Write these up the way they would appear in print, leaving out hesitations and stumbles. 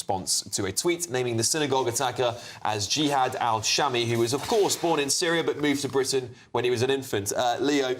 response to a tweet naming the synagogue attacker as Jihad al-Shami, who was, of course, born in Syria but moved to Britain when he was an infant. Leo,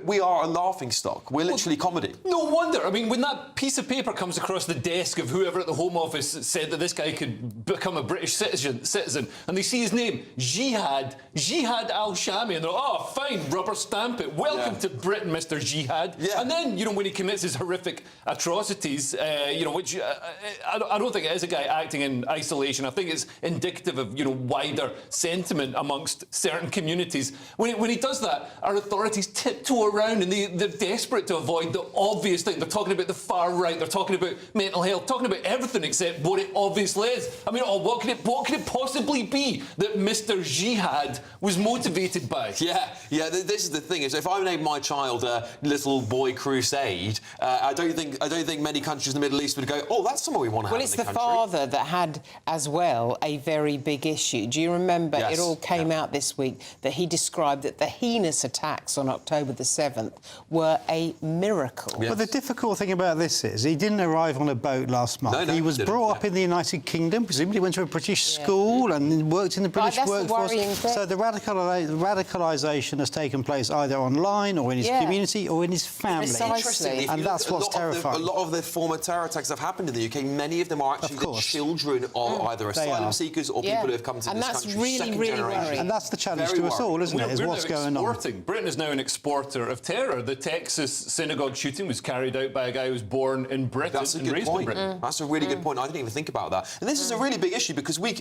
we are a laughingstock. We're literally comedy. No wonder. I mean, when that piece of paper comes across the desk of whoever at the Home Office said that this guy could become a British citizen, and they see his name, Jihad al-Shami, and they're, oh, fine, rubber stamp it. Welcome to Britain, Mr. Jihad. Yeah. And then, you know, when he commits his horrific atrocities, you know, which I don't think it is a guy acting in isolation. I think it's indicative of, you know, wider sentiment amongst certain communities. When he does that, our authorities tiptoe around and they're desperate to avoid the obvious thing. They're talking about the far right, they're talking about mental health, talking about everything except what it obviously is. I mean, what could it possibly be that Mr. Jihad was motivated by? Yeah, this is the thing, is if I named my child Little Boy Crusade, I don't think many countries in the Middle East would go, oh, that's someone we want to have in the country. Well, it's the father that had, as well, a very big issue. Do you remember, it all came out this week, that he described that the heinous attacks on October the 7th were a miracle. Yes. Well, the difficult thing about this is he didn't arrive on a boat last month. No, he was brought up in the United Kingdom, presumably went to a British school and worked in the British workforce. So the radicalisation has taken place either online or in his community or in his family. Precisely. And that's what's terrifying. A lot of the former terror attacks have happened in the UK. Many of them are actually the children of either asylum seekers or people who have come to this country second generation. And that's the challenge to us all, isn't it? Is what's going on. Britain is now an exporter of terror. The Texas synagogue shooting was carried out by a guy who was born in Britain and raised in Britain. That's a really good point. I didn't even think about that. And this is a really big issue because we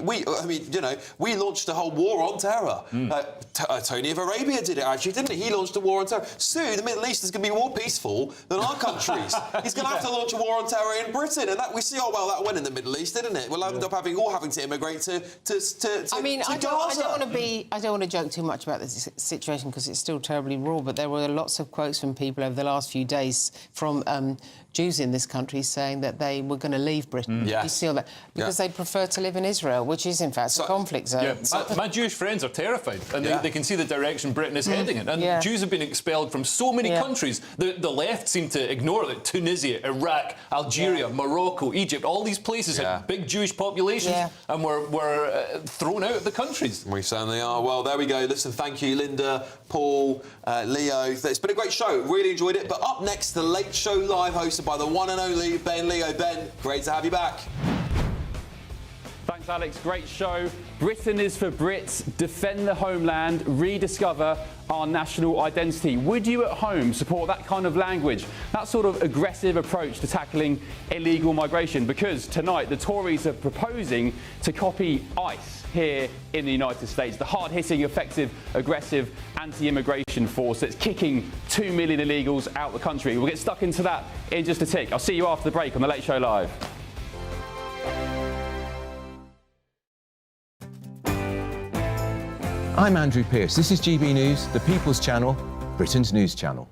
launched a whole war on terror. Tony of Arabia did it, actually, didn't he? He launched a war on terror. Soon, the Middle East is going to be more peaceful than our countries. He's going to have to launch a war on terror in Britain, and that we see how well that went in the Middle East, didn't it? We'll end up having to immigrate to I mean, I don't want to joke too much about this situation because it's still terribly raw, but there were lots of quotes from people over the last few days from Jews in this country saying that they were going to leave Britain. You see all that because they prefer to live in Israel, which is in fact a conflict zone. My Jewish friends are terrified, and they can see the direction Britain is heading in. And Jews have been expelled from so many countries. The left seem to ignore that. Tunisia, Iraq, Algeria, Morocco, Egypt, all these places had big Jewish populations and were thrown out of the countries. We certainly are. Well, there we go. Listen, thank you, Linda, Paul, Leo. It's been a great show. Really enjoyed it. But up next, The Late Show Live, hosted by the one and only Ben Leo. Ben, great to have you back. Thanks, Alex. Great show. Britain is for Brits. Defend the homeland. Rediscover our national identity. Would you at home support that kind of language, that sort of aggressive approach to tackling illegal migration? Because tonight the Tories are proposing to copy ICE here in the United States, the hard-hitting, effective, aggressive anti-immigration force that's kicking 2 million illegals out the country. We'll get stuck into that in just a tick. I'll see you after the break on The Late Show Live. I'm Andrew Pearce. This is GB News, the People's Channel, Britain's news channel.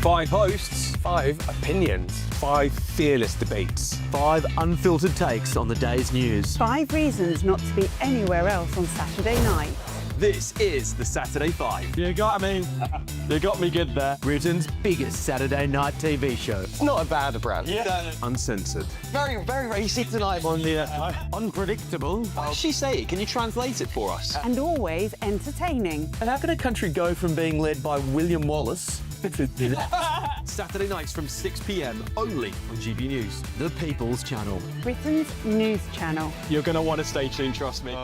5 hosts, 5 opinions, 5 fearless debates, 5 unfiltered takes on the day's news. 5 reasons not to be anywhere else on Saturday night. This is the Saturday 5. You got me good there. Britain's biggest Saturday night TV show. It's not a bad brand. Uncensored. Very, very, very easy tonight. On the unpredictable. What did she say? Can you translate it for us? And always entertaining. And how can a country go from being led by William Wallace Saturday nights from 6 p.m. only on GB News, the People's Channel. Britain's news channel. You're going to want to stay tuned, trust me.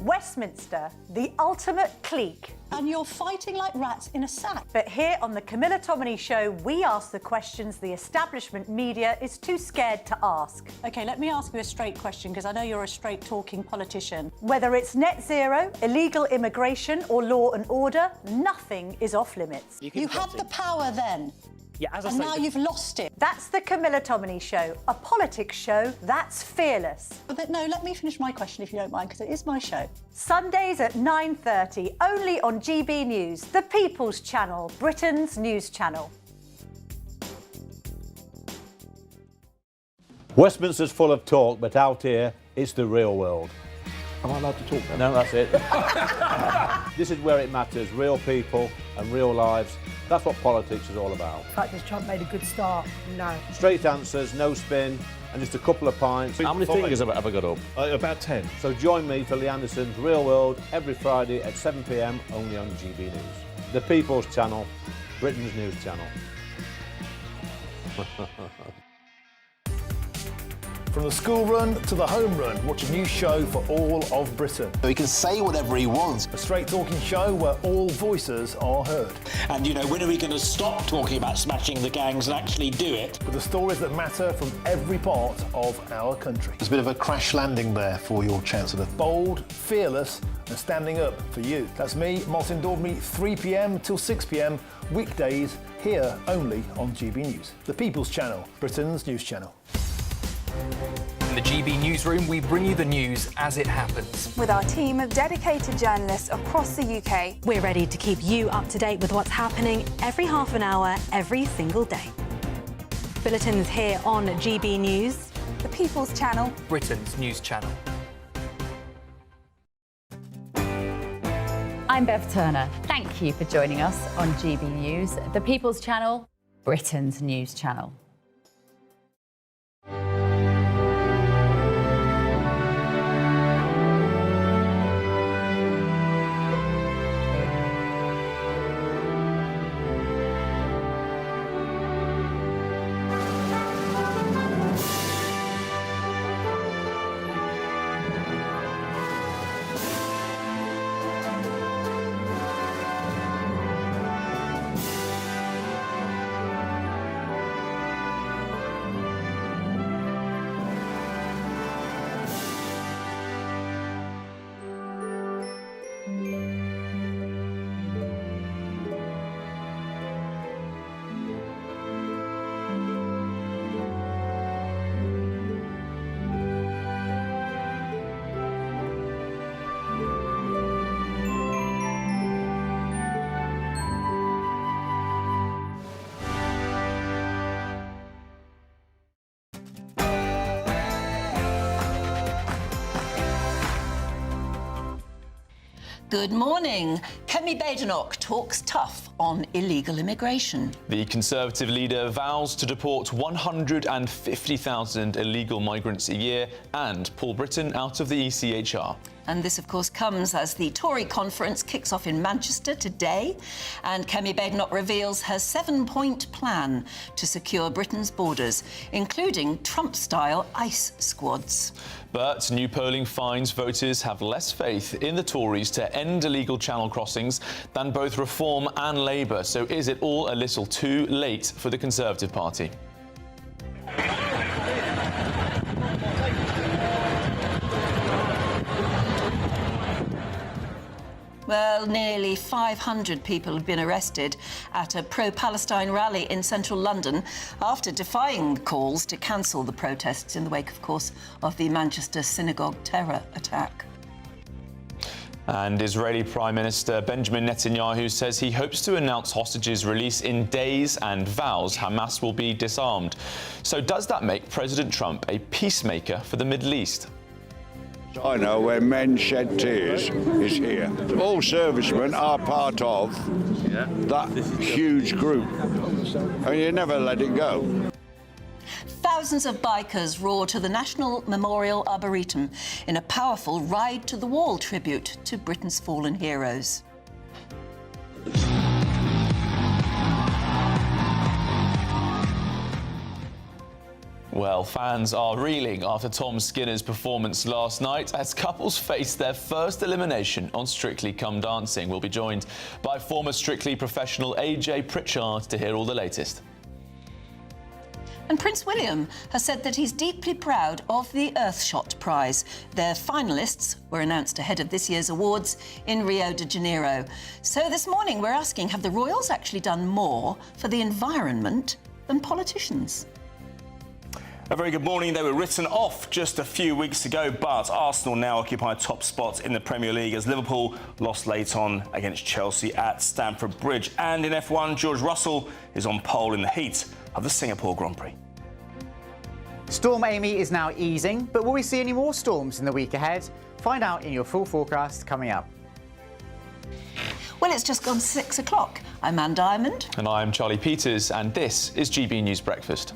Westminster, the ultimate clique. And you're fighting like rats in a sack. But here on the Camilla Tominey Show, we ask the questions the establishment media is too scared to ask. OK, let me ask you a straight question, because I know you're a straight-talking politician. Whether it's net zero, illegal immigration or law and order, nothing is off limits. You had the power then. Yeah, as I and say, now you've lost it. That's the Camilla Tominey Show, a politics show that's fearless. But no, let me finish my question if you don't mind, because it is my show. Sundays at 9:30, only on GB News, the People's Channel, Britain's news channel. Westminster's full of talk, but out here, it's the real world. Am I allowed to talk then? No, that's it. This is where it matters. Real people and real lives That's what politics is all about. The fact has Trump made a good start? No. Straight answers, no spin, and just a couple of pints. How many fingers have I got up? About 10. So join me for Lee Anderson's Real World every Friday at 7 p.m. only on GB News. The People's Channel, Britain's news channel. From the school run to the home run, watch a new show for all of Britain. He can say whatever he wants. A straight talking show where all voices are heard. And, you know, when are we going to stop talking about smashing the gangs and actually do it? With the stories that matter from every part of our country. There's a bit of a crash landing there for your Chancellor. Bold, fearless and standing up for you. That's me, Martin Daubney, 3 p.m. till 6 p.m, weekdays, here only on GB News. The People's Channel, Britain's news channel. In the GB Newsroom, we bring you the news as it happens. With our team of dedicated journalists across the UK. We're ready to keep you up to date with what's happening every half an hour, every single day. Bulletins here on GB News. The People's Channel. Britain's news channel. I'm Bev Turner. Thank you for joining us on GB News, the People's Channel, Britain's news channel. Good morning. Kemi Badenoch talks tough on illegal immigration. The Conservative leader vows to deport 150,000 illegal migrants a year and pull Britain out of the ECHR. And this, of course, comes as the Tory conference kicks off in Manchester today. And Kemi Badenoch reveals her 7-point plan to secure Britain's borders, including Trump-style ICE squads. But new polling finds voters have less faith in the Tories to end illegal channel crossings than both Reform and Labour. So is it all a little too late for the Conservative Party? Well, nearly 500 people have been arrested at a pro-Palestine rally in central London after defying calls to cancel the protests in the wake, of course, of the Manchester synagogue terror attack. And Israeli Prime Minister Benjamin Netanyahu says he hopes to announce hostages' release in days and vows Hamas will be disarmed. So does that make President Trump a peacemaker for the Middle East? China, where men shed tears, is here. All servicemen are part of that huge group, and you never let it go. Thousands of bikers roar to the National Memorial Arboretum in a powerful Ride to the Wall tribute to Britain's fallen heroes. Well, fans are reeling after Tom Skinner's performance last night as couples face their first elimination on Strictly Come Dancing. We'll be joined by former Strictly professional AJ Pritchard to hear all the latest. And Prince William has said that he's deeply proud of the Earthshot Prize. Their finalists were announced ahead of this year's awards in Rio de Janeiro. So this morning we're asking, have the royals actually done more for the environment than politicians? A very good morning. They were written off just a few weeks ago, but Arsenal now occupy top spot in the Premier League as Liverpool lost late on against Chelsea at Stamford Bridge. And in F1, George Russell is on pole in the heat of the Singapore Grand Prix. Storm Amy is now easing, but will we see any more storms in the week ahead? Find out in your full forecast coming up. Well, it's just gone 6 o'clock. I'm Anne Diamond. And I'm Charlie Peters, and this is GB News Breakfast.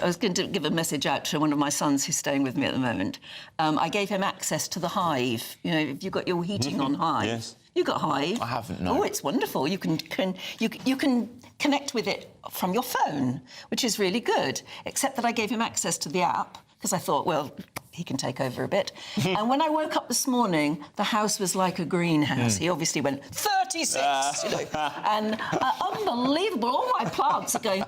I was going to give a message out to one of my sons who's staying with me at the moment. I gave him access to the Hive. You know, if you've got your heating on Hive. Yes. You got Hive? I haven't, no. Oh, it's wonderful. You can connect with it from your phone, which is really good. Except that I gave him access to the app because I thought, well, he can take over a bit. And when I woke up this morning, the house was like a greenhouse. He obviously went 36, you know, and unbelievable. All my plants are going.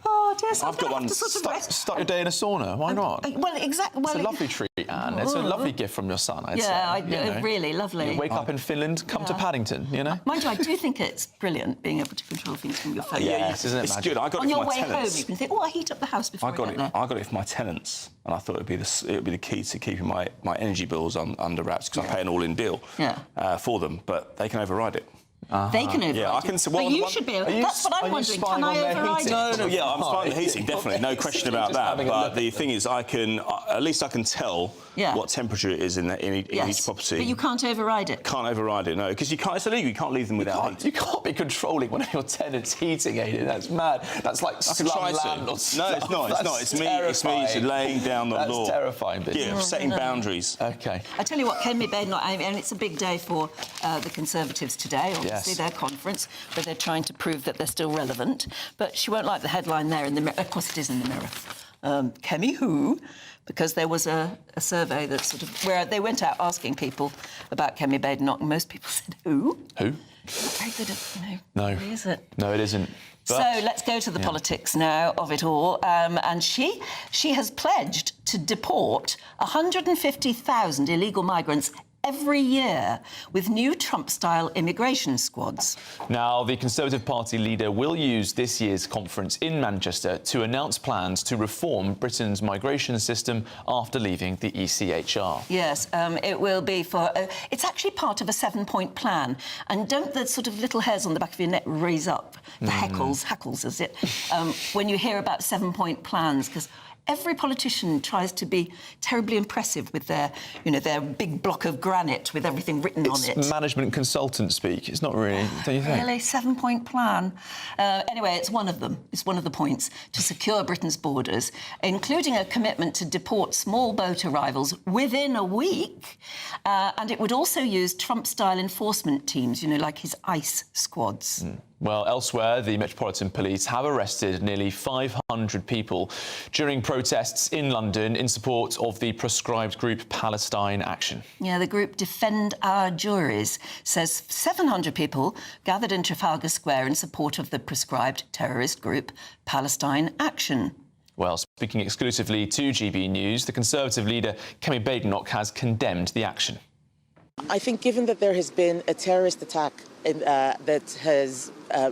Oh dear, so I've got one. Start your day in a sauna. Why not? Well, exactly. Well, it's a lovely treat, Anne. It's a lovely gift from your son. I'd say. Really lovely. You wake up in Finland, come to Paddington. You know. Mind you, I do think it's brilliant being able to control things from your phone. Yes, isn't it? It's good. I got on it for your my way tenants. home, you can think, oh, I heat up the house before I get there. I got it for my tenants, and I thought it would be the key to keeping my energy bills under wraps because I pay an all-in deal for them, but they can override it. They can override I can. but you should be able. That's what I'm wondering. Can I override it? No, yeah, I'm spying the heating, definitely, no question about that. But the thing is, at least I can tell what temperature it is in each property. But you can't override it. Can't override it, no, because you can't. It's illegal. You can't leave them without heat. You can't be controlling one of your tenants' heating aid. That's mad. That's like slum landlord stuff. No, it's not. It's not. It's me. It's laying down the law. That's terrifying business. Yeah, setting boundaries. Okay. I tell you what, Kemi Badenoch, and it's a big day for the Conservatives today. Obviously, their conference, where they're trying to prove that they're still relevant. But she won't like the headline there in the Mirror. Of course, it is in the Mirror. Kemi who? Because there was a survey that where they went out asking people about Kemi Badenoch, and most people said who? Who? Not very good at, no. Really, is it? No, it isn't. But, so let's go to the politics now of it all. And she has pledged to deport 150,000 illegal migrants every year with new Trump-style immigration squads. Now, the Conservative Party leader will use this year's conference in Manchester to announce plans to reform Britain's migration system after leaving the ECHR. Yes, it will be for... it's actually part of a 7-point plan. And don't the sort of little hairs on the back of your neck raise up? The hackles, is it? When you hear about 7-point plans, because every politician tries to be terribly impressive with their big block of granite with everything written on it. It's management consultant speak. It's not really, don't you think? Really? 7-point plan? Anyway, it's one of them. It's one of the points to secure Britain's borders, including a commitment to deport small boat arrivals within a week. And it would also use Trump-style enforcement teams, like his ICE squads. Well, elsewhere, the Metropolitan Police have arrested nearly 500 people during protests in London in support of the proscribed group Palestine Action. Yeah, the group Defend Our Juries says 700 people gathered in Trafalgar Square in support of the proscribed terrorist group Palestine Action. Well, speaking exclusively to GB News, the Conservative leader Kemi Badenoch has condemned the action. I think given that there has been a terrorist attack that has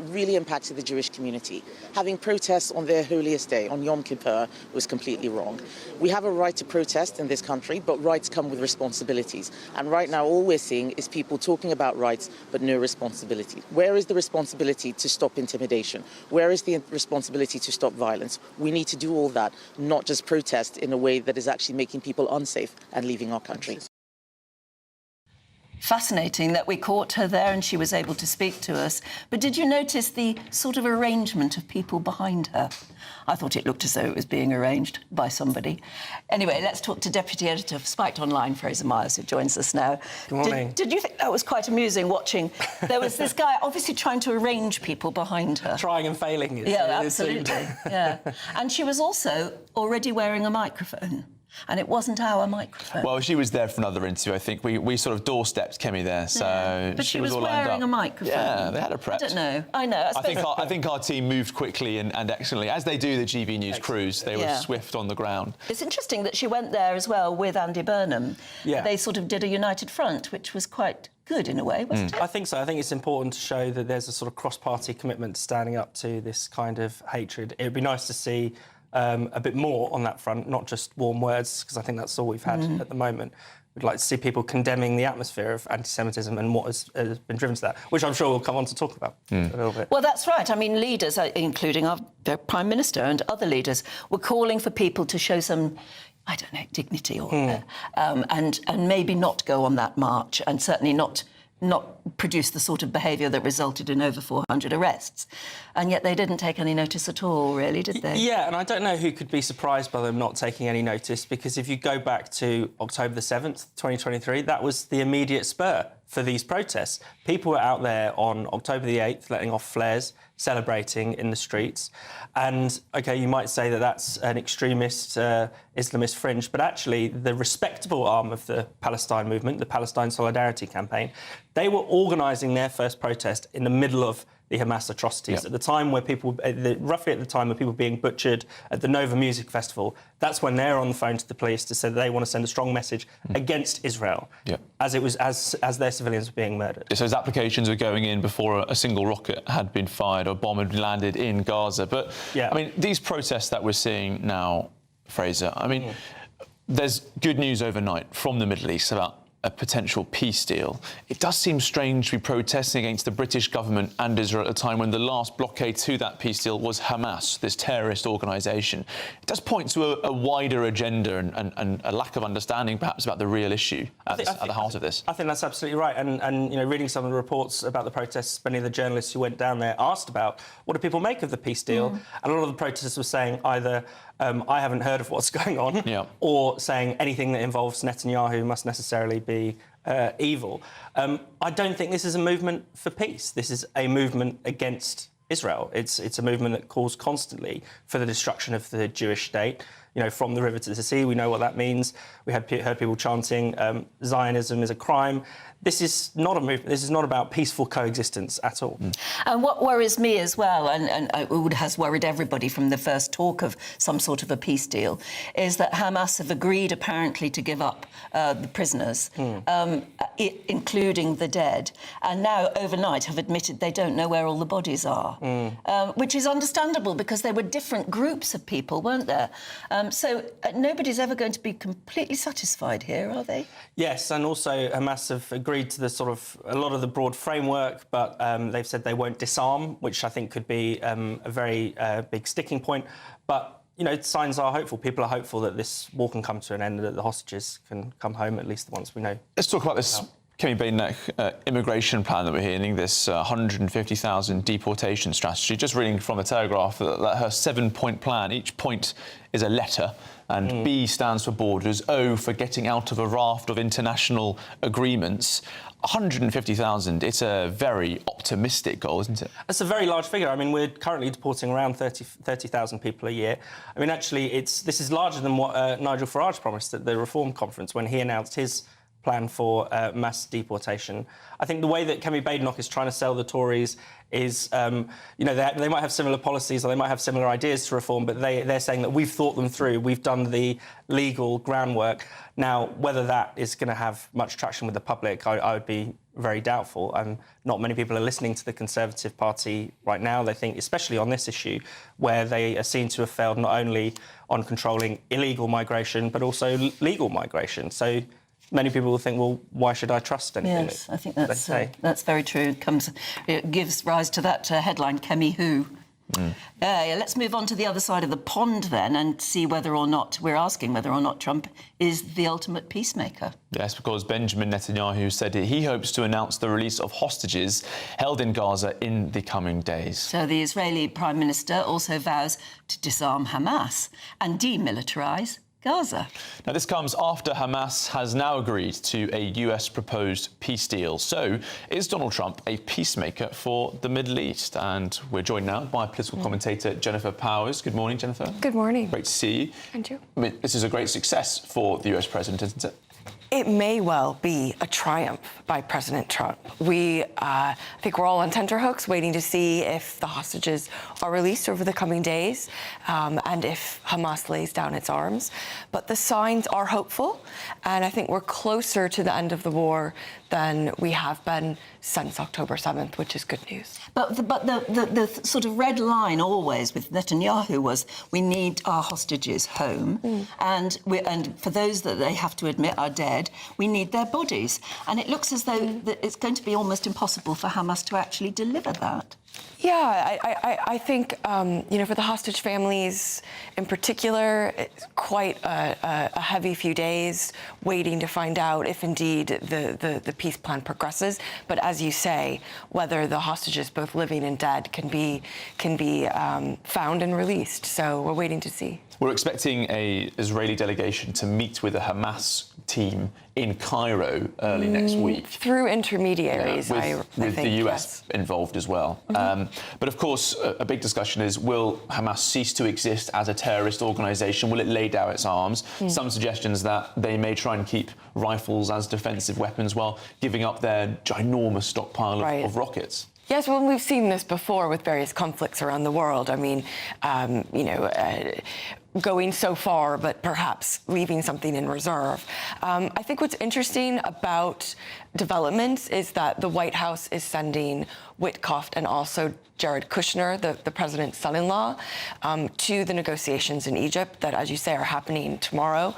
really impacted the Jewish community, having protests on their holiest day, on Yom Kippur, was completely wrong. We have a right to protest in this country, but rights come with responsibilities. And right now, all we're seeing is people talking about rights, but no responsibility. Where is the responsibility to stop intimidation? Where is the responsibility to stop violence? We need to do all that, not just protest in a way that is actually making people unsafe and leaving our country. Fascinating that we caught her there and she was able to speak to us. But did you notice the sort of arrangement of people behind her? I thought it looked as though it was being arranged by somebody. Anyway, let's talk to Deputy Editor of Spiked Online, Fraser Myers, who joins us now. Good morning. Did you think that was quite amusing, watching? There was this guy obviously trying to arrange people behind her. Trying and failing. Yeah, absolutely. Yeah. And she was also already wearing a microphone. And it wasn't our microphone. Well, she was there for another interview, I think. We sort of doorstepped Kemi there, so but she was all lined wearing up. a microphone. Yeah, they had her prepped. I don't know. I know. I think our team moved quickly and excellently. As they do the GB News crews, they were swift on the ground. It's interesting that she went there as well with Andy Burnham. Yeah. They sort of did a united front, which was quite good in a way, wasn't it? I think so. I think it's important to show that there's a sort of cross-party commitment to standing up to this kind of hatred. It would be nice to see a bit more on that front, not just warm words, because I think that's all we've had at the moment. We'd like to see people condemning the atmosphere of anti-Semitism and what has been driven to that, which I'm sure we'll come on to talk about a little bit. Well, that's right. I mean, leaders, including our Prime Minister and other leaders, were calling for people to show some, I don't know, dignity or and maybe not go on that march, and certainly not produce the sort of behaviour that resulted in over 400 arrests. And yet they didn't take any notice at all, really, did they? Yeah, and I don't know who could be surprised by them not taking any notice, because if you go back to October the 7th, 2023, that was the immediate spur for these protests. People were out there on October the 8th letting off flares, celebrating in the streets. And, OK, you might say that that's an extremist Islamist fringe, but actually the respectable arm of the Palestine movement, the Palestine Solidarity Campaign, they were organising their first protest in the middle of the Hamas atrocities. At the time where people, roughly at the time of people being butchered at the Nova Music Festival, that's when they're on the phone to the police to say that they want to send a strong message against Israel, as their civilians were being murdered. So those applications were going in before a single rocket had been fired or a bomb had landed in Gaza. But, I mean, these protests that we're seeing now, Fraser, I mean, there's good news overnight from the Middle East about a potential peace deal. It does seem strange to be protesting against the British government and Israel at a time when the last blockade to that peace deal was Hamas, this terrorist organisation. It does point to a wider agenda and a lack of understanding, perhaps, about the real issue at the heart of this. I think that's absolutely right. And you know, reading some of the reports about the protests, many of the journalists who went down there asked about what do people make of the peace deal, and a lot of the protesters were saying either I haven't heard of what's going on, or saying anything that involves Netanyahu must necessarily be evil. I don't think this is a movement for peace. This is a movement against Israel. It's a movement that calls constantly for the destruction of the Jewish state. You know, from the river to the sea, we know what that means. We heard people chanting Zionism is a crime. This is not a movement. This is not about peaceful coexistence at all. And what worries me as well, and it has worried everybody from the first talk of some sort of a peace deal, is that Hamas have agreed apparently to give up the prisoners, including the dead, and now overnight have admitted they don't know where all the bodies are, which is understandable because there were different groups of people, weren't there? So nobody's ever going to be completely satisfied here, are they? Yes, and also Hamas have agreed to the sort of a lot of the broad framework, but they've said they won't disarm, which I think could be a very big sticking point. But you know, signs are hopeful. People are hopeful that this war can come to an end and that the hostages can come home, at least the ones we know. Let's talk about this Kemi Badenoch immigration plan that we're hearing, this 150,000 deportation strategy. Just reading from the Telegraph that her 7-point plan, each point is a letter, and B stands for borders, O for getting out of a raft of international agreements. 150,000, it's a very optimistic goal, isn't it? That's a very large figure. I mean, we're currently deporting around 30,000 people a year. I mean, actually, this is larger than what Nigel Farage promised at the Reform Conference when he announced his plan for mass deportation. I think the way that Kemi Badenoch is trying to sell the Tories is, you know, they might have similar policies or they might have similar ideas to reform, but they're saying that we've thought them through, we've done the legal groundwork. Now, whether that is going to have much traction with the public, I would be very doubtful. Not many people are listening to the Conservative Party right now. They think, especially on this issue, where they are seen to have failed not only on controlling illegal migration, but also legal migration. So many people will think, well, why should I trust anything? Yes, I think that's very true. It gives rise to that headline, Kemi Who. Let's move on to the other side of the pond then and see whether or not, we're asking whether or not Trump is the ultimate peacemaker. Yes, because Benjamin Netanyahu said he hopes to announce the release of hostages held in Gaza in the coming days. So the Israeli Prime Minister also vows to disarm Hamas and demilitarise Gaza. Now, this comes after Hamas has now agreed to a US proposed peace deal. So, is Donald Trump a peacemaker for the Middle East? And we're joined now by political commentator Jennifer Powers. Good morning, Jennifer. Good morning. Great to see you. And you. I mean, this is a great success for the US president, isn't it? It may well be a triumph by President Trump. I think we're all on tenterhooks waiting to see if the hostages are released over the coming days and if Hamas lays down its arms. But the signs are hopeful, and I think we're closer to the end of the war than we have been since October 7th, which is good news. But the sort of red line always with Netanyahu was we need our hostages home, and for those that they have to admit are dead, we need their bodies. And it looks as though it's going to be almost impossible for Hamas to actually deliver that. Yeah, I think, for the hostage families in particular, it's quite a heavy few days waiting to find out if indeed the peace plan progresses. But as you say, whether the hostages, both living and dead, can be found and released. So we're waiting to see. We're expecting an Israeli delegation to meet with a Hamas team in Cairo early next week. Through intermediaries, with the US involved as well. But of course, a big discussion is, will Hamas cease to exist as a terrorist organisation? Will it lay down its arms? Some suggestions that they may try and keep rifles as defensive weapons while giving up their ginormous stockpile of rockets. Yes, well, we've seen this before with various conflicts around the world. I mean, going so far, but perhaps leaving something in reserve. I think what's interesting about developments is that the White House is sending Witkoff and also Jared Kushner, the president's son-in-law, to the negotiations in Egypt that, as you say, are happening tomorrow.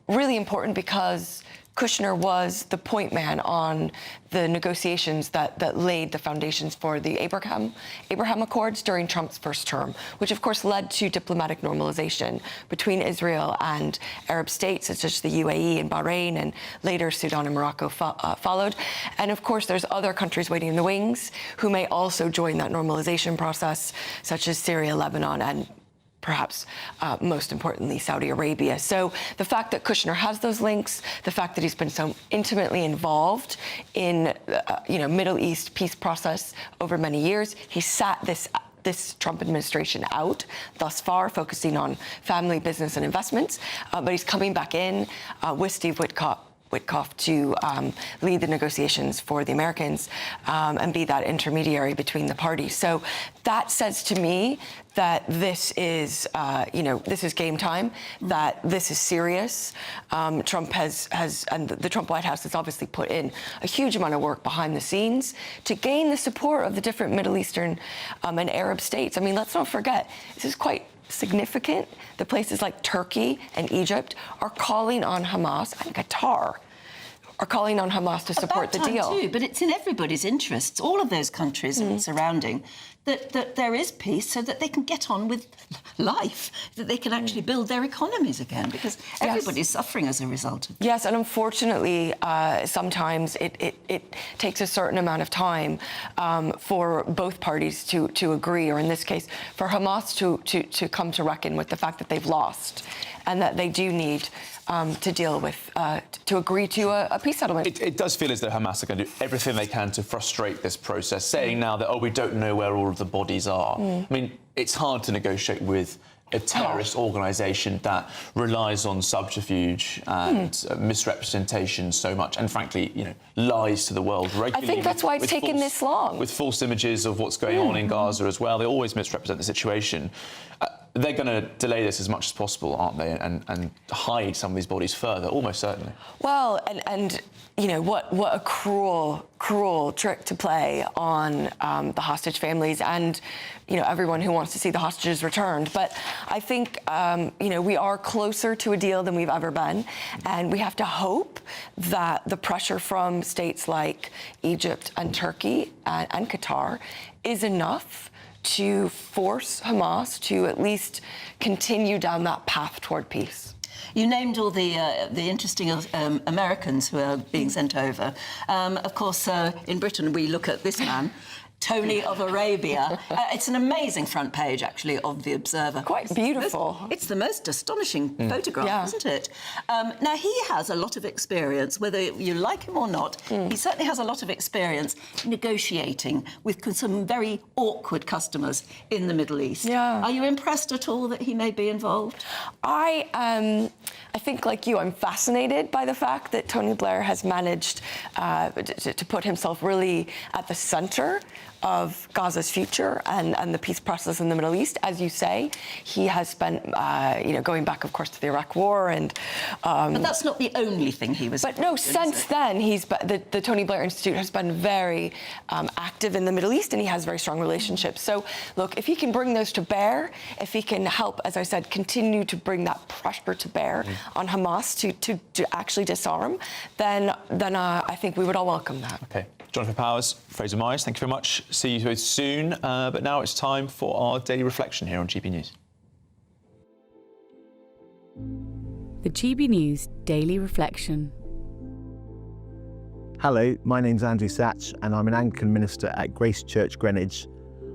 Really important because Kushner was the point man on the negotiations that laid the foundations for the Abraham Accords during Trump's first term, which of course led to diplomatic normalization between Israel and Arab states such as the UAE and Bahrain, and later Sudan and Morocco followed. And of course there's other countries waiting in the wings who may also join that normalization process, such as Syria, Lebanon, and perhaps most importantly, Saudi Arabia. So the fact that Kushner has those links, the fact that he's been so intimately involved in, Middle East peace process over many years, he sat this Trump administration out thus far, focusing on family, business, and investments. But he's coming back in with Steve Witkoff to lead the negotiations for the Americans and be that intermediary between the parties. So that says to me that this is, this is game time, that this is serious. Trump has, and the Trump White House has obviously put in a huge amount of work behind the scenes to gain the support of the different Middle Eastern and Arab states. I mean, let's not forget, this is quite significant. The places like Turkey and Egypt are calling on Hamas, and Qatar are calling on Hamas to support the deal. Too, but it's in everybody's interests, all of those countries surrounding, that there is peace so that they can get on with life, that they can actually build their economies again, because everybody's suffering as a result of that. Yes, and unfortunately, sometimes it takes a certain amount of time for both parties to agree, or in this case, for Hamas to come to reckon with the fact that they've lost and that they do need to deal with, to agree to a peace settlement. It does feel as though Hamas are going to do everything they can to frustrate this process, saying now that, we don't know where all of the bodies are. I mean, it's hard to negotiate with a terrorist organisation that relies on subterfuge and misrepresentation so much, and frankly, lies to the world regularly. I think that's why it's taken this long. With false images of what's going on in Gaza as well. They always misrepresent the situation. They're going to delay this as much as possible, aren't they, and hide some of these bodies further, almost certainly. Well, and what a cruel trick to play on the hostage families and, everyone who wants to see the hostages returned. But I think, we are closer to a deal than we've ever been, and we have to hope that the pressure from states like Egypt and Turkey and Qatar is enough to force Hamas to at least continue down that path toward peace. You named all the interesting Americans who are being sent over. Of course, in Britain, we look at this man, Tony of Arabia. It's an amazing front page, actually, of The Observer. Quite beautiful. It's the most astonishing photograph, isn't it? Now, he has a lot of experience, whether you like him or not. He certainly has a lot of experience negotiating with some very awkward customers in the Middle East. Yeah. Are you impressed at all that he may be involved? I think, like you, I'm fascinated by the fact that Tony Blair has managed to put himself really at the centre of Gaza's future and the peace process in the Middle East. As you say, he has spent, going back, of course, to the Iraq War and. But that's not the only thing he was. But no, since then, the Tony Blair Institute has been very active in the Middle East, and he has very strong relationships. So, look, if he can bring those to bear, if he can help, as I said, continue to bring that pressure to bear on Hamas to actually disarm, then I think we would all welcome that. OK. Jonathan Powers, Fraser Myers, thank you very much. See you both soon. But now it's time for our daily reflection here on GB News. The GB News Daily Reflection. Hello, my name's Andrew Satch and I'm an Anglican minister at Grace Church, Greenwich.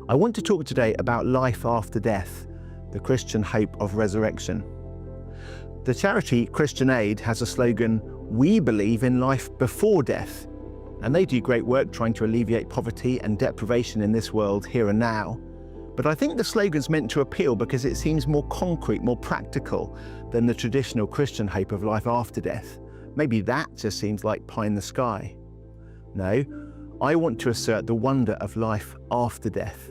I want to talk today about life after death, the Christian hope of resurrection. The charity Christian Aid has a slogan, "We believe in life before death." And they do great work trying to alleviate poverty and deprivation in this world here and now. But I think the slogan's meant to appeal because it seems more concrete, more practical than the traditional Christian hope of life after death. Maybe that just seems like pie in the sky. No, I want to assert the wonder of life after death.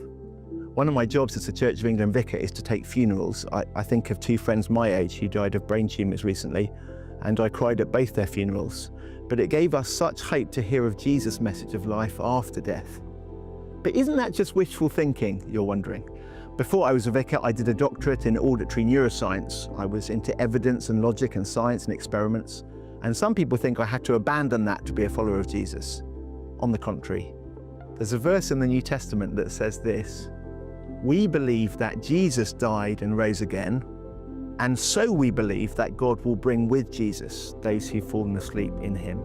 One of my jobs as a Church of England vicar is to take funerals. I think of two friends my age who died of brain tumours recently, and I cried at both their funerals. But it gave us such hope to hear of Jesus' message of life after death. But isn't that just wishful thinking, you're wondering? Before I was a vicar, I did a doctorate in auditory neuroscience. I was into evidence and logic and science and experiments. And some people think I had to abandon that to be a follower of Jesus. On the contrary, there's a verse in the New Testament that says this: "We believe that Jesus died and rose again, and so we believe that God will bring with Jesus those who've fallen asleep in him."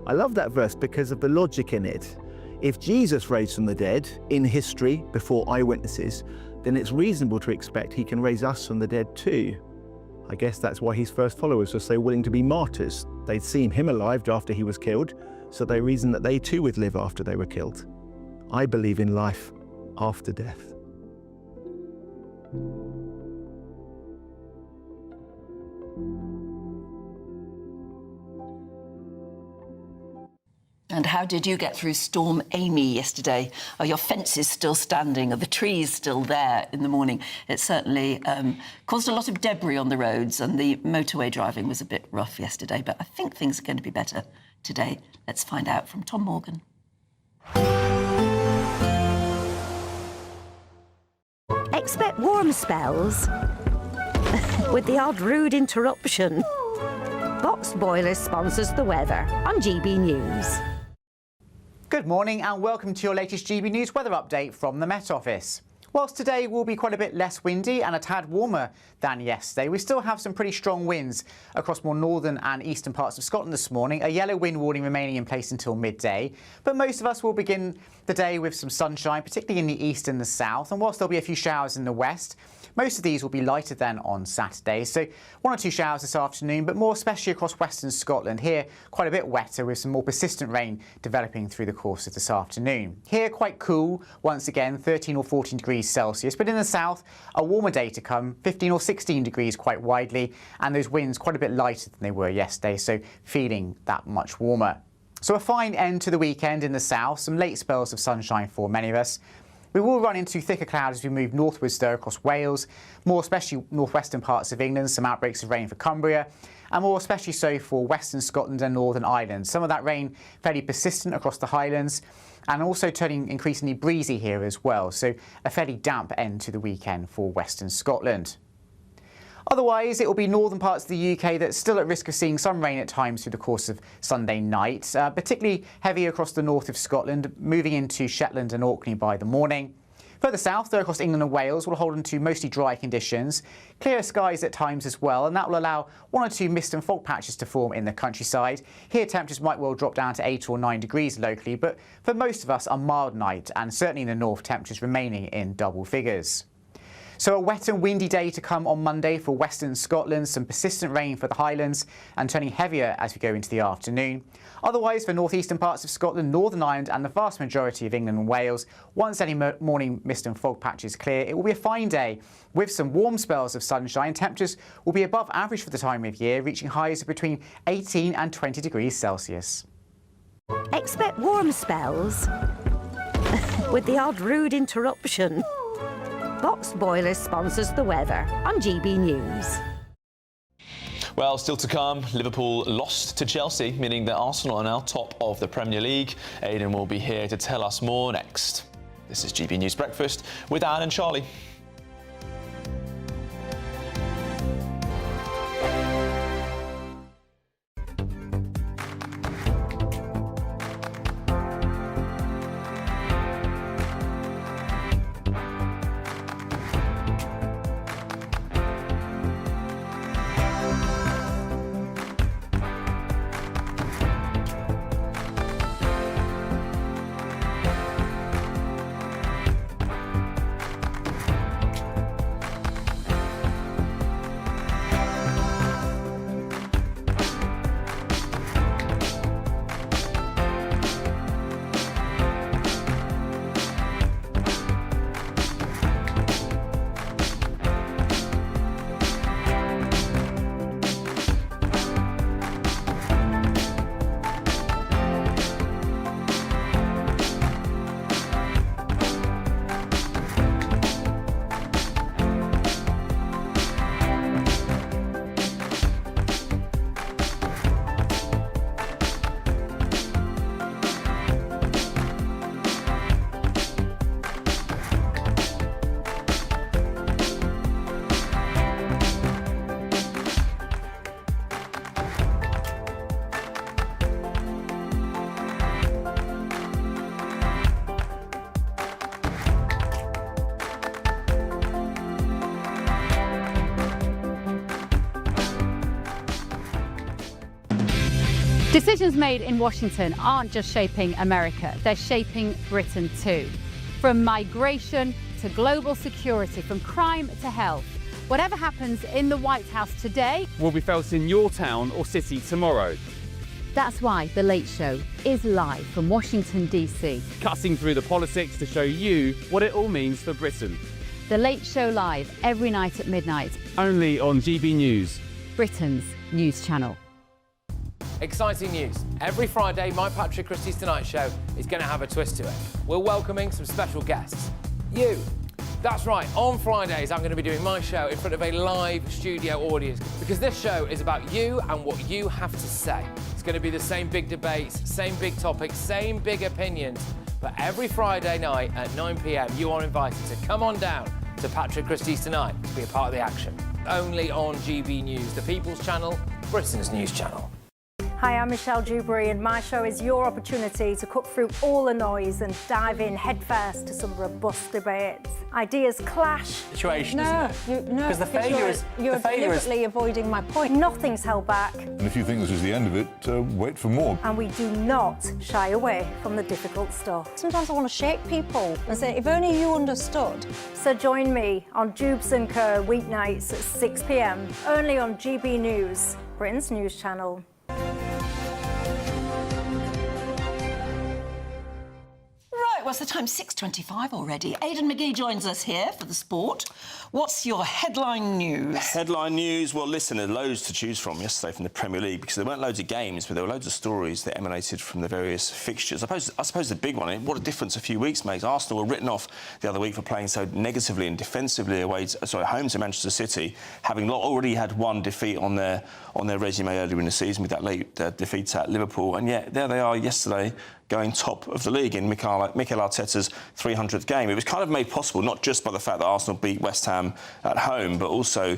I love that verse because of the logic in it. If Jesus rose from the dead in history before eyewitnesses, then it's reasonable to expect he can raise us from the dead too. I guess that's why his first followers were so willing to be martyrs. They'd seen him alive after he was killed, so they reasoned that they too would live after they were killed. I believe in life after death. And how did you get through Storm Amy yesterday? Are your fences still standing? Are the trees still there in the morning? It certainly caused a lot of debris on the roads, and the motorway driving was a bit rough yesterday, but I think things are going to be better today. Let's find out from Tom Morgan. Expect warm spells with the odd rude interruption. Box Boilers sponsors the weather on GB News. Good morning and welcome to your latest GB News weather update from the Met Office. Whilst today will be quite a bit less windy and a tad warmer than yesterday, we still have some pretty strong winds across more northern and eastern parts of Scotland this morning. A yellow wind warning remaining in place until midday. But most of us will begin the day with some sunshine, particularly in the east and the south. And whilst there'll be a few showers in the west, most of these will be lighter than on Saturday. So one or two showers this afternoon, but more especially across western Scotland. Here, quite a bit wetter with some more persistent rain developing through the course of this afternoon. Here, quite cool, once again, 13 or 14 degrees Celsius. But in the south, a warmer day to come, 15 or 16 degrees quite widely. And those winds quite a bit lighter than they were yesterday, so feeling that much warmer. So a fine end to the weekend in the south, some late spells of sunshine for many of us. We will run into thicker clouds as we move northwards though across Wales, more especially northwestern parts of England, some outbreaks of rain for Cumbria, and more especially so for western Scotland and Northern Ireland. Some of that rain fairly persistent across the Highlands and also turning increasingly breezy here as well, so a fairly damp end to the weekend for western Scotland. Otherwise, it will be northern parts of the UK that's still at risk of seeing some rain at times through the course of Sunday night, particularly heavy across the north of Scotland, moving into Shetland and Orkney by the morning. Further south, though, across England and Wales, we'll hold on to mostly dry conditions, clear skies at times as well, and that will allow one or two mist and fog patches to form in the countryside. Here, temperatures might well drop down to 8 or 9 degrees locally, but for most of us, a mild night, and certainly in the north, temperatures remaining in double figures. So a wet and windy day to come on Monday for western Scotland, some persistent rain for the Highlands and turning heavier as we go into the afternoon. Otherwise, for northeastern parts of Scotland, Northern Ireland and the vast majority of England and Wales, once any morning mist and fog patches clear, it will be a fine day with some warm spells of sunshine. Temperatures will be above average for the time of year, reaching highs of between 18 and 20 degrees Celsius. Expect warm spells with the odd rude interruption. Box Boilers sponsors the weather on GB News. Well, still to come, Liverpool lost to Chelsea, meaning that Arsenal are now top of the Premier League. Aidan will be here to tell us more next. This is GB News Breakfast with Anne and Charlie. Decisions made in Washington aren't just shaping America, they're shaping Britain too. From migration to global security, from crime to health. Whatever happens in the White House today will be felt in your town or city tomorrow. That's why The Late Show is live from Washington, D.C. Cutting through the politics to show you what it all means for Britain. The Late Show live every night at midnight. Only on GB News, Britain's news channel. Exciting news. Every Friday, my Patrick Christie's Tonight Show is going to have a twist to it. We're welcoming some special guests. You. That's right, on Fridays I'm going to be doing my show in front of a live studio audience because this show is about you and what you have to say. It's going to be the same big debates, same big topics, same big opinions, but every Friday night at 9 p.m. you are invited to come on down to Patrick Christie's Tonight to be a part of the action. Only on GB News, the People's Channel, Britain's news channel. Hi, I'm Michelle Dewberry and my show is your opportunity to cut through all the noise and dive in headfirst to some robust debates. Ideas clash. Situation, isn't it? No, because the failure is... You're deliberately avoiding my point. Nothing's held back. And if you think this is the end of it, wait for more. And we do not shy away from the difficult stuff. Sometimes I want to shake people and say, if only you understood. So join me on Dubes & Co. weeknights at 6 p.m. only on GB News, Britain's news channel. What's the time? 6:25 already. Aidan McGee joins us here for the sport. What's your headline news? Headline news, well, listen, there are loads to choose from yesterday from the Premier League because there weren't loads of games, but there were loads of stories that emanated from the various fixtures. I suppose the big one, what a difference a few weeks makes. Arsenal were written off the other week for playing so negatively and defensively home to Manchester City, having already had one defeat on their resume earlier in the season with that late defeat at Liverpool, and yet there they are yesterday, going top of the league in Mikel Arteta's 300th game. It was kind of made possible not just by the fact that Arsenal beat West Ham at home, but also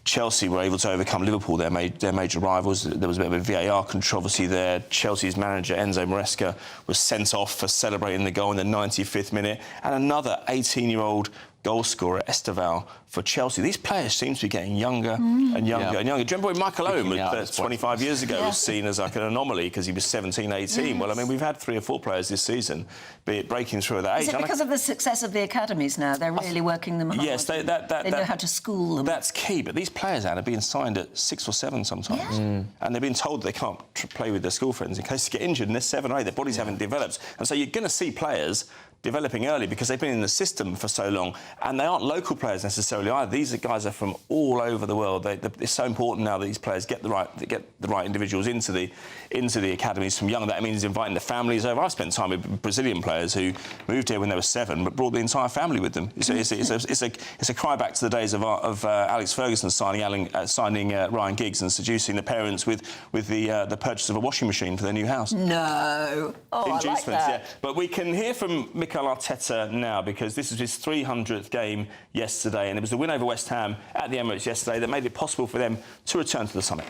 Chelsea were able to overcome Liverpool, their major rivals. There was a bit of a VAR controversy there. Chelsea's manager, Enzo Maresca, was sent off for celebrating the goal in the 95th minute, and another 18-year-old goal scorer, Esteval, for Chelsea. These players seem to be getting younger and younger and younger. Do you remember when Michael Owen, 25 years ago, was seen as like an anomaly because he was 17, 18? Yes. Well, I mean, we've had 3 or 4 players this season breaking through at that age. Is it because of the success of the academies now? They're really working them hard. Yes, they know how to school them. That's key, but these players, Anne, are being signed at 6 or 7 sometimes. Yeah. And they've been told they can't play with their school friends in case they get injured, and they're 7 or 8, their bodies haven't developed. And so you're going to see players developing early because they've been in the system for so long, and they aren't local players necessarily either. These guys are from all over the world. It's so important now that these players get the right individuals into the academies from young. That means inviting the families over. I've spent time with Brazilian players who moved here when they were 7, but brought the entire family with them. It's a cry back to the days of Alex Ferguson signing Ryan Giggs and seducing the parents with the purchase of a washing machine for their new house. No. Oh, I like that. Yeah. But we can hear from Mikel Arteta now, because this is his 300th game yesterday, and it was the win over West Ham at the Emirates yesterday that made it possible for them to return to the summit.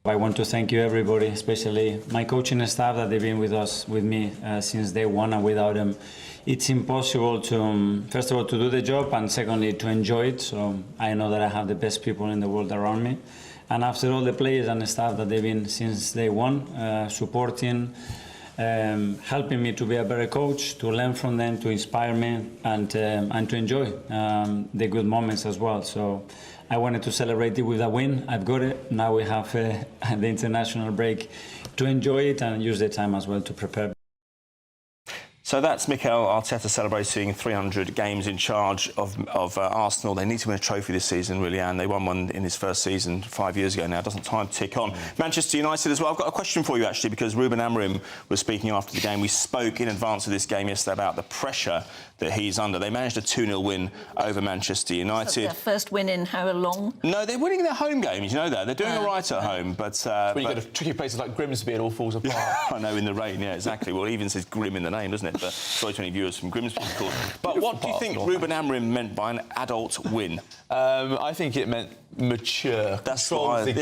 I want to thank you, everybody, especially my coaching staff that they've been with me since day one, and without them, it's impossible to, first of all, to do the job, and secondly, to enjoy it. So I know that I have the best people in the world around me. And after all, the players and the staff that they've been since day one, supporting, helping me to be a better coach, to learn from them, to inspire me, and to enjoy the good moments as well. So I wanted to celebrate it with a win. I've got it. Now we have the international break to enjoy it and use the time as well to prepare. So that's Mikel Arteta celebrating 300 games in charge of Arsenal. They need to win a trophy this season, really, and they won one in his first season 5 years ago now. Doesn't time tick on? Manchester United as well. I've got a question for you, actually, because Ruben Amorim was speaking after the game. We spoke in advance of this game yesterday about the pressure that he's under. They managed a 2-0 win over Manchester United. So their first win in how long? No, they're winning their home games, you know that. They're doing all right at home, but... when you go to tricky places like Grimsby, it all falls apart. I know, in the rain, yeah, exactly. Well, it even says Grim in the name, doesn't it? But sorry to any viewers from Grimsby, of course. But what do you think Ruben Amorim meant by an adult win? I think it meant mature. That's what I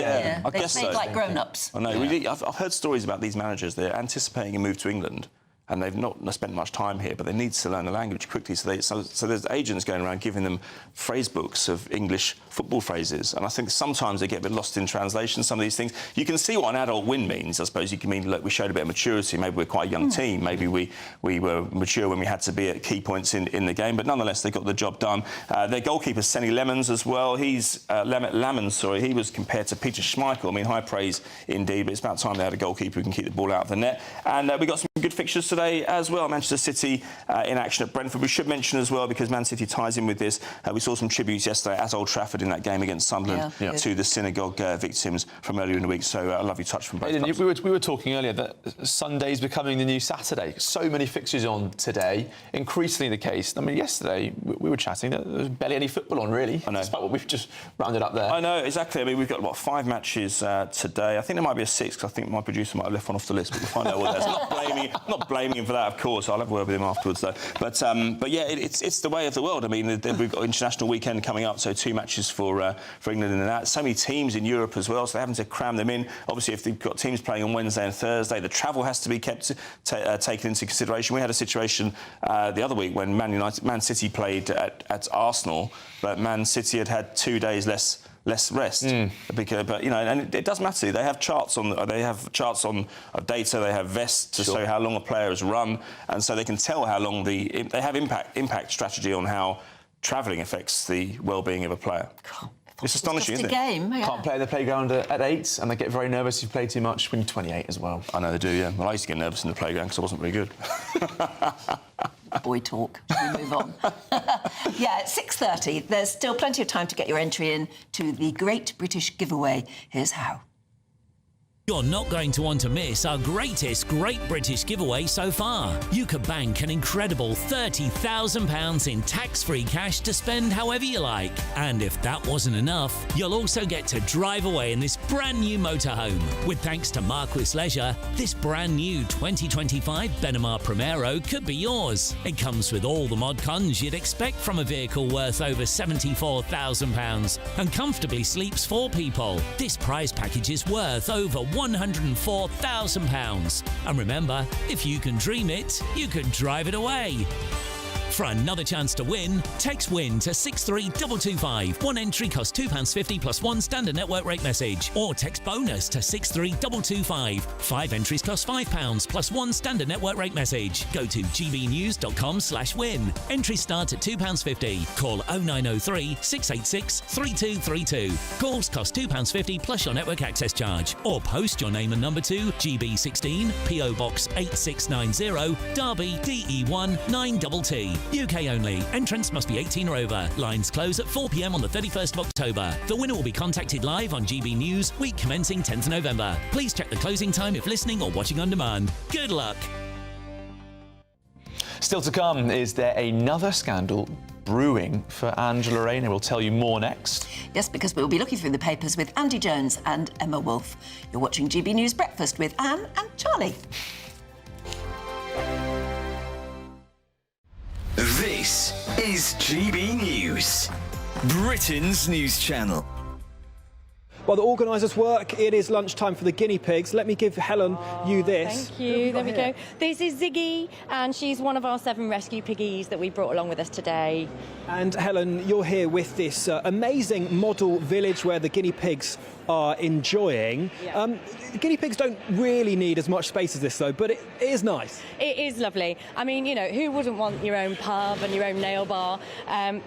guess so. Like grown-ups. I know. Really, I've heard stories about these managers. They're anticipating a move to England, and they've not spent much time here, but they need to learn the language quickly. So there's agents going around giving them phrase books of English football phrases, and I think sometimes they get a bit lost in translation, some of these things. You can see what an adult win means. I suppose you can mean, look, we showed a bit of maturity. Maybe we're quite a young team. Maybe we were mature when we had to be at key points in the game, but nonetheless, they got the job done. Their goalkeeper, Senny Lemons, as well. Lemons, he was compared to Peter Schmeichel. I mean, high praise indeed, but it's about time they had a goalkeeper who can keep the ball out of the net. And we got some good fixtures today as well. Manchester City in action at Brentford. We should mention as well, because Man City ties in with this, we saw some tributes yesterday at Old Trafford in that game against Sunderland to the synagogue victims from earlier in the week. So a lovely touch from both clubs. We were talking earlier that Sunday's becoming the new Saturday. So many fixtures on today, increasingly the case. I mean, yesterday we were chatting, there was barely any football on, really. I know. Despite what we've just rounded up there. I know, exactly. I mean, we've got, 5 matches today. I think there might be a 6th, because I think my producer might have left one off the list, but we'll find out what that is. I'm not blaming him for that, of course. I'll have a word with him afterwards, though. But yeah, it's the way of the world. I mean, we've got international weekend coming up, so 2 matches for England in that. So many teams in Europe as well, so they're having to cram them in. Obviously, if they've got teams playing on Wednesday and Thursday, the travel has to be taken into consideration. We had a situation the other week when Man City played at Arsenal, but Man City had 2 days less rest. But you know, and it does matter. They have charts on data. They have vests to show how long a player has run, and so they can tell how long they have impact strategy on how travelling affects the well-being of a player. It's astonishing, isn't it? Game, yeah. Can't play in the playground at 8, and they get very nervous if you play too much when you're 28 as well. I know they do, yeah. Well, I used to get nervous in the playground because I wasn't very good. Boy talk. Shall we move on? Yeah, at 6:30, there's still plenty of time to get your entry in to the Great British Giveaway. Here's how. You're not going to want to miss our greatest Great British giveaway so far. You could bank an incredible £30,000 in tax-free cash to spend however you like. And if that wasn't enough, you'll also get to drive away in this brand new motorhome. With thanks to Marquis Leisure, this brand new 2025 Benimar Primero could be yours. It comes with all the mod cons you'd expect from a vehicle worth over £74,000 and comfortably sleeps 4 people. This prize package is worth over £104,000. And remember, if you can dream it, you can drive it away. For another chance to win, text WIN to 63225. One entry costs £2.50 plus one standard network rate message. Or text BONUS to 63225. 5 entries cost £5 plus one standard network rate message. Go to gbnews.com/win. Entries start at £2.50. Call 0903 686 3232. Calls cost £2.50 plus your network access charge. Or post your name and number to GB16 PO Box 8690 Derby DE1 9TT. UK only. Entrants must be 18 or over. Lines close at 4 p.m. on the 31st of October. The winner will be contacted live on GB News, week commencing 10th November. Please check the closing time if listening or watching on demand. Good luck. Still to come, is there another scandal brewing for Angela Rayner? We'll tell you more next. Yes, because we'll be looking through the papers with Andy Jones and Emma Wolfe. You're watching GB News Breakfast with Anne and Charlie. This is GB News, Britain's news channel. While the organisers work, it is lunchtime for the guinea pigs. Let me give Helen you this. Thank you. There we go. This is Ziggy, and she's one of our 7 rescue piggies that we brought along with us today. And Helen, you're here with this amazing model village where the guinea pigs are enjoying. Yeah. Guinea pigs don't really need as much space as this, though, but it is nice. It is lovely. I mean, you know, who wouldn't want your own pub and your own nail bar?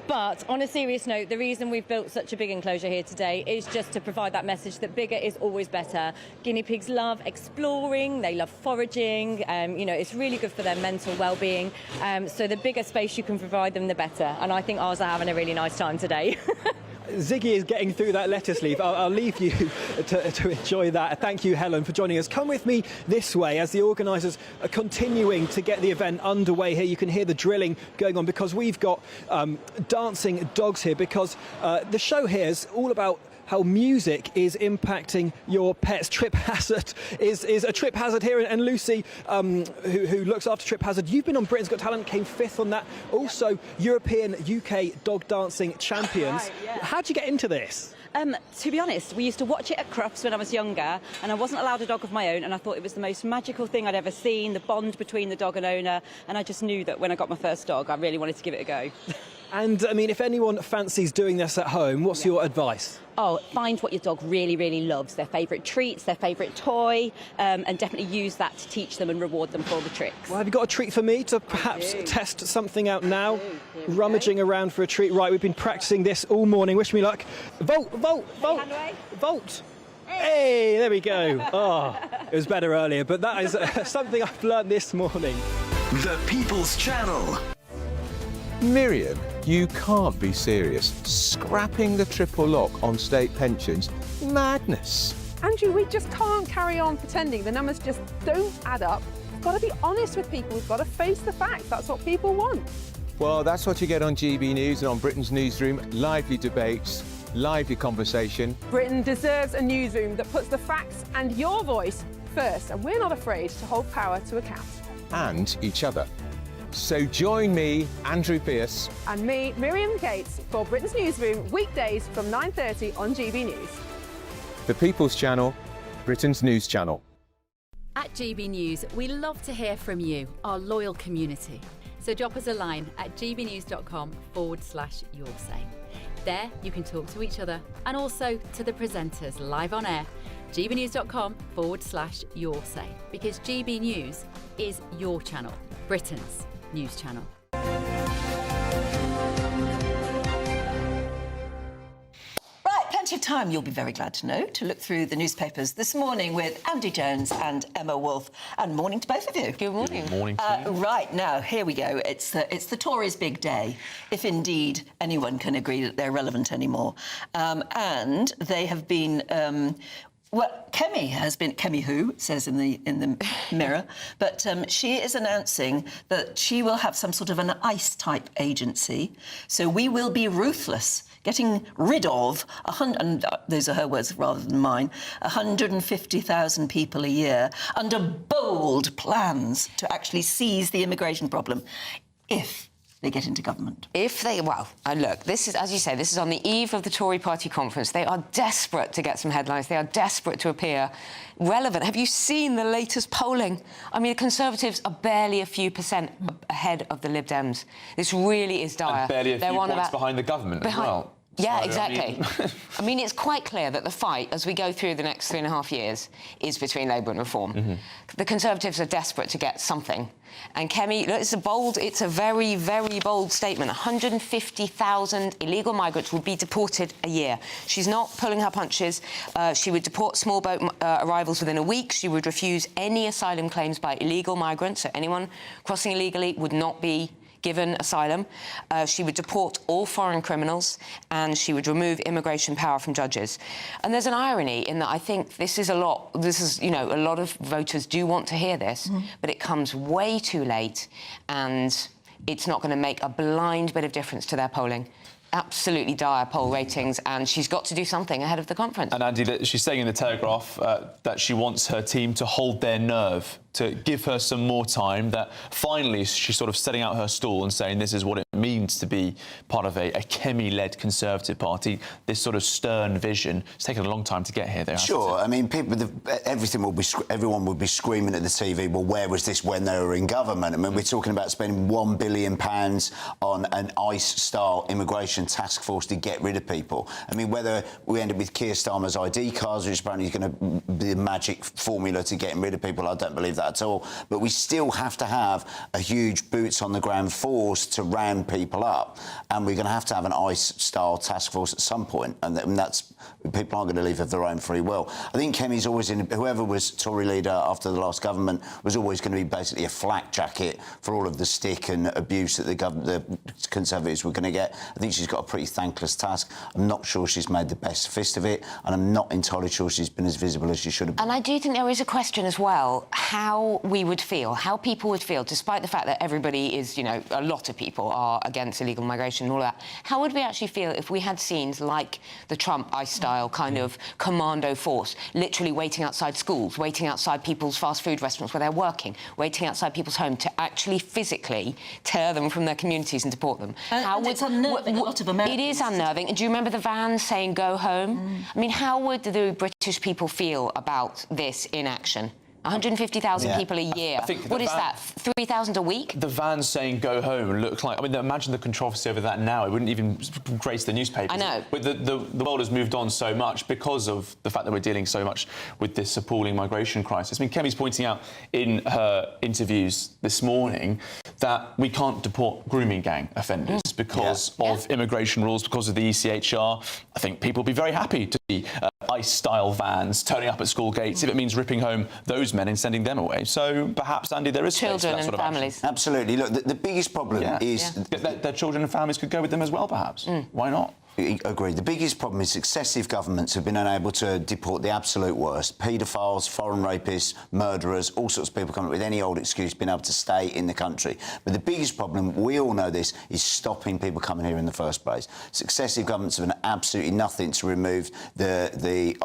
But on a serious note, the reason we've built such a big enclosure here today is just to provide that message that bigger is always better. Guinea pigs love exploring, they love foraging, you know, it's really good for their mental well-being. So the bigger space you can provide them, the better. And I think ours are having a really nice time today. Ziggy is getting through that lettuce leaf. I'll leave you to enjoy that. Thank you, Helen, for joining us. Come with me this way as the organisers are continuing to get the event underway here. You can hear the drilling going on because we've got dancing dogs here, because the show here is all about how music is impacting your pet's. Trip Hazard is a Trip Hazard here, and Lucy, who looks after Trip Hazard, you've been on Britain's Got Talent, came 5th on that. Also, European UK dog dancing champions. Right, yeah. How'd you get into this? To be honest, we used to watch it at Crufts when I was younger, and I wasn't allowed a dog of my own, and I thought it was the most magical thing I'd ever seen, the bond between the dog and owner, and I just knew that when I got my first dog, I really wanted to give it a go. And, I mean, if anyone fancies doing this at home, what's your advice? Oh, find what your dog really, really loves, their favourite treats, their favourite toy, and definitely use that to teach them and reward them for the tricks. Well, have you got a treat for me to perhaps test something out now? Rummaging around for a treat. Right, we've been practising this all morning. Wish me luck. Volt, volt, volt, volt. Hey, there we go. Oh, it was better earlier, but that is something I've learned this morning. The People's Channel. Miriam, you can't be serious. Scrapping the triple lock on state pensions? Madness. Andrew, we just can't carry on pretending. The numbers just don't add up. We've got to be honest with people. We've got to face the facts. That's what people want. Well, that's what you get on GB News and on Britain's Newsroom. Lively debates, lively conversation. Britain deserves a newsroom that puts the facts and your voice first, and we're not afraid to hold power to account. And each other. So join me, Andrew Pearce. And me, Miriam Cates, for Britain's Newsroom, weekdays from 9:30 on GB News. The People's Channel, Britain's news channel. At GB News, we love to hear from you, our loyal community. So drop us a line at gbnews.com/yoursay. There you can talk to each other and also to the presenters live on air. gbnews.com/yoursay, because GB News is your channel, Britain's news channel. Right, plenty of time, you'll be very glad to know, to look through the newspapers this morning with Andy Jones and Emma Wolfe. And morning to both of you. Good morning. Good morning to you. Right, now, here we go. It's the Tories' big day, if indeed anyone can agree that they're relevant anymore. And they have been... well, Kemi who, it says in the Mirror, but she is announcing that she will have some sort of an ICE-type agency. So we will be ruthless, getting rid of, and those are her words rather than mine, 150,000 people a year under bold plans to actually seize the immigration problem, if they get into government? If they, well, look, this is, as you say, this is on the eve of the Tory party conference. They are desperate to get some headlines. They are desperate to appear relevant. Have you seen the latest polling? I mean, the Conservatives are barely a few % ahead of the Lib Dems. This really is dire. And barely a few points behind the government as well. Yeah, So, exactly. I mean, it's quite clear that the fight, as we go through the next 3.5 years, is between Labour and Reform. The Conservatives are desperate to get something. And Kemi, look, it's a very, very bold statement. 150,000 illegal migrants would be deported a year. She's not pulling her punches. She would deport small boat arrivals within a week. She would refuse any asylum claims by illegal migrants. So anyone crossing illegally would not be given asylum. She would deport all foreign criminals, and she would remove immigration power from judges. And there's an irony in that I think this is, you know, a lot of voters do want to hear this, but it comes way too late, and it's not going to make a blind bit of difference to their polling. Absolutely dire poll ratings, and she's got to do something ahead of the conference. And Andy, she's saying in the Telegraph that she wants her team to hold their nerve, to give her some more time, that finally she's sort of setting out her stall and saying this is what it means to be part of a Kemi-led Conservative Party, this sort of stern vision. It's taken a long time to get here, though. Sure, I mean, everyone would be screaming at the TV, well, where was this when they were in government? I mean, we're talking about spending £1 billion on an ICE-style immigration task force to get rid of people. I mean, whether we end up with Keir Starmer's ID cards, which apparently is going to be the magic formula to getting rid of people, I don't believe that at all. But we still have to have a huge boots-on-the-ground force to round people up, and we're going to have an ICE-style task force at some point, and that's people aren't going to leave of their own free will. I think Kemi's always whoever was Tory leader after the last government was always going to be basically a flak jacket for all of the stick and abuse that the Conservatives were going to get. I think she's got a pretty thankless task. I'm not sure she's made the best fist of it, and I'm not entirely sure she's been as visible as she should have been. And I do think there is a question as well, how we would feel, how people would feel, despite the fact that everybody is, you know, a lot of people are against illegal migration and all that. How would we actually feel if we had scenes like the Trump ICE-style kind of commando force, literally waiting outside schools, waiting outside people's fast food restaurants where they're working, waiting outside people's homes to actually physically tear them from their communities and deport them? It's unnerving a lot of Americans. It is unnerving. And do you remember the vans saying, go home? I mean, how would the British people feel about this in action? 150,000 people a year. What is that, 3,000 a week? The vans saying go home look like... I mean, imagine the controversy over that now. It wouldn't even grace the newspapers. I know. But the world has moved on so much because of the fact that we're dealing so much with this appalling migration crisis. I mean, Kemi's pointing out in her interviews this morning that we can't deport grooming gang offenders because of immigration rules, because of the ECHR. I think people would be very happy to see ICE-style vans turning up at school gates if it means ripping home those men and sending them away. So perhaps, Andy, there is children space for that and sort of families. action. Absolutely. Look, the biggest problem is... Their children and families could go with them as well, perhaps. Why not? I agree. The biggest problem is successive governments have been unable to deport the absolute worst. Paedophiles, foreign rapists, murderers, all sorts of people coming up with any old excuse being able to stay in the country. But the biggest problem, we all know this, is stopping people coming here in the first place. Successive governments have done absolutely nothing to remove the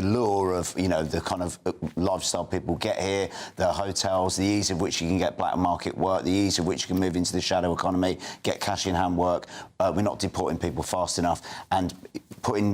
lure of, you know, the kind of lifestyle people get here, the hotels, the ease of which you can get black market work, the ease of which you can move into the shadow economy, get cash in hand work. We're not deporting people fast enough, and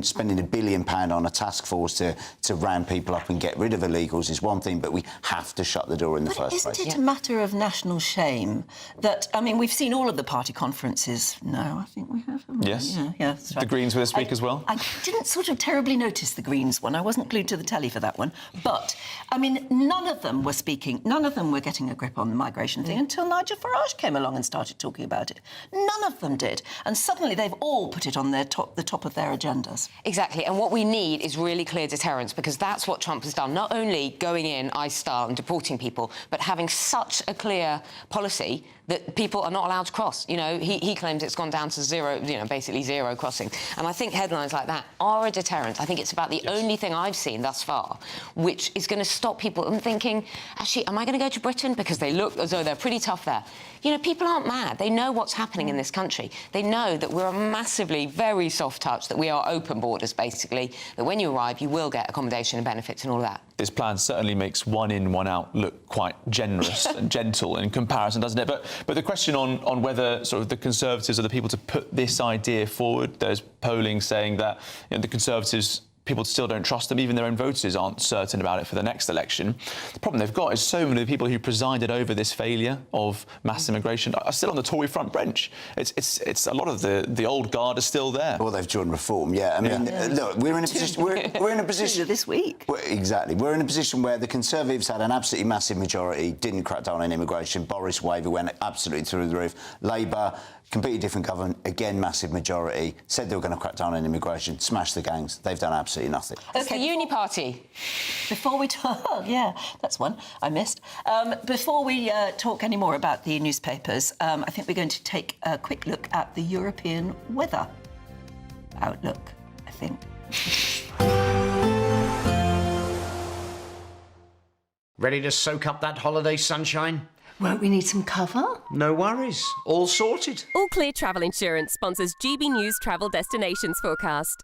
spending £1 billion on a task force to round people up and get rid of illegals is one thing, but we have to shut the door in the first place. Isn't it a matter of national shame that, I mean, we've seen all of the party conferences. No, I think we have. Yes. Yeah, that's right. The Greens were this week as well. I didn't sort of terribly notice the Greens one. I wasn't glued to the telly for that one. But, I mean, none of them were speaking, none of them were getting a grip on the migration thing until Nigel Farage came along and started talking about it. None of them did. And suddenly they've all put it on the top of their agendas. Exactly, and what we need is really clear deterrence, because that's what Trump has done, not only going in ICE-style and deporting people, but having such a clear policy that people are not allowed to cross. You know, he claims it's gone down to zero, you know, basically zero crossing. And I think headlines like that are a deterrent. I think it's about the only thing I've seen thus far which is going to stop people from thinking, actually, am I going to go to Britain? Because they look as though they're pretty tough there. You know, people aren't mad. They know what's happening in this country. They know that we're a massively, very soft touch, that we are open borders, basically, that when you arrive, you will get accommodation and benefits and all of that. this plan certainly makes one in, one out look quite generous and gentle in comparison, doesn't it? But the question on whether sort of the Conservatives are the people to put this idea forward, there's polling saying that the Conservatives, people still don't trust them. Even their own voters aren't certain about it for the next election. The problem they've got is so many of the people who presided over this failure of mass immigration are still on the Tory front bench. It's a lot of the old guard is still there. Well, they've joined Reform, yeah. I mean, look, we're in a position. We're in a position this week. Exactly. We're in a position where the Conservatives had an absolutely massive majority, didn't crack down on immigration. Boris waiver went absolutely through the roof. Labour, completely different government, again massive majority, said they were going to crack down on immigration, smash the gangs. They've done absolutely nothing. It's the uni party. Before we talk, yeah, that's one I missed. Before we talk any more about the newspapers, I think we're going to take a quick look at the European weather outlook, I think. Ready to soak up that holiday sunshine? Won't we need some cover? No worries. All sorted. All Clear Travel Insurance sponsors GB News Travel Destinations Forecast.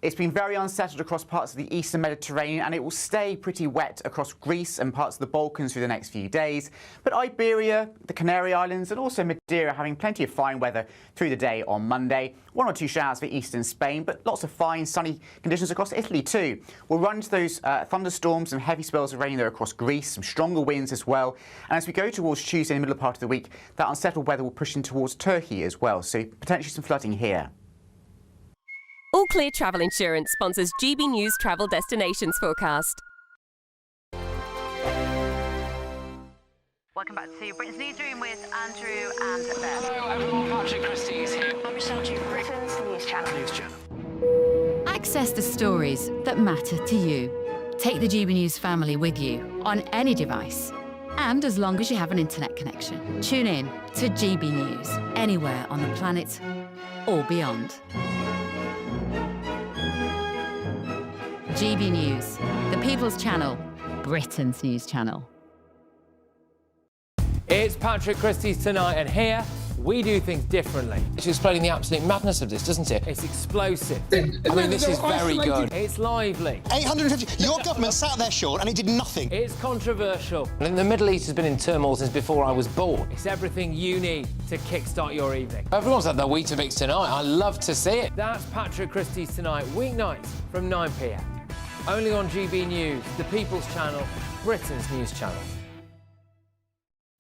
It's been very unsettled across parts of the eastern Mediterranean, and it will stay pretty wet across Greece and parts of the Balkans through the next few days. But Iberia, the Canary Islands and also Madeira having plenty of fine weather through the day on Monday. 1 or 2 showers for eastern Spain, but lots of fine sunny conditions across Italy too. We'll run into those thunderstorms and heavy spells of rain there across Greece, some stronger winds as well. And as we go towards Tuesday in the middle part of the week, that unsettled weather will push in towards Turkey as well, so potentially some flooding here. All Clear Travel Insurance sponsors GB News Travel Destinations Forecast. Welcome back to Britain's Newsroom with Andrew and Beth. Hello everyone, Patrick Christie is here. I'm Michelle Duke, Britain's News Channel. Access the stories that matter to you. Take the GB News family with you on any device. And as long as you have an internet connection, tune in to GB News anywhere on the planet or beyond. GB News, the People's Channel, Britain's news channel. It's Patrick Christie's Tonight, and here we do things differently. It's explaining the absolute madness of this, doesn't it? It's explosive. I mean, this is very good. It's lively. 850. Your government sat there, Sean, and it did nothing. It's controversial. And the Middle East has been in turmoil since before I was born. It's everything you need to kickstart your evening. Everyone's had their Weetabix tonight. I love to see it. That's Patrick Christie's Tonight, weeknights from 9 p.m. Only on GB News, the People's Channel, Britain's news channel.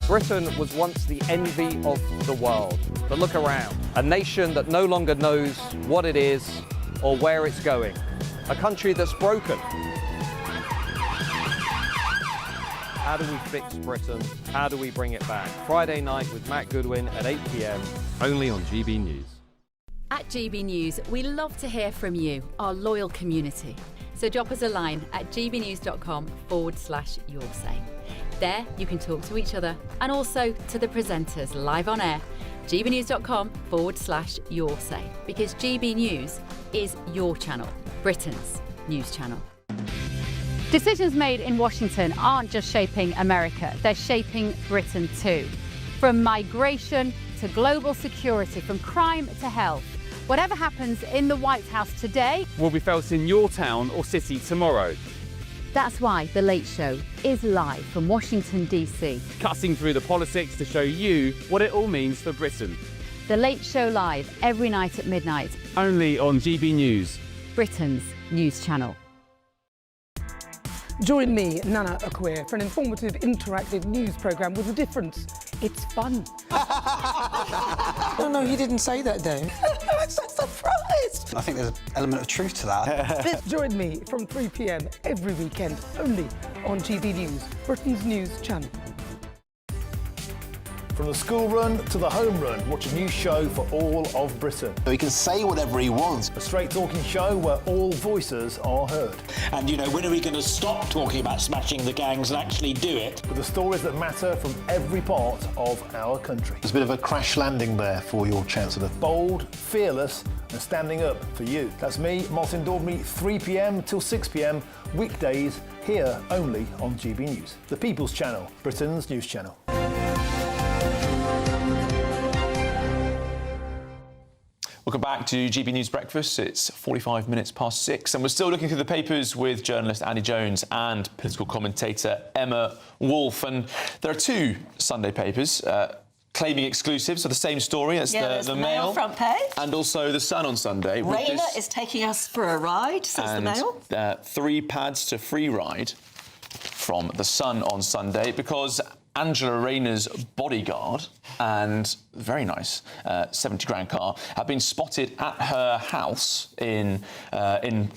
Britain was once the envy of the world. But look around. A nation that no longer knows what it is or where it's going. A country that's broken. How do we fix Britain? How do we bring it back? Friday night with Matt Goodwin at 8 p.m. Only on GB News. At GB News, we love to hear from you, our loyal community. So drop us a line at gbnews.com/yoursay. There you can talk to each other and also to the presenters live on air. gbnews.com/yoursay, because GB News is your channel, Britain's news channel. Decisions made in Washington aren't just shaping America, they're shaping Britain too. From migration to global security, from crime to health. Whatever happens in the White House today will be felt in your town or city tomorrow. That's why The Late Show is live from Washington, D.C. Cutting through the politics to show you what it all means for Britain. The Late Show live every night at midnight. Only on GB News, Britain's news channel. Join me, Nana Akwe, for an informative, interactive news programme with a difference. It's fun. No, he didn't say that, Dave. I'm so surprised. I think there's an element of truth to that. Join me from 3 p.m. every weekend, only on GB News, Britain's news channel. From the school run to the home run, watch a new show for all of Britain. So he can say whatever he wants. A straight talking show where all voices are heard. And, you know, when are we going to stop talking about smashing the gangs and actually do it? With the stories that matter from every part of our country. There's a bit of a crash landing there for your Chancellor. Bold, fearless and standing up for you. That's me, Martin Daubney, 3 p.m. till 6 p.m. weekdays, here only on GB News. The People's Channel, Britain's news channel. Welcome back to GB News Breakfast. It's 45 minutes past 6 and we're still looking through the papers with journalist Andy Jones and political commentator Emma Wolfe. And there are two Sunday papers claiming exclusives of the same story as the Mail front page. And also The Sun on Sunday. Rayner is taking us for a ride, says the Mail. 3 pads to free ride from The Sun on Sunday because Angela Rayner's bodyguard and very nice 70 grand car have been spotted at her house in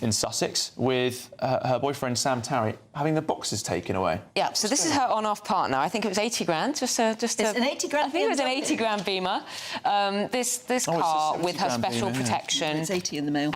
Sussex with her boyfriend Sam Tarry having the boxes taken away. Yeah, so this is her on-off partner. I think it was 80 grand. It's an 80 grand. I think it was an 80 grand Beamer. This car with her special protection. It's 80 in the Mail.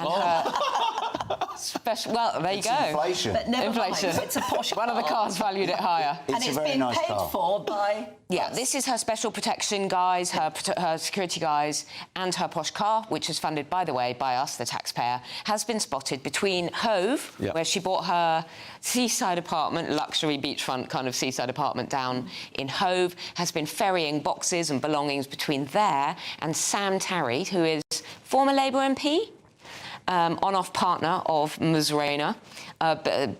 Special. Well, there you go. Inflation. But never inflation. Mind, it's a posh One of the cars valued it higher. And it's been paid for by... Yeah, this is her special protection guys, her security guys, and her posh car, which is funded, by the way, by us, the taxpayer, has been spotted between Hove, where she bought her seaside apartment, luxury beachfront kind of seaside apartment down in Hove, has been ferrying boxes and belongings between there and Sam Tarry, who is former Labour MP, on-off partner of Ms Rayner,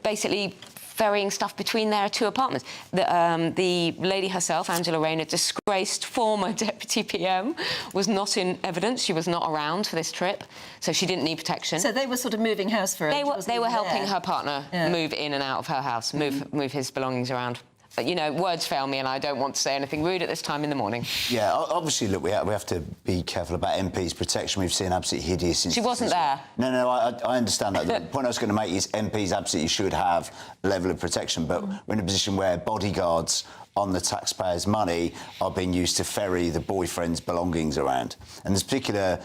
basically ferrying stuff between their two apartments. The lady herself, Angela Rayner, disgraced former Deputy PM, was not in evidence. She was not around for this trip, so she didn't need protection. So they were sort of moving house for her. They were helping her partner move in and out of her house, move his belongings around. But, you know, words fail me and I don't want to say anything rude at this time in the morning. Yeah, obviously, look, we have to be careful about MPs' protection. We've seen absolutely hideous instances. She wasn't there. No, I understand that. The point I was going to make is MPs absolutely should have a level of protection, but we're in a position where bodyguards on the taxpayers' money are being used to ferry the boyfriend's belongings around. And there's a particular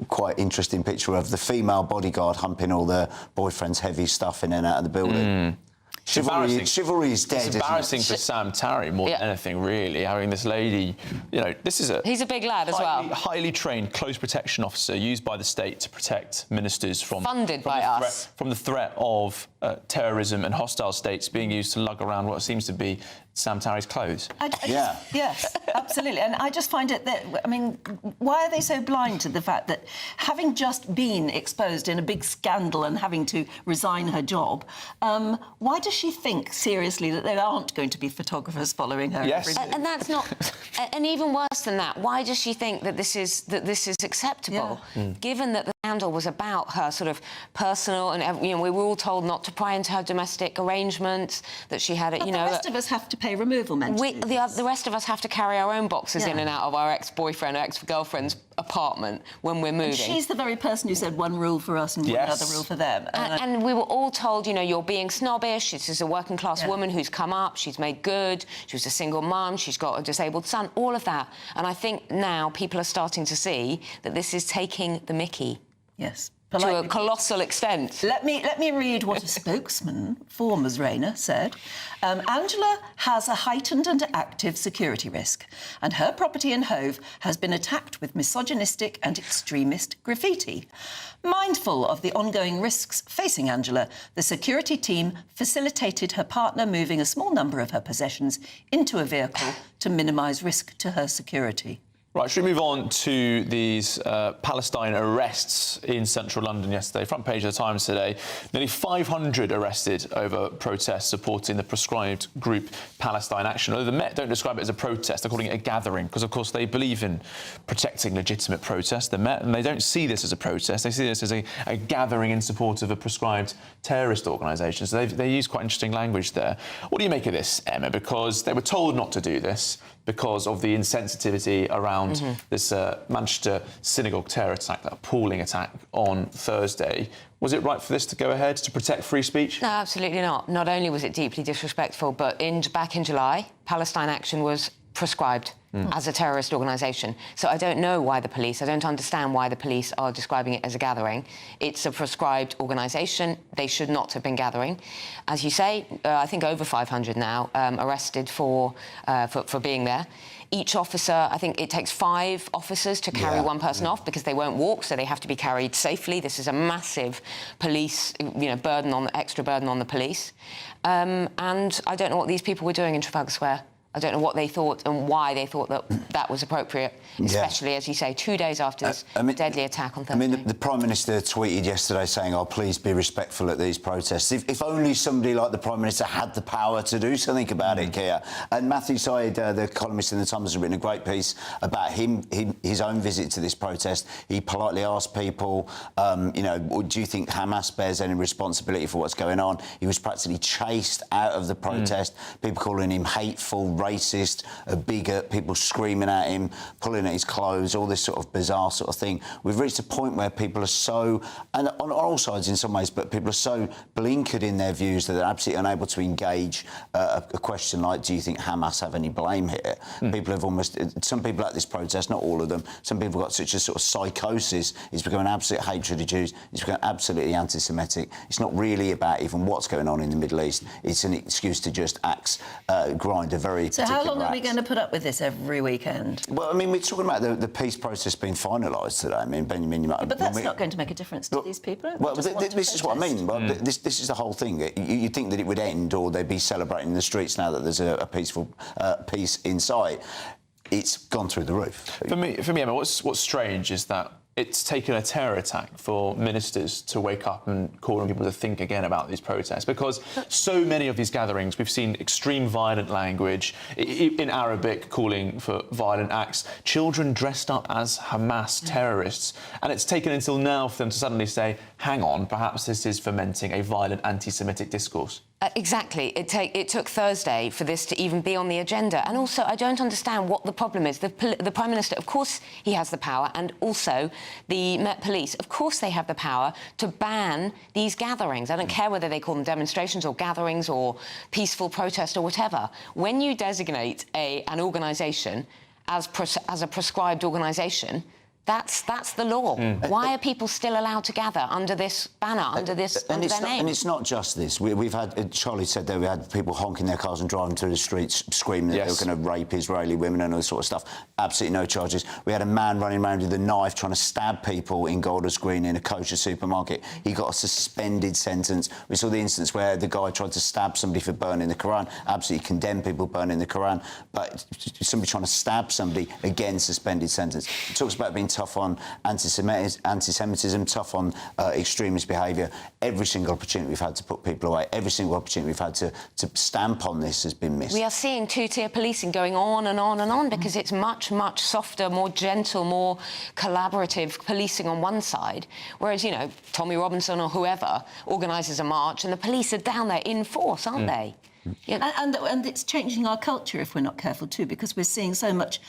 quite interesting picture of the female bodyguard humping all the boyfriend's heavy stuff in and out of the building. Chivalry is dead. It's embarrassing for Sam Tarry more than anything, really, having this lady. You know, this is he's a big lad as well. Highly trained, close protection officer used by the state to protect ministers from the threat of terrorism and hostile states being used to lug around what seems to be Sam Tarry's clothes. Yes, absolutely. And I just find it that, I mean, why are they so blind to the fact that having just been exposed in a big scandal and having to resign her job, why does she think seriously that there aren't going to be photographers following her? Yes. And that's not... and even worse than that, why does she think that this is acceptable, given that the scandal was about her sort of personal and, you know, we were all told not to pry into her domestic arrangements, that she had... But the rest of us have to pay removal maintenance. The rest of us have to carry our own boxes in and out of our ex-boyfriend or ex-girlfriend's apartment when we're moving. And she's the very person who said one rule for us and one other rule for them. And we were all told, you know, you're being snobbish. This is a working-class woman who's come up, she's made good, she was a single mum, she's got a disabled son, all of that. And I think now people are starting to see that this is taking the mickey. Yes. To a colossal extent. Let me read what a spokesman for Ms Rayner said. Angela has a heightened and active security risk, and her property in Hove has been attacked with misogynistic and extremist graffiti. Mindful of the ongoing risks facing Angela, the security team facilitated her partner moving a small number of her possessions into a vehicle to minimise risk to her security. Right, should we move on to these Palestine arrests in central London yesterday? Front page of the Times today. Nearly 500 arrested over protests supporting the proscribed group Palestine Action. Although the Met don't describe it as a protest, they're calling it a gathering, because, of course, they believe in protecting legitimate protest, the Met, and they don't see this as a protest. They see this as a gathering in support of a proscribed terrorist organisation. So they use quite interesting language there. What do you make of this, Emma? Because they were told not to do this because of the insensitivity around this Manchester synagogue terror attack, that appalling attack on Thursday. Was it right for this to go ahead, to protect free speech? No, absolutely not. Not only was it deeply disrespectful, but back in July, Palestine Action was proscribed as a terrorist organisation. So I don't know why the police, I don't understand why the police are describing it as a gathering. It's a proscribed organisation. They should not have been gathering. As you say, I think over 500 now arrested for being there. Each officer, I think it takes 5 officers to carry one person off because they won't walk, so they have to be carried safely. This is a massive police, extra burden on the police. And I don't know what these people were doing in Trafalgar Square. I don't know what they thought and why they thought that that was appropriate, especially, as you say, 2 days after this deadly attack on Thursday. I mean, the Prime Minister tweeted yesterday saying, "Oh, please be respectful at these protests." If only somebody like the Prime Minister had the power to do something about it, Kia. And Matthew Syed, the columnist in the Times, has written a great piece about his own visit to this protest. He politely asked people, you know, do you think Hamas bears any responsibility for what's going on? He was practically chased out of the protest. People calling him hateful, racist, a bigot, people screaming at him, pulling at his clothes, all this sort of bizarre sort of thing. We've reached a point where people are so, and on all sides in some ways, but people are so blinkered in their views that they're absolutely unable to engage a question like, do you think Hamas have any blame here? People have almost, some people at this protest, not all of them, some people got such a sort of psychosis, it's become an absolute hatred of Jews, it's become absolutely anti-Semitic. It's not really about even what's going on in the Middle East, it's an excuse to just grind a very So how long are we going to put up with this every weekend? Well, I mean, we're talking about the peace process being finalised today. I mean, Benjamin... But that's not going to make a difference to these people. Well, this is what I mean. Well, this is the whole thing. You'd think that it would end or they'd be celebrating in the streets now that there's a peaceful peace in sight. It's gone through the roof. For me, Emma, what's strange is that it's taken a terror attack for ministers to wake up and call on people to think again about these protests, because so many of these gatherings, we've seen extreme violent language, in Arabic calling for violent acts, children dressed up as Hamas terrorists, and it's taken until now for them to suddenly say, hang on, perhaps this is fomenting a violent anti-Semitic discourse. Exactly. It took Thursday for this to even be on the agenda. And also, I don't understand what the problem is. The Prime Minister, of course, he has the power, and also the Met Police, of course, they have the power to ban these gatherings. I don't care whether they call them demonstrations or gatherings or peaceful protest or whatever. When you designate an organisation as a prescribed organisation, that's the law. Why are people still allowed to gather under this banner, under their name? And it's not just this. We've had, Charlie said there, we had people honking their cars and driving through the streets screaming that they were going to rape Israeli women and all this sort of stuff. Absolutely no charges. We had a man running around with a knife trying to stab people in Golders Green in a kosher supermarket. He got a suspended sentence. We saw the instance where the guy tried to stab somebody for burning the Quran. Absolutely condemned people burning the Quran. But somebody trying to stab somebody, again, suspended sentence. It talks about being tough on anti-Semitism, tough on extremist behaviour. Every single opportunity we've had to put people away, every single opportunity we've had to stamp on this has been missed. We are seeing two-tier policing going on and on and on because it's much, much softer, more gentle, more collaborative policing on one side, whereas, you know, Tommy Robinson or whoever organises a march and the police are down there in force, aren't they? Yeah. And it's changing our culture if we're not careful too, because we're seeing so much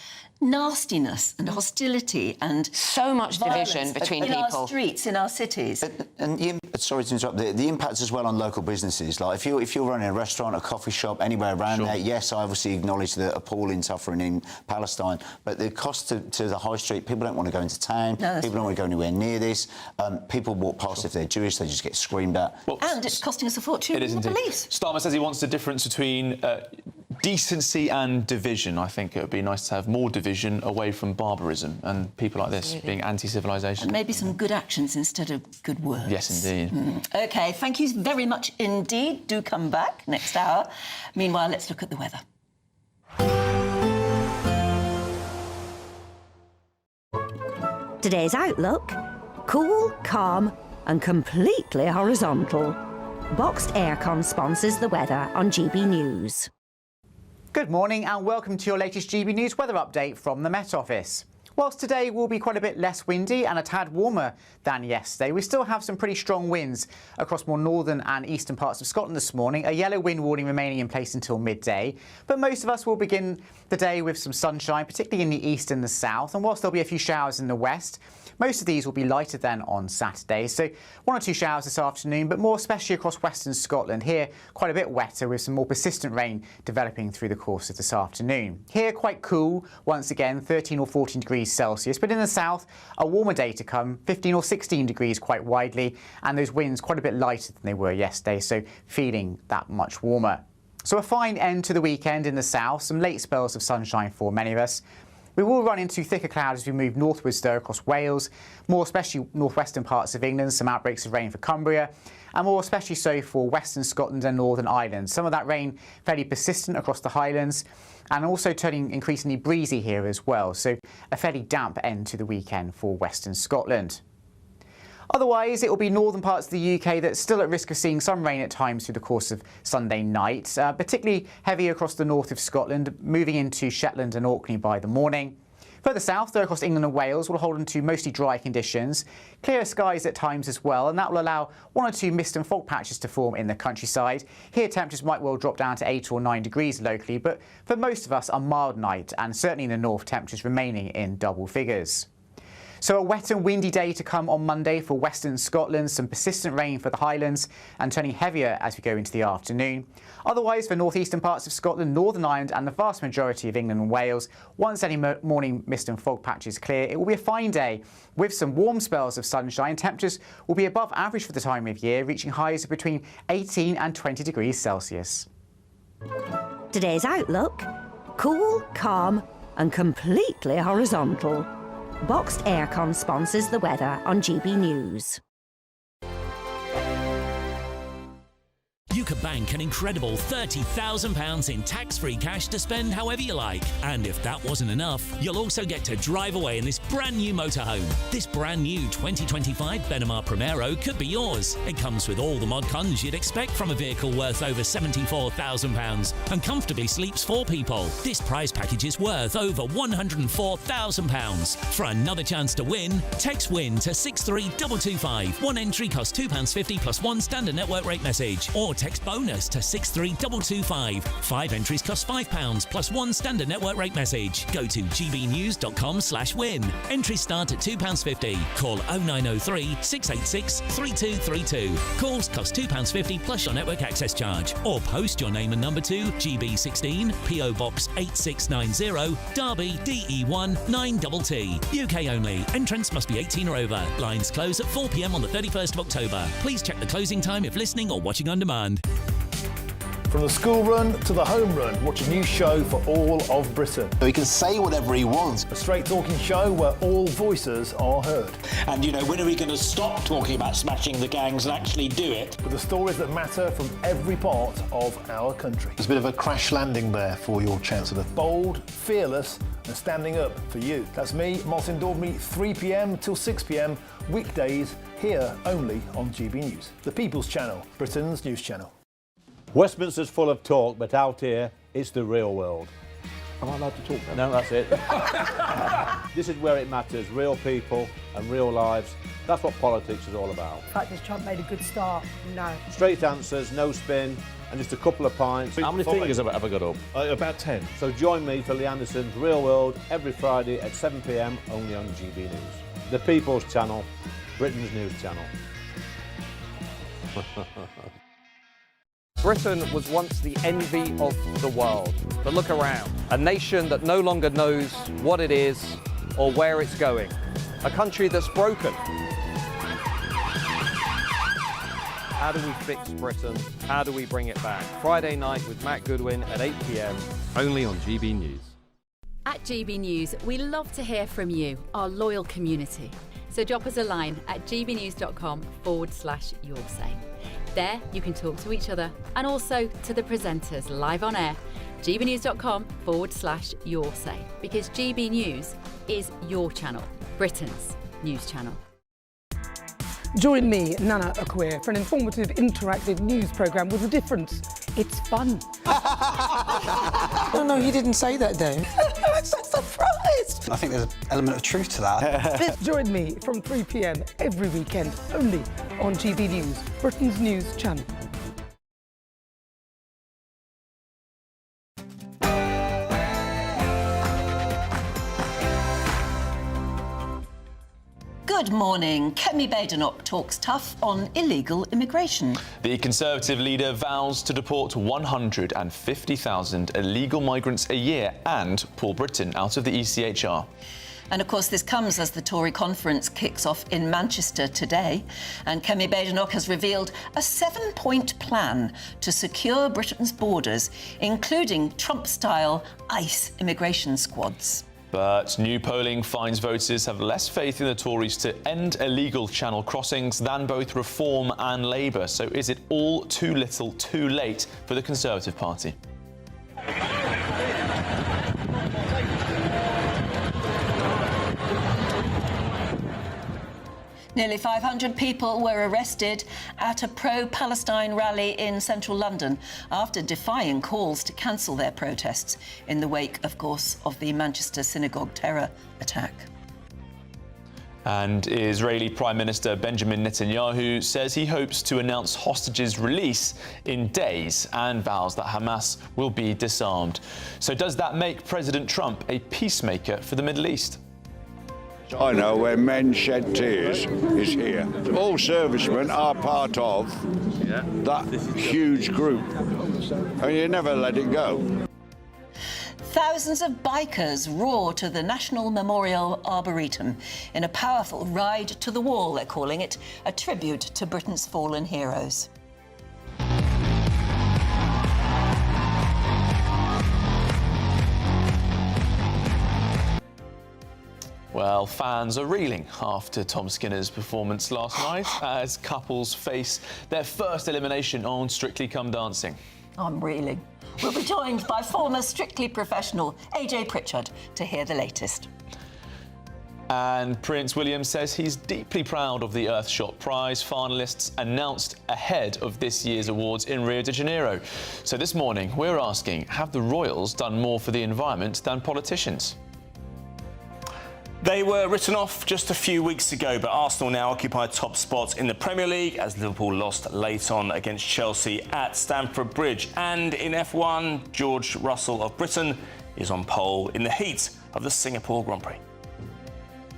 nastiness and hostility and so much division between people in our streets, in our cities. And sorry to interrupt. The impact as well on local businesses. Like if you're running a restaurant, a coffee shop, anywhere around there, yes, I obviously acknowledge the appalling suffering in Palestine, but the cost to the high street, people don't want to go into town. People don't want to go anywhere near this. People walk past if they're Jewish, they just get screamed at. Well, and it's costing us a fortune. It is in the indeed. police. Starmer says he wants the difference between decency and division. I think it would be nice to have more division away from barbarism and people like this being anti-civilisation. And maybe some good actions instead of good words. Yes, indeed. OK, thank you very much indeed. Do come back next hour. Meanwhile, let's look at the weather. Today's outlook: cool, calm and completely horizontal. Boxed Aircon sponsors the weather on GB News. Good morning and welcome to your latest GB News weather update from the Met Office. Whilst today will be quite a bit less windy and a tad warmer than yesterday, we still have some pretty strong winds across more northern and eastern parts of Scotland this morning. A yellow wind warning remaining in place until midday. But most of us will begin the day with some sunshine, particularly in the east and the south. And whilst there'll be a few showers in the west, most of these will be lighter than on Saturday. So 1 or 2 showers this afternoon, but more especially across western Scotland. Here, quite a bit wetter with some more persistent rain developing through the course of this afternoon. Here, quite cool, once again, 13 or 14 degrees Celsius. But in the south, a warmer day to come, 15 or 16 degrees quite widely, and those winds quite a bit lighter than they were yesterday, so feeling that much warmer. So a fine end to the weekend in the south, some late spells of sunshine for many of us. We will run into thicker clouds as we move northwards though across Wales, more especially northwestern parts of England, some outbreaks of rain for Cumbria, and more especially so for Western Scotland and Northern Ireland. Some of that rain fairly persistent across the Highlands and also turning increasingly breezy here as well, so a fairly damp end to the weekend for Western Scotland. Otherwise, it will be northern parts of the UK that's still at risk of seeing some rain at times through the course of Sunday night, particularly heavy across the north of Scotland, moving into Shetland and Orkney by the morning. Further south, though, across England and Wales, will hold on to mostly dry conditions. Clear skies at times as well, and that will allow 1 or 2 mist and fog patches to form in the countryside. Here, temperatures might well drop down to 8 or 9 degrees locally, but for most of us, a mild night, and certainly in the north, temperatures remaining in double figures. So a wet and windy day to come on Monday for Western Scotland, some persistent rain for the Highlands and turning heavier as we go into the afternoon. Otherwise, for northeastern parts of Scotland, Northern Ireland and the vast majority of England and Wales, once any morning mist and fog patches clear, it will be a fine day with some warm spells of sunshine. Temperatures will be above average for the time of year, reaching highs of between 18 and 20 degrees Celsius. Today's outlook: cool, calm and completely horizontal. Boxed Aircon sponsors the weather on GB News. You could bank an incredible £30,000 in tax-free cash to spend however you like. And if that wasn't enough, you'll also get to drive away in this brand new motorhome. This brand new 2025 Benimar Primero could be yours. It comes with all the mod cons you'd expect from a vehicle worth over £74,000 and comfortably sleeps 4 people. This prize package is worth over £104,000. For another chance to win, text WIN to 63225. One entry costs £2.50 plus 1 standard network rate message, or text bonus to 63225. 5 entries cost £5 plus 1 standard network rate message. Go to gbnews.com/win. Entries start at £2.50. Call 0903 686 3232. Calls cost £2.50 plus your network access charge. Or post your name and number to GB16 PO Box 8690 Derby DE1 9TT. UK only. Entrance must be 18 or over. Lines close at 4 p.m. on the 31st of October. Please check the closing time if listening or watching on demand. From the school run to the home run, watch a new show for all of Britain. He can say whatever he wants. A straight-talking show where all voices are heard. And, you know, when are we going to stop talking about smashing the gangs and actually do it? With the stories that matter from every part of our country. There's a bit of a crash landing there for your Chancellor. Bold, fearless and standing up for you. That's me, Martin Daubney, 3 p.m. till 6 p.m, weekdays, here only on GB News. The People's Channel, Britain's news channel. Westminster's full of talk, but out here, it's the real world. Am I allowed to talk now? No, that's it. This is where it matters, real people and real lives. That's what politics is all about. In fact, has Trump made a good start? No. Straight answers, no spin, and just a couple of pints. How many fingers have I got up? About 10. So join me for Lee Anderson's Real World every Friday at 7 p.m, only on GB News. The People's Channel, Britain's news channel. Britain was once the envy of the world. But look around. A nation that no longer knows what it is or where it's going. A country that's broken. How do we fix Britain? How do we bring it back? Friday night with Matt Goodwin at 8 p.m, only on GB News. At GB News, we love to hear from you, our loyal community. So drop us a line at gbnews.com/yoursay. There you can talk to each other and also to the presenters live on air. gbnews.com/yoursay, because GB News is your channel, Britain's news channel. Join me, Nana Akweer, for an informative, interactive news programme with a difference. It's fun. No, he didn't say that, though. I'm so surprised. I think there's an element of truth to that. Join me from 3 p.m. every weekend, only on GB News, Britain's news channel. Good morning. Kemi Badenoch talks tough on illegal immigration. The Conservative leader vows to deport 150,000 illegal migrants a year and pull Britain out of the ECHR. And of course, this comes as the Tory conference kicks off in Manchester today. And Kemi Badenoch has revealed a 7-point plan to secure Britain's borders, including Trump-style ICE immigration squads. But new polling finds voters have less faith in the Tories to end illegal channel crossings than both Reform and Labour. So is it all too little, too late for the Conservative Party? Nearly 500 people were arrested at a pro-Palestine rally in central London after defying calls to cancel their protests in the wake, of course, of the Manchester synagogue terror attack. And Israeli Prime Minister Benjamin Netanyahu says he hopes to announce hostages' release in days and vows that Hamas will be disarmed. So does that make President Trump a peacemaker for the Middle East? I know where men shed tears is here. All servicemen are part of that huge group, and you never let it go. Thousands of bikers roar to the National Memorial Arboretum in a powerful ride to the wall, they're calling it, a tribute to Britain's fallen heroes. Well, fans are reeling after Tom Skinner's performance last night as couples face their first elimination on Strictly Come Dancing. I'm reeling. We'll be joined by former Strictly professional AJ Pritchard to hear the latest. And Prince William says he's deeply proud of the Earthshot Prize finalists announced ahead of this year's awards in Rio de Janeiro. So this morning, we're asking, have the royals done more for the environment than politicians? They were written off just a few weeks ago, but Arsenal now occupy top spot in the Premier League as Liverpool lost late on against Chelsea at Stamford Bridge. And in F1, George Russell of Britain is on pole in the heat of the Singapore Grand Prix.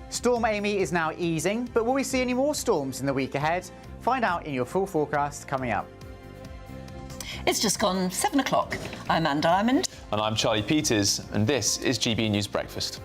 Storm Amy is now easing, but will we see any more storms in the week ahead? Find out in your full forecast coming up. It's just gone 7 o'clock. I'm Anne Diamond. And I'm Charlie Peters, and this is GB News Breakfast.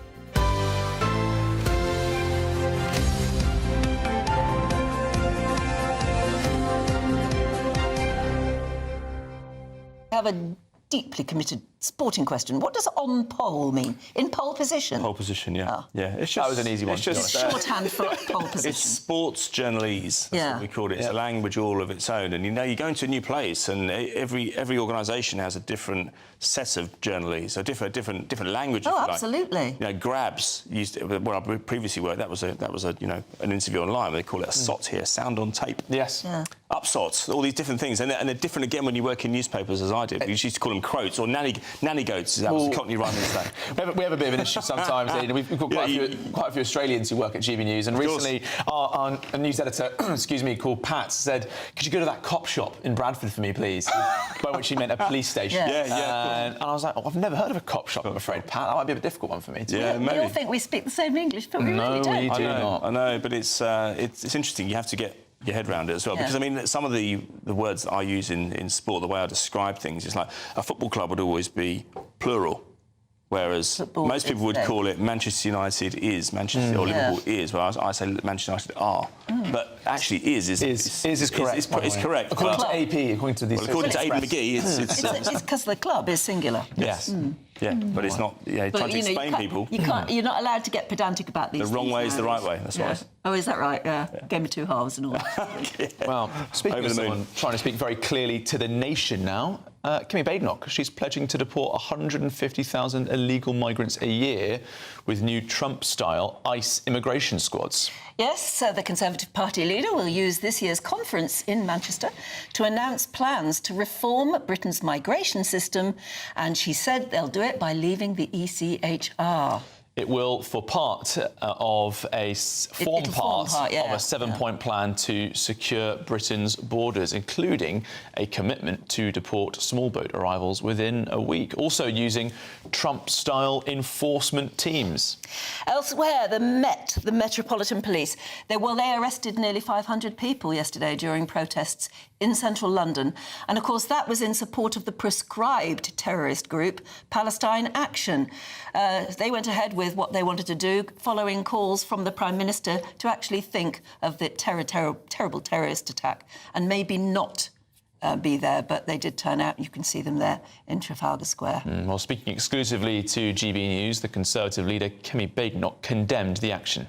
I have a deeply committed sporting question. What does on pole mean? In pole position? Pole position, yeah. Yeah, it's just, that was an easy one. It's just shorthand for pole position. It's sports journalese. That's what we call it. It's a language all of its own. And you know, you go into a new place, and every organisation has a different set of journalese, a different language. Oh, absolutely. You know, grabs used where I previously worked. That was a an interview online. They call it a SOT here, sound on tape. Yes. Yeah. Upsots, all these different things, and they're different again when you work in newspapers, as I did. We used to call them croats or nanny goats. That was the Cockney rhyming thing. We have a bit of an issue sometimes. We've got quite a few Australians who work at GB News, and recently our news editor, called Pat, said, "Could you go to that cop shop in Bradford for me, please?" By which he meant a police station. And I was like, I've never heard of a cop shop, I'm afraid, Pat. That might be a bit difficult one for me. Yeah, maybe. We all think we speak the same English, but we really don't. We do not. I know, but it's interesting. You have to get your head around it as well, because I mean, some of the words that I use in sport, the way I describe things, is like a football club would always be plural, whereas most people would call it Manchester United is, Manchester or Liverpool is, well, I say Manchester United are, but actually is correct. It's correct. According to AP, according to these. Well, according to Aidan McGee, it's because the club is singular. Yes. Yeah, but it's not. Yeah, trying to explain people. You can't. You're not allowed to get pedantic about these. The wrong way is the right way. That's right. Oh, is that right? Yeah. Game of two halves and all. Well, speaking of someone trying to speak very clearly to the nation now, Kemi Badenoch, she's pledging to deport 150,000 illegal migrants a year with new Trump-style ICE immigration squads. Yes, the Conservative Party leader will use this year's conference in Manchester to announce plans to reform Britain's migration system, and she said they'll do it by leaving the ECHR. It will form part of a seven-point plan to secure Britain's borders, including a commitment to deport small boat arrivals within a week, also using Trump-style enforcement teams. Elsewhere, the Met, the Metropolitan Police, they arrested nearly 500 people yesterday during protests in central London. And, of course, that was in support of the proscribed terrorist group Palestine Action. They went ahead with what they wanted to do, following calls from the Prime Minister to actually think of the terrible terrorist attack and maybe not be there, but they did turn out. You can see them there in Trafalgar Square. Well, speaking exclusively to GB News, the Conservative leader Kemi Badenoch condemned the action.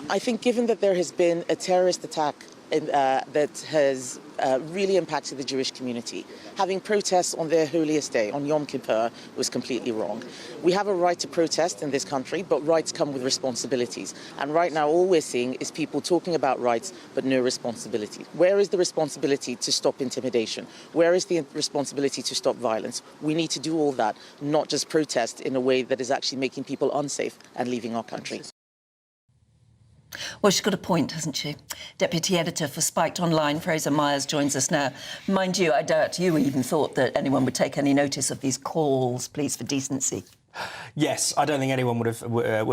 I think given that there has been a terrorist attack that has really impacted the Jewish community, having protests on their holiest day, on Yom Kippur, was completely wrong. We have a right to protest in this country, but rights come with responsibilities. And right now, all we're seeing is people talking about rights, but no responsibility. Where is the responsibility to stop intimidation? Where is the responsibility to stop violence? We need to do all that, not just protest in a way that is actually making people unsafe and leaving our country. Well, she's got a point, hasn't she? Deputy Editor for Spiked Online, Fraser Myers, joins us now. Mind you, I doubt you even thought that anyone would take any notice of these calls, pleas for decency. Yes, I don't think anyone would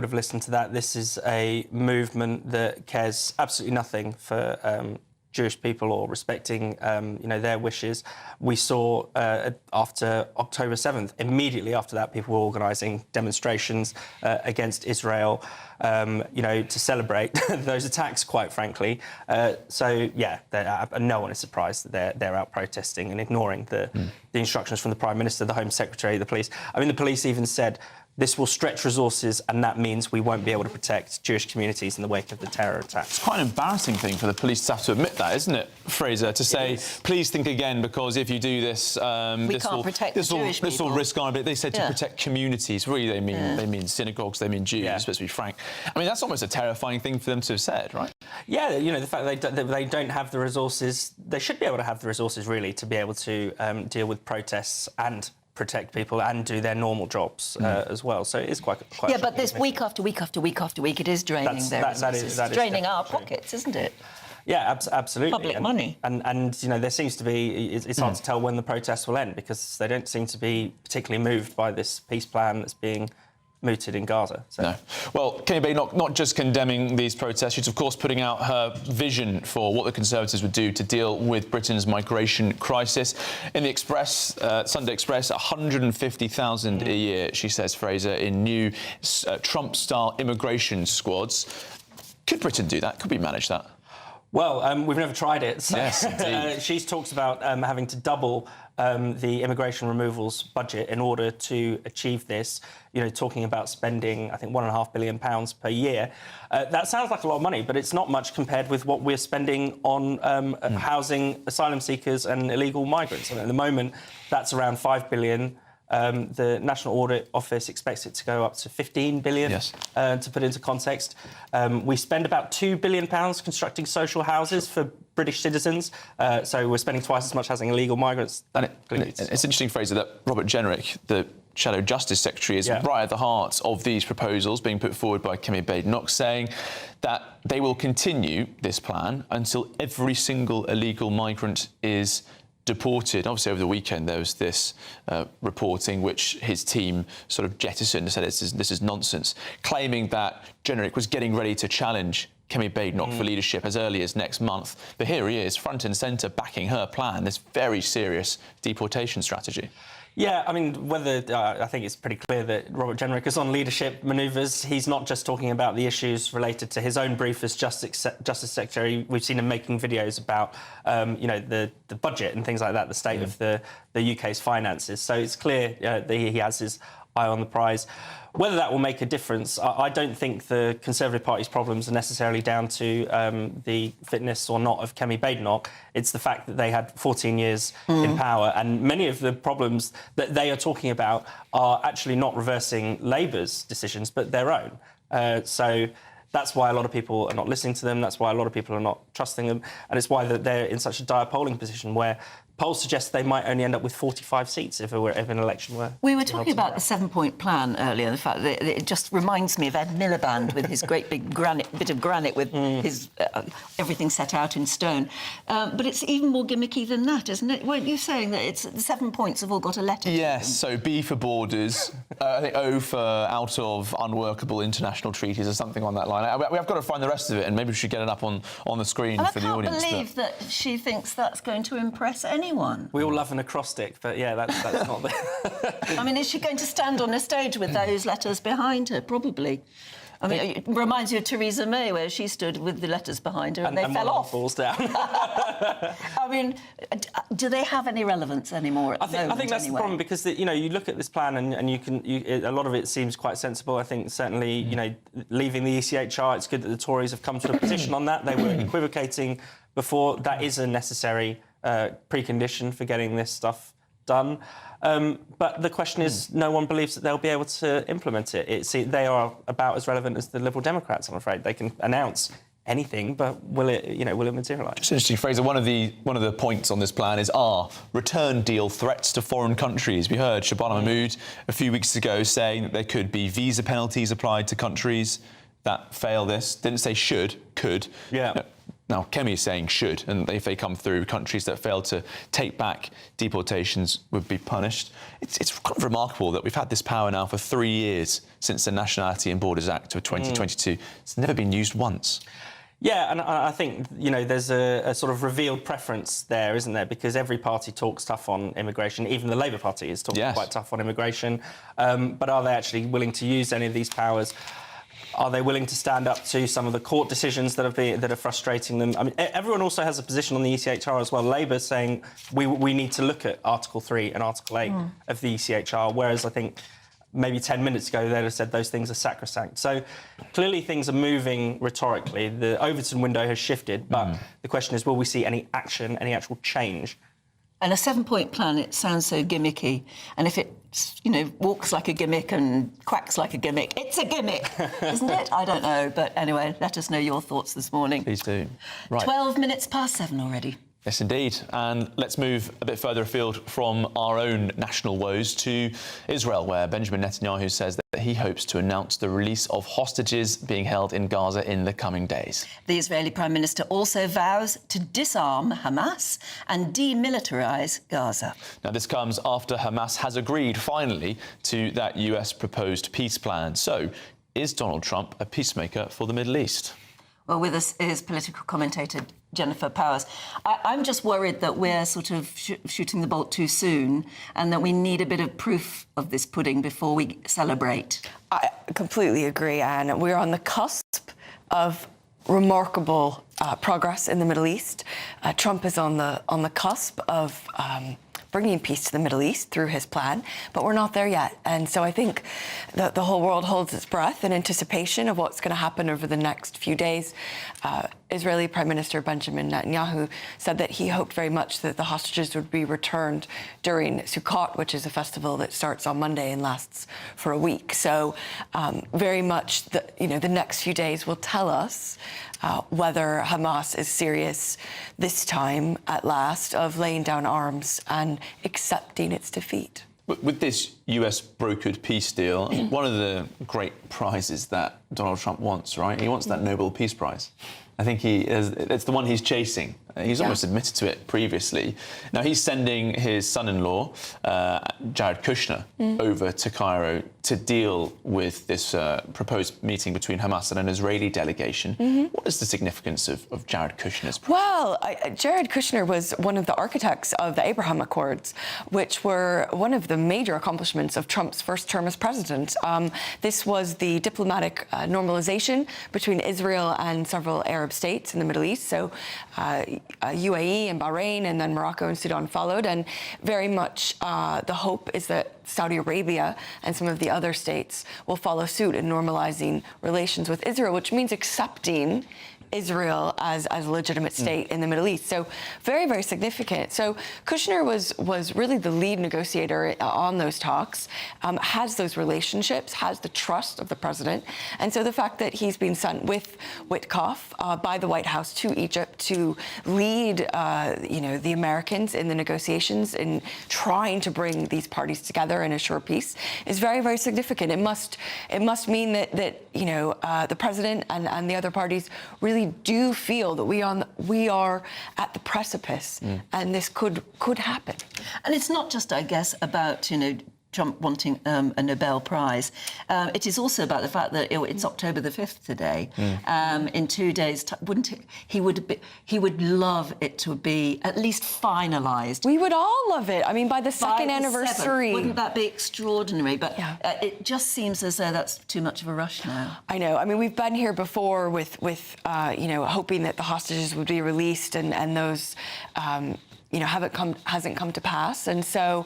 have listened to that. This is a movement that cares absolutely nothing for Jewish people or respecting, their wishes. We saw after October 7th, immediately after that, people were organising demonstrations against Israel, to celebrate those attacks, quite frankly. No one is surprised that they're out protesting and ignoring the instructions from the Prime Minister, the Home Secretary, the police. I mean, the police even said, this will stretch resources, and that means we won't be able to protect Jewish communities in the wake of the terror attacks. It's quite an embarrassing thing for the police to have to admit that, isn't it, Fraser? To say, please think again, because if you do this, this will risk our... They said to protect communities. Really, they mean synagogues, they mean Jews, let's be frank. I mean, that's almost a terrifying thing for them to have said, right? Yeah, the fact that they don't have the resources... They should be able to have the resources, really, to be able to deal with protests and protect people and do their normal jobs as well. So it is quite. Yeah, but this week after week after week after week, it is draining their resources. That is draining our pockets, isn't it? Yeah, absolutely. Public money. And there seems to be... It's hard to tell when the protests will end because they don't seem to be particularly moved by this peace plan that's being mooted in Gaza. So. No. Well, Kemi Badenoch not just condemning these protests, she's of course putting out her vision for what the Conservatives would do to deal with Britain's migration crisis. In the Express, Sunday Express, 150,000 a year, she says, Fraser, in new Trump-style immigration squads. Could Britain do that? Could we manage that? Well, we've never tried it. So yes, indeed. She's talked about having to double the immigration removals budget in order to achieve this, talking about spending, I think, £1.5 billion per year. That sounds like a lot of money, but it's not much compared with what we're spending on housing asylum seekers and illegal migrants. And at the moment, that's around £5 billion. The National Audit Office expects it to go up to £15 billion, to put into context. We spend about £2 billion constructing social houses for British citizens, so we're spending twice as much housing illegal migrants. It's interesting, Fraser, that Robert Jenrick, the Shadow Justice Secretary, is right at the heart of these proposals being put forward by Kemi Badenoch, saying that they will continue this plan until every single illegal migrant is deported. Obviously, over the weekend, there was this reporting which his team sort of jettisoned and said this is nonsense, claiming that Jenrick was getting ready to challenge Kemi Badenoch for leadership as early as next month. But here he is, front and centre, backing her plan, this very serious deportation strategy. Yeah, I mean, I think it's pretty clear that Robert Jenrick is on leadership manoeuvres. He's not just talking about the issues related to his own brief as Justice Secretary. We've seen him making videos about, the budget and things like that, the state of the UK's finances. So it's clear that he has his eye on the prize. Whether that will make a difference, I don't think the Conservative Party's problems are necessarily down to the fitness or not of Kemi Badenoch. It's the fact that they had 14 years in power, and many of the problems that they are talking about are actually not reversing Labour's decisions, but their own. So that's why a lot of people are not listening to them, that's why a lot of people are not trusting them, and it's why they're in such a dire polling position where polls suggest they might only end up with 45 seats if an election were... We were talking about the 7-point plan earlier, the fact that it just reminds me of Ed Miliband with his great big bit of granite with his everything set out in stone. But it's even more gimmicky than that, isn't it? Weren't you saying that the 7 points have all got a letter? Yes, so B for borders, I think O for out of unworkable international treaties or something on that line. We have got to find the rest of it, and maybe we should get it up on the screen for the audience. I can't believe that she thinks that's going to impress anyone. We all love an acrostic, but yeah, that's not the... I mean, is she going to stand on a stage with those letters behind her? Probably. I mean, it reminds you of Theresa May, where she stood with the letters behind her and they fell off. Falls down. I mean, do they have any relevance anymore at the moment? I think that's the problem, because you look at this plan and a lot of it seems quite sensible. I think certainly leaving the ECHR, it's good that the Tories have come to a position on that. They were equivocating before. That is a necessary precondition for getting this stuff done. But the question is, no one believes that they'll be able to implement it. They are about as relevant as the Liberal Democrats, I'm afraid. They can announce anything, but will it materialise? It's interesting, Fraser. One of the points on this plan is return deal threats to foreign countries. We heard Shabana Mahmood a few weeks ago saying that there could be visa penalties applied to countries that fail this. Didn't say should, could. Yeah. Now, Kemi is saying should, and if they come through, countries that fail to take back deportations would be punished. It's kind of remarkable that we've had this power now for 3 years since the Nationality and Borders Act of 2022. It's never been used once. Yeah, and I think, there's a sort of revealed preference there, isn't there? Because every party talks tough on immigration. Even the Labour Party is talking quite tough on immigration. But are they actually willing to use any of these powers? Are they willing to stand up to some of the court decisions that are frustrating them? I mean, everyone also has a position on the ECHR as well. Labour saying we need to look at Article 3 and Article 8 of the ECHR, whereas I think maybe 10 minutes ago they'd have said those things are sacrosanct. So clearly things are moving rhetorically. The Overton window has shifted, but the question is, will we see any action, any actual change? And a 7-point plan, it sounds so gimmicky. And if it, walks like a gimmick and quacks like a gimmick, it's a gimmick, isn't it? I don't know. But anyway, let us know your thoughts this morning. Please do. Right. 12 minutes past 7 already. Yes, indeed. And let's move a bit further afield from our own national woes to Israel, where Benjamin Netanyahu says that he hopes to announce the release of hostages being held in Gaza in the coming days. The Israeli Prime Minister also vows to disarm Hamas and demilitarise Gaza. Now, this comes after Hamas has agreed, finally, to that US proposed peace plan. So, is Donald Trump a peacemaker for the Middle East? Well, with us is political commentator Jennifer Powers. I'm just worried that we're sort of shooting the bolt too soon and that we need a bit of proof of this pudding before we celebrate. I completely agree, Anne. We're on the cusp of remarkable progress in the Middle East. Trump is on the cusp of bringing peace to the Middle East through his plan, but we're not there yet. And so I think that the whole world holds its breath in anticipation of what's going to happen over the next few days. Israeli Prime Minister Benjamin Netanyahu said that he hoped very much that the hostages would be returned during Sukkot, which is a festival that starts on Monday and lasts for a week. So very much the next few days will tell us whether Hamas is serious this time at last of laying down arms and accepting its defeat. With this US brokered peace deal, one of the great prizes that Donald Trump wants, right? He wants that Nobel Peace Prize. I think it's the one he's chasing. He's almost admitted to it previously. Now, he's sending his son-in-law, Jared Kushner, over to Cairo to deal with this proposed meeting between Hamas and an Israeli delegation. What is the significance of Jared Kushner's proposal? Well, Jared Kushner was one of the architects of the Abraham Accords, which were one of the major accomplishments of Trump's first term as president. This was the diplomatic normalization between Israel and several Arab states in the Middle East. So UAE and Bahrain, and then Morocco and Sudan followed. And very much the hope is that Saudi Arabia and some of the other states will follow suit in normalizing relations with Israel, which means accepting Israel as a legitimate state in the Middle East. So very, very significant. So Kushner was really the lead negotiator on those talks, has those relationships, has the trust of the president. And so the fact that he's been sent with Witkoff by the White House to Egypt to lead, the Americans in the negotiations in trying to bring these parties together and assure peace is very, very significant. It must mean that the president and the other parties really do feel that we are at the precipice and this could happen. And it's not just, I guess, about, Trump wanting a Nobel Prize. It is also about the fact that it's October the 5th today. In 2 days' time, wouldn't it? He would love it to be at least finalised. We would all love it. I mean, by the second By the anniversary. 7th. Wouldn't that be extraordinary? But it just seems as though that's too much of a rush now. I know. I mean, we've been here before with hoping that the hostages would be released, and those. Hasn't come to pass, and so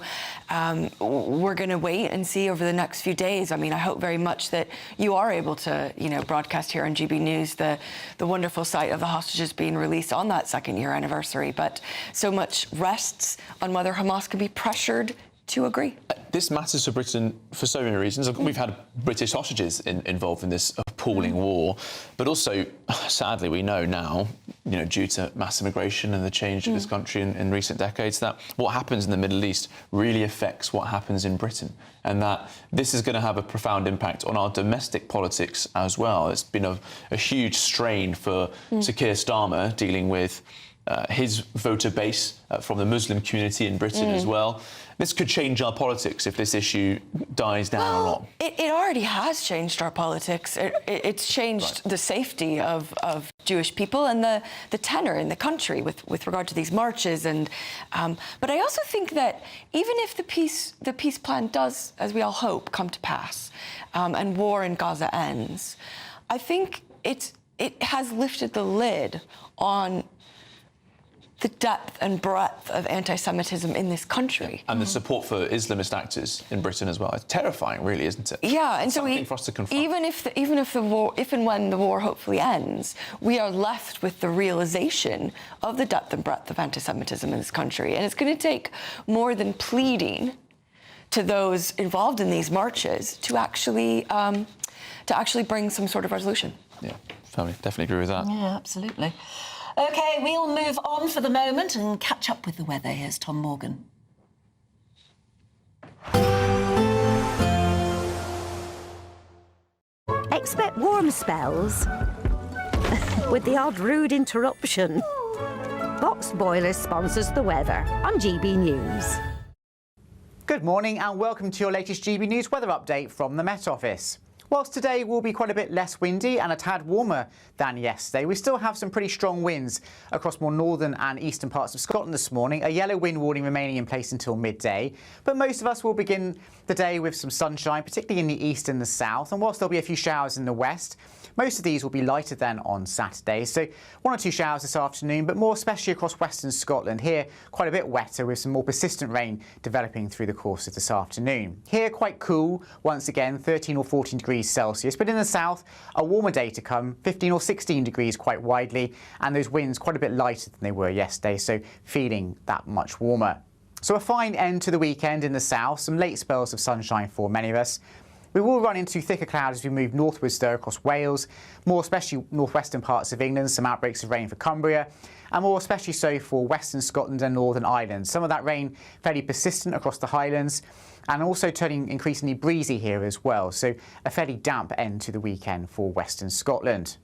we're going to wait and see over the next few days. I mean, I hope very much that you are able to, broadcast here on GB News the wonderful sight of the hostages being released on that second-year anniversary. But so much rests on whether Hamas can be pressured to agree. This matters for Britain for so many reasons. We've had British hostages involved in this appalling war, but also, sadly, we know now, due to mass immigration and the change of this country in recent decades, that what happens in the Middle East really affects what happens in Britain, and that this is going to have a profound impact on our domestic politics as well. It's been a huge strain for Sir Keir Starmer dealing with his voter base from the Muslim community in Britain as well. This could change our politics if this issue dies down a lot. It already has changed our politics. It's changed the safety of Jewish people and the tenor in the country with regard to these marches. And but I also think that even if the peace plan does, as we all hope, come to pass, and war in Gaza ends, I think it has lifted the lid on the depth and breadth of anti-Semitism in this country. And the support for Islamist actors in Britain as well. It's terrifying, really, isn't it? Yeah, and so something for us to confront. if and when the war hopefully ends, we are left with the realization of the depth and breadth of anti-Semitism in this country. And it's going to take more than pleading to those involved in these marches to actually bring some sort of resolution. Yeah, family definitely agree with that. Yeah, absolutely. OK, we'll move on for the moment and catch up with the weather. Here's Tom Morgan. Expect warm spells with the odd rude interruption. Boxed Boilers sponsors the weather on GB News. Good morning and welcome to your latest GB News weather update from the Met Office. Whilst today will be quite a bit less windy and a tad warmer than yesterday, we still have some pretty strong winds across more northern and eastern parts of Scotland this morning. A yellow wind warning remaining in place until midday. But most of us will begin the day with some sunshine, particularly in the east and the south. And whilst there'll be a few showers in the west, most of these will be lighter than on Saturday. So 1 or 2 showers this afternoon, but more especially across western Scotland. Here, quite a bit wetter with some more persistent rain developing through the course of this afternoon. Here, quite cool, once again, 13 or 14 degrees Celsius. But in the south, a warmer day to come, 15 or 16 degrees quite widely, and those winds quite a bit lighter than they were yesterday, so feeling that much warmer. So a fine end to the weekend in the south, some late spells of sunshine for many of us. We will run into thicker clouds as we move northwards there across Wales, more especially northwestern parts of England, some outbreaks of rain for Cumbria, and more especially so for western Scotland and Northern Ireland. Some of that rain fairly persistent across the Highlands and also turning increasingly breezy here as well, so a fairly damp end to the weekend for western Scotland.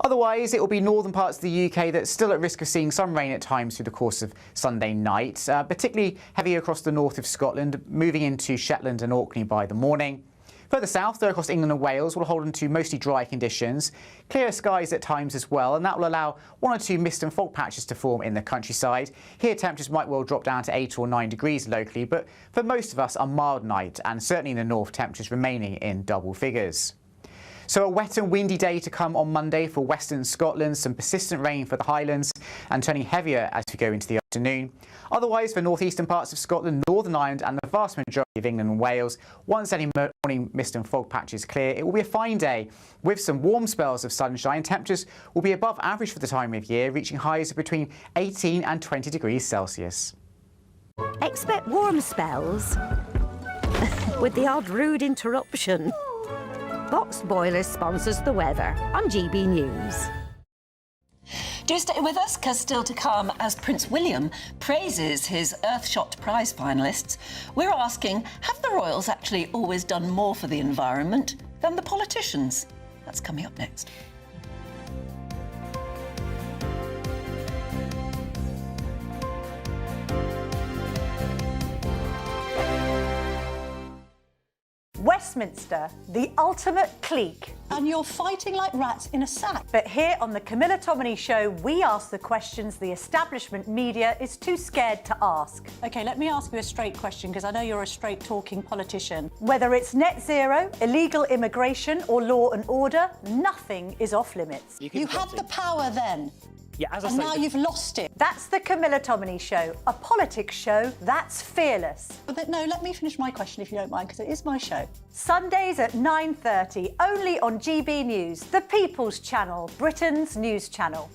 Otherwise, it will be northern parts of the UK that's still at risk of seeing some rain at times through the course of Sunday night, particularly heavy across the north of Scotland, moving into Shetland and Orkney by the morning. Further south, though, across England and Wales, will hold on to mostly dry conditions, clear skies at times as well, and that will allow 1 or 2 mist and fog patches to form in the countryside. Here, temperatures might well drop down to 8 or 9 degrees locally, but for most of us, a mild night, and certainly in the north, temperatures remaining in double figures. So a wet and windy day to come on Monday for western Scotland, some persistent rain for the Highlands and turning heavier as we go into the afternoon. Otherwise, for northeastern parts of Scotland, Northern Ireland and the vast majority of England and Wales, once any morning mist and fog patches clear, it will be a fine day with some warm spells of sunshine. Temperatures will be above average for the time of year, reaching highs of between 18 and 20 degrees Celsius. Expect warm spells with the odd rude interruption. Boxed Boilers sponsors the weather on GB News. Do stay with us, because still to come, as Prince William praises his Earthshot Prize finalists, we're asking, have the royals actually always done more for the environment than the politicians? That's coming up next. Westminster, the ultimate clique. And you're fighting like rats in a sack. But here on the Camilla Tominey Show, we ask the questions the establishment media is too scared to ask. OK, let me ask you a straight question, because I know you're a straight-talking politician. Whether it's net zero, illegal immigration or law and order, nothing is off limits. You had the power then. Yeah, as I and say, now you've lost it. That's the Camilla Tominey Show, a politics show that's fearless. But no, let me finish my question if you don't mind, because it is my show. Sundays at 9:30, only on GB News, the People's Channel, Britain's news channel.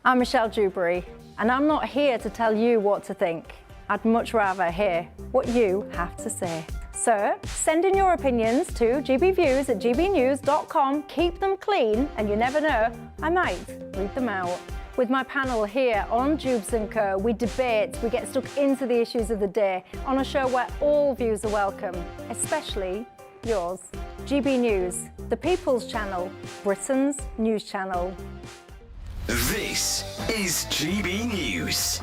I'm Michelle Dewberry, and I'm not here to tell you what to think. I'd much rather hear what you have to say. So, send in your opinions to gbviews@gbnews.com. Keep them clean, and you never know, I might read them out. With my panel here on Jubes & Co, we debate, we get stuck into the issues of the day on a show where all views are welcome, especially yours. GB News, the People's Channel, Britain's news channel. This is GB News,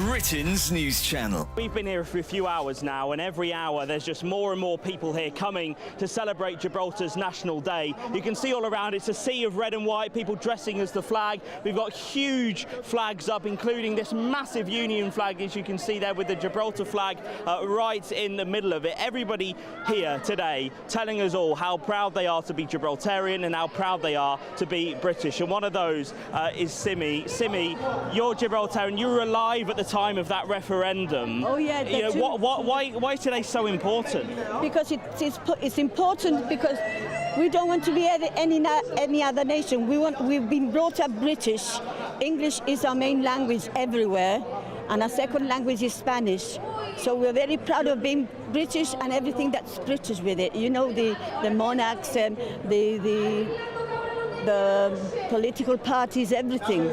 Britain's news channel. We've been here for a few hours now, and every hour there's just more and more people here coming to celebrate Gibraltar's National Day. You can see all around, it's a sea of red and white, people dressing as the flag. We've got huge flags up, including this massive Union flag, as you can see there, with the Gibraltar flag right in the middle of it. Everybody here today telling us all how proud they are to be Gibraltarian and how proud they are to be British. And one of those is Simi. Simi, you're Gibraltarian, you were alive at the time of that referendum. Oh yeah. You know, why is today so important? Because it's important because we don't want to be any other nation. We've been brought up British. English is our main language everywhere, and our second language is Spanish. So we're very proud of being British and everything that's British with it. You know, the monarchs and the political parties, everything.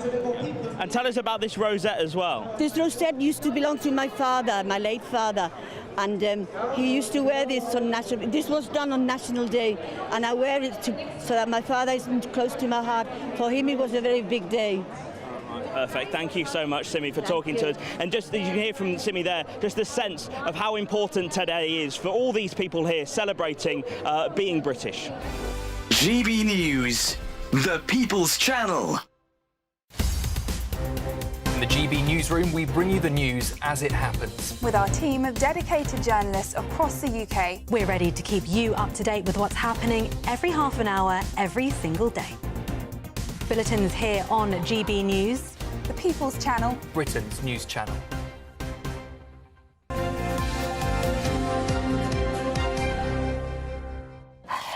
And tell us about this rosette as well. This rosette used to belong to my father, my late father, and he used to wear this on National. This was done on National Day, and I wear it so that my father is close to my heart. For him, it was a very big day. Perfect. Thank you so much, Simi, for talking to us. And just as you can hear from Simi there, just the sense of how important today is for all these people here celebrating being British. GB News, the People's Channel. In the GB Newsroom, we bring you the news as it happens. With our team of dedicated journalists across the UK. We're ready to keep you up to date with what's happening every half an hour, every single day. Bulletins here on GB News, the People's Channel, Britain's news channel.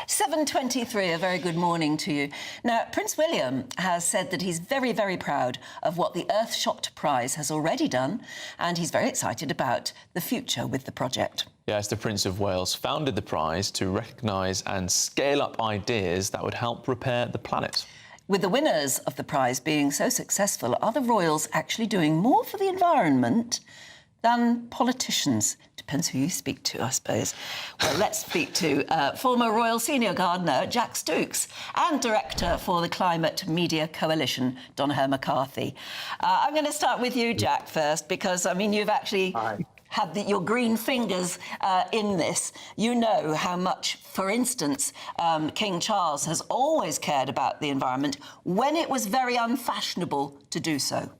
7:23, a very good morning to you. Now, Prince William has said that he's very, very proud of what the Earthshot Prize has already done, and he's very excited about the future with the project. Yes, the Prince of Wales founded the prize to recognise and scale up ideas that would help repair the planet. With the winners of the prize being so successful, are the royals actually doing more for the environment than politicians? Depends who you speak to, I suppose. Well, let's speak to former Royal Senior Gardener Jack Stokes and Director for the Climate Media Coalition, Donohoe McCarthy. I'm going to start with you, Jack, first, because, I mean, you've actually had your green fingers in this. You know how much, for instance, King Charles has always cared about the environment when it was very unfashionable to do so.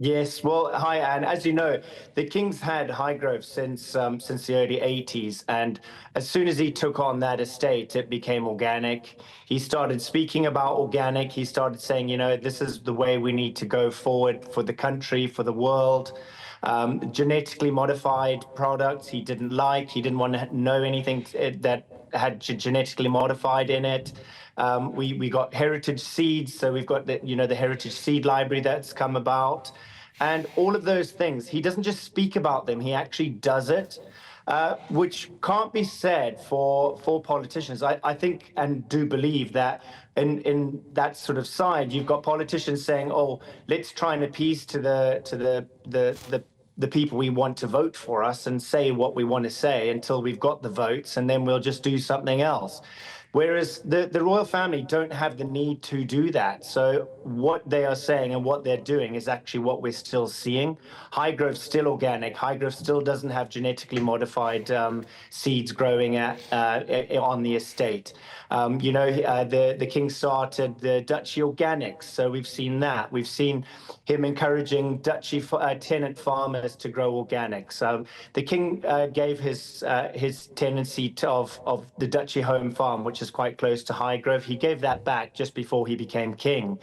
Yes, well, hi, Anne. As you know, the King's had Highgrove since the early 80s, and as soon as he took on that estate, it became organic. He started speaking about organic. He started saying, you know, this is the way we need to go forward for the country, for the world. Genetically modified products he didn't like. He didn't want to know anything that had genetically modified in it. We got heritage seeds, so we've got the heritage seed library that's come about. And all of those things, he doesn't just speak about them, he actually does it, which can't be said for politicians. I think and do believe that in that sort of side, you've got politicians saying, oh, let's try and appease to the people we want to vote for us and say what we want to say until we've got the votes, and then we'll just do something else. Whereas the royal family don't have the need to do that. So what they are saying and what they're doing is actually what we're still seeing. Highgrove's still organic. Highgrove still doesn't have genetically modified seeds growing on the estate. The king started the Duchy Organics, so we've seen that. We've seen him encouraging Duchy tenant farmers to grow organic. So the king gave his tenancy of the Duchy Home Farm, which is quite close to Highgrove. He gave that back just before he became king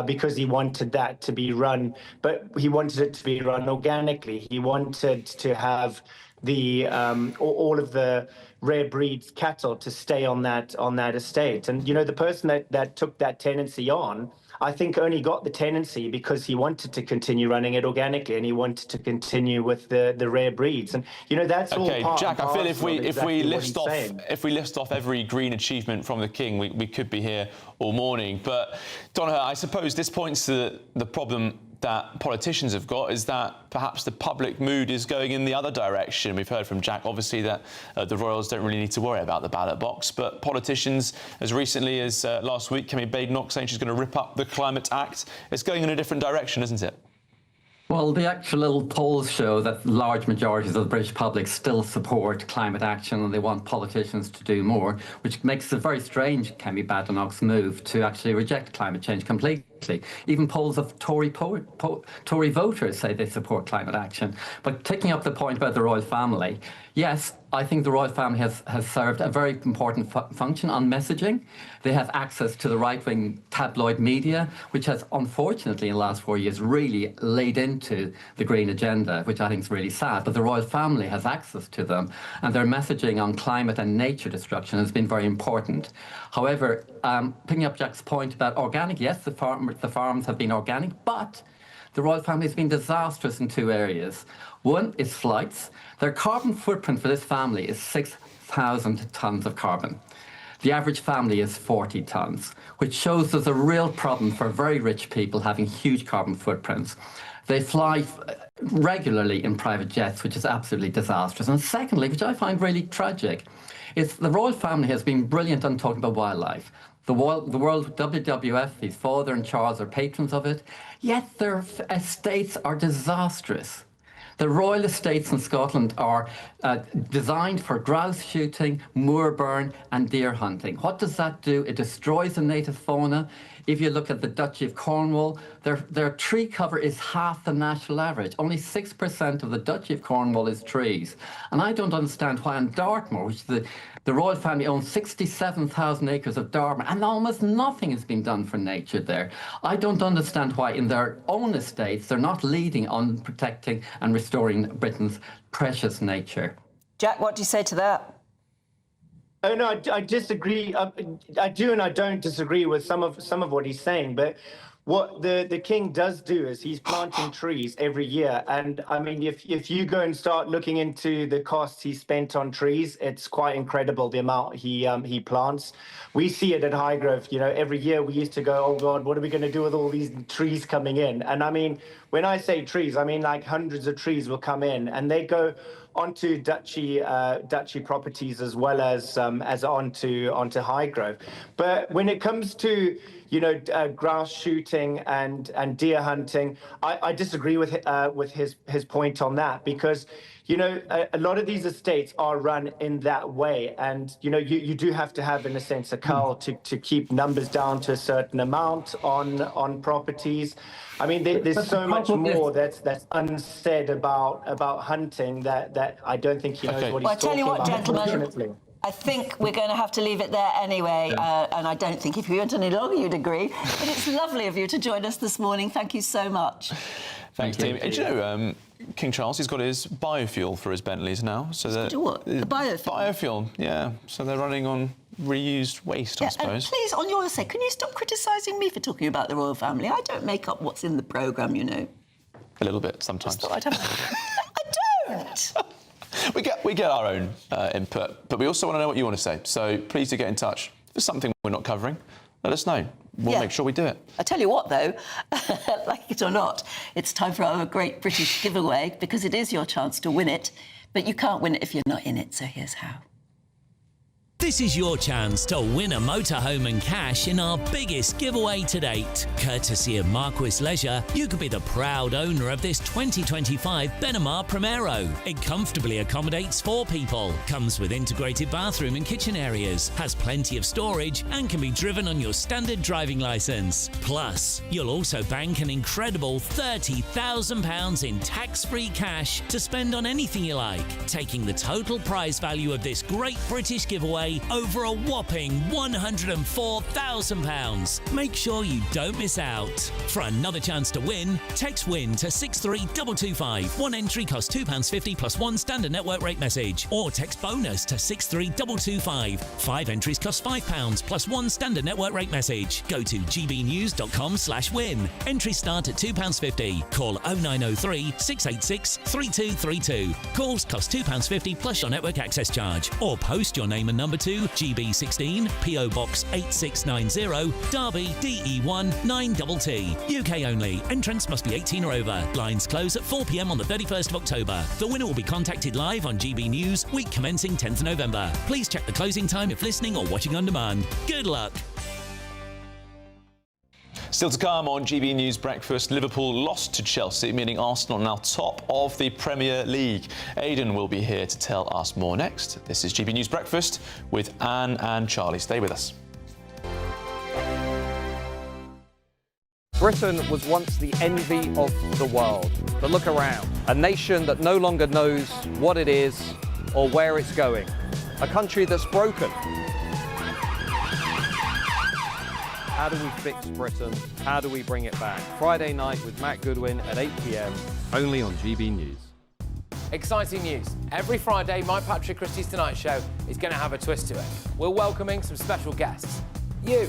because he wanted that to be run, but he wanted it to be run organically. He wanted to have all of the rare breeds cattle to stay on that estate. And the person that took that tenancy on, I think only got the tenancy because he wanted to continue running it organically and he wanted to continue with the rare breeds. And that's all part Jack, and I feel parcel if we list off every green achievement from the king, we could be here all morning. But Donna, I suppose this points to the problem that politicians have got, is that perhaps the public mood is going in the other direction. We've heard from Jack, obviously, that the royals don't really need to worry about the ballot box, but politicians, as recently as last week, Kemi Badenoch saying she's going to rip up the Climate Act. It's going in a different direction, isn't it? Well, the actual little polls show that large majorities of the British public still support climate action and they want politicians to do more, which makes a very strange Kemi Badenoch's move to actually reject climate change completely. Even polls of Tory voters say they support climate action. But picking up the point about the royal family, yes, I think the royal family has served a very important function on messaging. They have access to the right-wing tabloid media, which has, unfortunately, in the last 4 years, really laid into the green agenda, which I think is really sad. But the royal family has access to them, and their messaging on climate and nature destruction has been very important. However, picking up Jack's point about organic, yes, the farms have been organic, but the royal family has been disastrous in two areas. One is flights. Their carbon footprint for this family is 6,000 tonnes of carbon. The average family is 40 tonnes, which shows there's a real problem for very rich people having huge carbon footprints. They fly regularly in private jets, which is absolutely disastrous. And secondly, which I find really tragic, is the royal family has been brilliant on talking about wildlife. The World WWF, his father and Charles are patrons of it, yet their estates are disastrous. The royal estates in Scotland are designed for grouse shooting, moor burn and deer hunting. What does that do? It destroys the native fauna. If you look at the Duchy of Cornwall, their tree cover is half the national average. Only 6% of the Duchy of Cornwall is trees. And I don't understand why in Dartmoor, which the royal family owns 67,000 acres of Dartmoor, and almost nothing has been done for nature there. I don't understand why in their own estates they're not leading on protecting and restoring Britain's precious nature. Jack, what do you say to that? Oh no, I disagree. I do and I don't disagree with some of what he's saying. But what the king does do is he's planting trees every year. And I mean, if you go and start looking into the costs he spent on trees, it's quite incredible the amount he plants. We see it at Highgrove. Every year we used to go, oh God, what are we going to do with all these trees coming in? And I mean, when I say trees, I mean like hundreds of trees will come in and they go onto Duchy properties as well as onto Highgrove. But when it comes to grouse shooting and deer hunting, I disagree with his point on that because a lot of these estates are run in that way, and you do have to have, in a sense, a cull to keep numbers down to a certain amount on properties. I mean, there's so much more that's unsaid about hunting that I don't think he knows what he's talking about. Well, I tell you what, gentlemen, I think we're going to have to leave it there anyway, and I don't think if you went any longer you'd agree. But it's lovely of you to join us this morning. Thank you so much. Thanks, team. Do you know, King Charles, he's got his biofuel for his Bentleys now. So what? A biofuel? Biofuel, yeah. So they're running on reused waste, I suppose. And please, on your sake, can you stop criticising me for talking about the royal family? I don't make up what's in the programme, A little bit, sometimes. I don't. We get our own input, but we also want to know what you want to say. So please do get in touch. If there's something we're not covering, let us know. We'll make sure we do it. I tell you what, though, like it or not, it's time for our Great British Giveaway, because it is your chance to win it, but you can't win it if you're not in it, so here's how. This is your chance to win a motorhome and cash in our biggest giveaway to date. Courtesy of Marquis Leisure, you could be the proud owner of this 2025 Benamar Primero. It comfortably accommodates 4 people, comes with integrated bathroom and kitchen areas, has plenty of storage and can be driven on your standard driving licence. Plus, you'll also bank an incredible £30,000 in tax-free cash to spend on anything you like, taking the total prize value of this great British giveaway over a whopping £104,000. Make sure you don't miss out. For another chance to win, text WIN to 63225. One entry costs £2.50 plus one standard network rate message, or text BONUS to 63225. 5 entries cost £5 plus one standard network rate message. Go to gbnews.com/win. Entries start at £2.50. Call 0903 686 3232. Calls cost £2.50 plus your network access charge, or post your name and number to GB16 PO Box 8690 Derby DE1 9TT. UK only. Entrants must be 18 or over. Blinds close at 4 p.m. on the 31st of October. The winner will be contacted live on GB News, week commencing 10th November. Please check the closing time if listening or watching on demand. Good luck. Still to come on GB News Breakfast, Liverpool lost to Chelsea, meaning Arsenal now top of the Premier League. Aidan will be here to tell us more next. This is GB News Breakfast with Anne and Charlie. Stay with us. Britain was once the envy of the world. But look around. A nation that no longer knows what it is or where it's going. A country that's broken. How do we fix Britain? How do we bring it back? Friday night with Matt Goodwin at 8 p.m. only on GB News. Exciting news. Every Friday, my Patrick Christie's Tonight Show is going to have a twist to it. We're welcoming some special guests. You.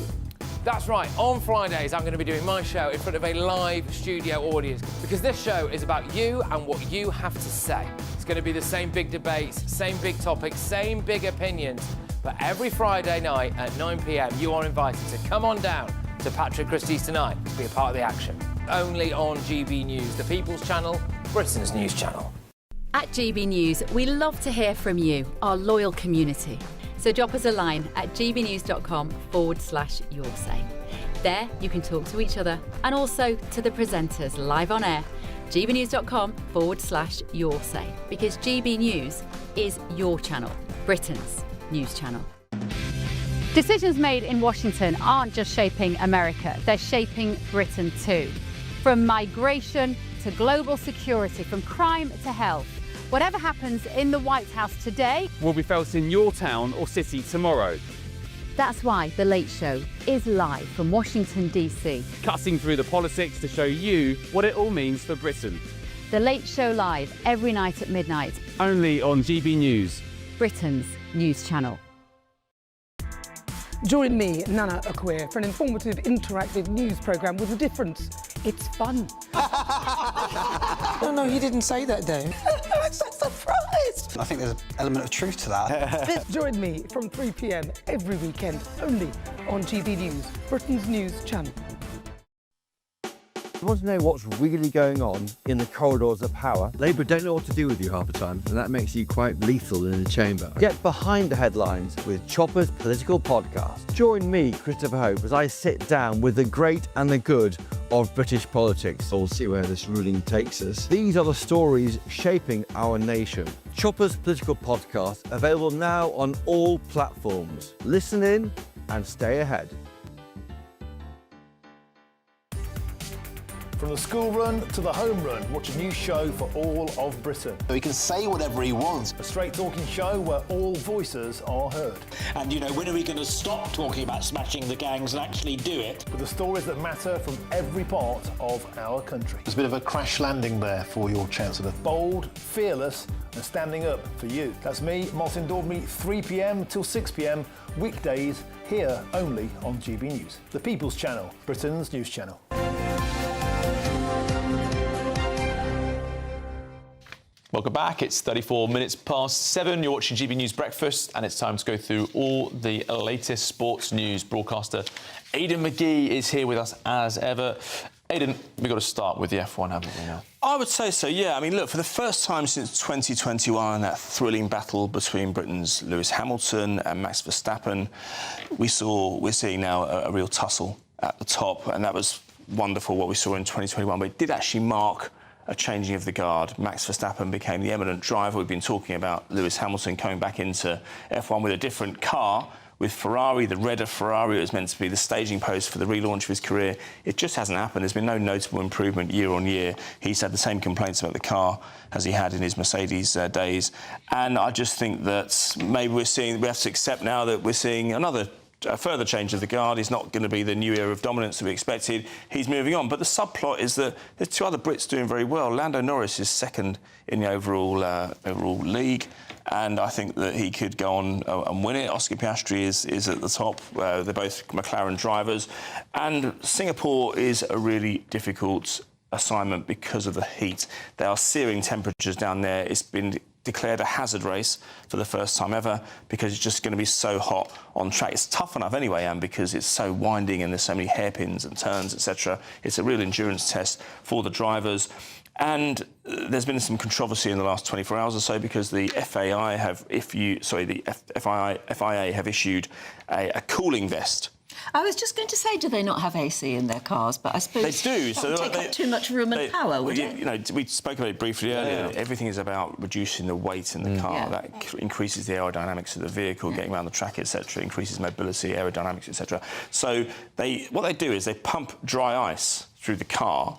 That's right, on Fridays I'm going to be doing my show in front of a live studio audience, because this show is about you and what you have to say. It's going to be the same big debates, same big topics, same big opinions. But every Friday night at 9 p.m, you are invited to come on down to Patrick Christie's Tonight to be a part of the action. Only on GB News, the People's Channel, Britain's news channel. At GB News, we love to hear from you, our loyal community. So drop us a line at gbnews.com/yoursay. There you can talk to each other and also to the presenters live on air. gbnews.com/yoursay, because GB News is your channel, Britain's news channel. Decisions made in Washington aren't just shaping America, they're shaping Britain too. From migration to global security, from crime to health. Whatever happens in the White House today will be felt in your town or city tomorrow. That's why The Late Show is live from Washington, D.C. Cutting through the politics to show you what it all means for Britain. The Late Show live every night at midnight. Only on GB News, Britain's news channel. Join me, Nana Akweer, for an informative, interactive news programme with a difference. It's fun. No, he didn't say that, Dave. I'm so surprised. I think there's an element of truth to that. Join me from 3 p.m. every weekend, only on GB News, Britain's news channel. You want to know what's really going on in the corridors of power? Labour don't know what to do with you half the time, and that makes you quite lethal in the chamber. Get behind the headlines with Chopper's Political Podcast. Join me, Christopher Hope, as I sit down with the great and the good of British politics. We'll see where this ruling takes us. These are the stories shaping our nation. Chopper's Political Podcast, available now on all platforms. Listen in and stay ahead. From the school run to the home run, watch a new show for all of Britain. So he can say whatever he wants. A straight talking show where all voices are heard. And, when are we going to stop talking about smashing the gangs and actually do it? With the stories that matter from every part of our country. There's a bit of a crash landing there for your Chancellor. Bold, fearless and standing up for you. That's me, Martin Daubney, 3 p.m. till 6 p.m, weekdays, here only on GB News. The People's Channel, Britain's news channel. Welcome back. It's 34 minutes past 7. You're watching GB News Breakfast, and it's time to go through all the latest sports news. Broadcaster Aidan McGee is here with us as ever. Aidan, we've got to start with the F1, haven't we now? I would say so, yeah. I mean, look, for the first time since 2021, that thrilling battle between Britain's Lewis Hamilton and Max Verstappen, we're seeing now a real tussle at the top, and that was wonderful what we saw in 2021, but it did actually mark a changing of the guard. Max Verstappen became the eminent driver. We've been talking about Lewis Hamilton coming back into F1 with a different car, with Ferrari, the red of Ferrari. It was meant to be the staging post for the relaunch of his career. It just hasn't happened. There's been no notable improvement year on year. He's had the same complaints about the car as he had in his Mercedes days. And I just think that maybe we have to accept now that we're seeing a further change of the guard. He's not going to be the new era of dominance that we expected. He's moving on. But the subplot is that there's two other Brits doing very well. Lando Norris is second in the overall league, and I think that he could go on and win it. Oscar Piastri is at the top. They're both McLaren drivers. And Singapore is a really difficult assignment because of the heat. There are searing temperatures down there. It's been declared a hazard race for the first time ever because it's just going to be so hot on track. It's tough enough anyway, Anne, because it's so winding and there's so many hairpins and turns, etc. It's a real endurance test for the drivers. And there's been some controversy in the last 24 hours or so because the FIA have issued a cooling vest. I was just going to say, do they not have AC in their cars? But I suppose they do. That would take up too much room and power, would it? You know, we spoke about it briefly earlier. Yeah. Everything is about reducing the weight in the car. Yeah. That increases the aerodynamics of the vehicle, getting around the track, etc. Increases mobility, aerodynamics, etc. So what they do is they pump dry ice through the car,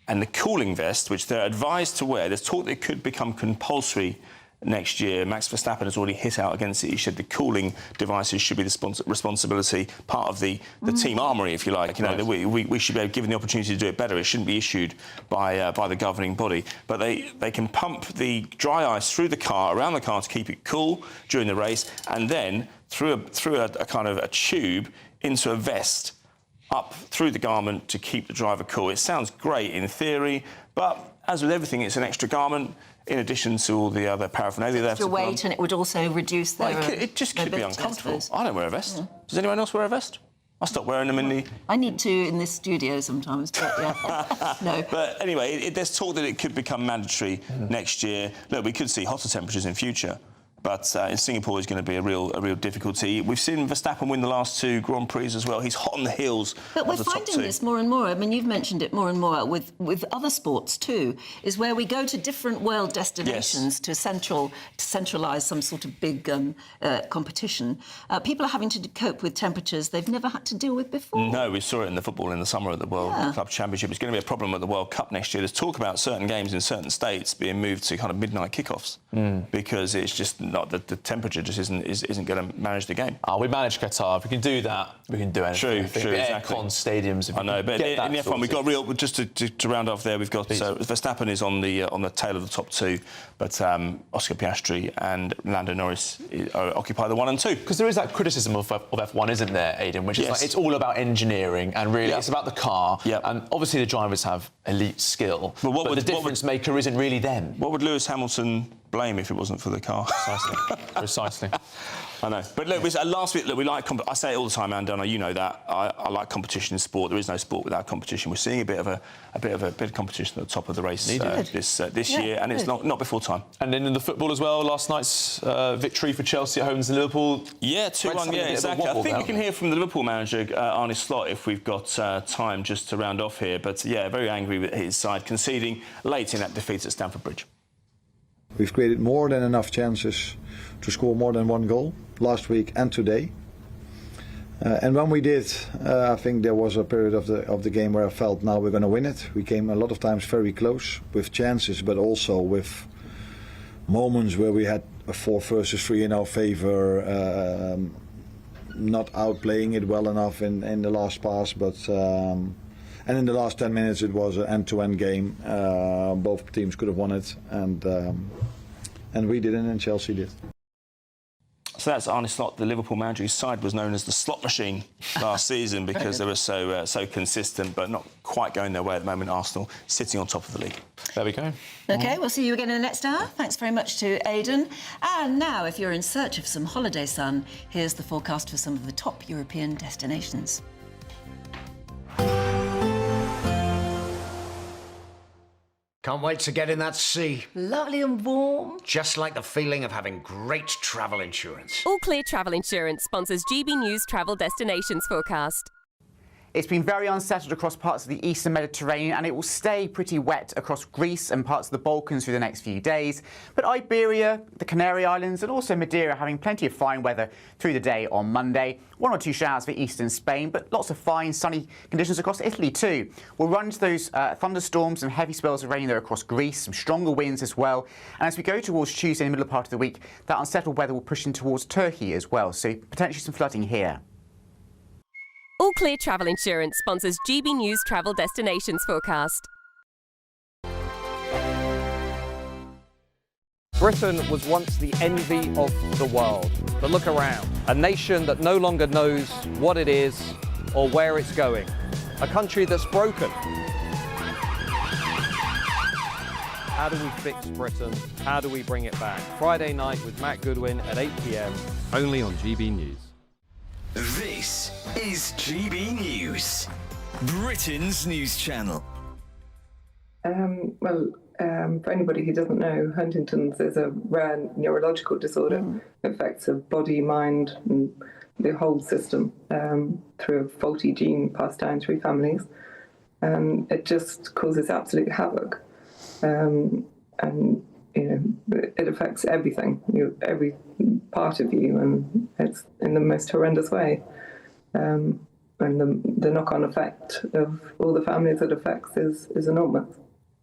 and the cooling vest, which they're advised to wear, there's talk that it could become compulsory next year. Max Verstappen has already hit out against it. He said the cooling devices should be the responsibility, part of the team armoury, if you like. You know, we should be given the opportunity to do it better. It shouldn't be issued by the governing body. But they can pump the dry ice through the car, around the car, to keep it cool during the race, and then through a kind of a tube into a vest up through the garment to keep the driver cool. It sounds great in theory, but as with everything, it's an extra garment in addition to all the other paraphernalia. Extra weight, and it would also reduce their it just could be uncomfortable. I don't wear a vest. Does anyone else wear a vest? I stopped wearing them in the... I need to in this studio sometimes, but yeah. No. But anyway, there's talk that it could become mandatory next year. Look, we could see hotter temperatures in future. But in Singapore is going to be a real difficulty. We've seen Verstappen win the last two Grand Prix as well. He's hot on the heels But we're finding this more and more. I mean, you've mentioned it more and more with other sports too, is where we go to different world destinations to centralise some sort of big competition. People are having to cope with temperatures they've never had to deal with before. No, we saw it in the football in the summer at the World Club Championship. It's going to be a problem at the World Cup next year. There's talk about certain games in certain states being moved to kind of midnight kickoffs because it's just... not the temperature just isn't going to manage the game. We manage Qatar. If we can do that, we can do anything. True, exactly. Aircon stadiums. I know, but in the F1 we've got just to round off there. We've got Verstappen is on the tail of the top two, but Oscar Piastri and Lando Norris occupy the 1 and 2. Because there is that criticism of F1, isn't there, Aidan? Which is like it's all about engineering and really it's about the car. And obviously the drivers have elite skill, but the difference maker isn't really them. What would Lewis Hamilton blame if it wasn't for the car? Precisely. I know. But look, last week, we like... I say it all the time, Anne, you know that. I like competition in sport. There is no sport without competition. We're seeing a bit of competition at the top of the race this year, and it's not before time. And then in the football as well, last night's victory for Chelsea at home to Liverpool. Yeah, 2-1, yeah, exactly. I think we can hear from the Liverpool manager, Arne Slot, if we've got time just to round off here. But, yeah, very angry with his side, conceding late in that defeat at Stamford Bridge. We've created more than enough chances to score more than one goal last week and today. And when we did, I think there was a period of the game where I felt now we're going to win it. We came a lot of times very close with chances, but also with moments where we had a 4 versus 3 in our favour, not outplaying it well enough in the last pass, but... and in the last 10 minutes, it was an end-to-end game. Both teams could have won it, and we didn't, and Chelsea did. So that's Arne Slot, the Liverpool manager. His side was known as the slot machine last season because they were so consistent, but not quite going their way at the moment. Arsenal sitting on top of the league. There we go. OK, we'll see you again in the next hour. Thanks very much to Aidan. And now, if you're in search of some holiday sun, here's the forecast for some of the top European destinations. Can't wait to get in that sea. Lovely and warm. Just like the feeling of having great travel insurance. All Clear Travel Insurance sponsors GB News Travel Destinations Forecast. It's been very unsettled across parts of the eastern Mediterranean, and it will stay pretty wet across Greece and parts of the Balkans through the next few days. But Iberia, the Canary Islands and also Madeira having plenty of fine weather through the day on Monday. 1 or 2 showers for eastern Spain, but lots of fine sunny conditions across Italy too. We'll run into those thunderstorms and heavy spells of rain there across Greece, some stronger winds as well. And as we go towards Tuesday in the middle part of the week, that unsettled weather will push in towards Turkey as well, so potentially some flooding here. All Clear Travel Insurance sponsors GB News Travel Destinations Forecast. Britain was once the envy of the world. But look around. A nation that no longer knows what it is or where it's going. A country that's broken. How do we fix Britain? How do we bring it back? Friday night with Matt Goodwin at 8 p.m. Only on GB News. This is GB News, Britain's news channel. For anybody who doesn't know, Huntington's is a rare neurological disorder. It affects the body, mind, and the whole system through a faulty gene passed down through families. And it just causes absolute havoc. And it affects everything, every part of you, and it's in the most horrendous way. And the knock-on effect of all the families it affects is enormous.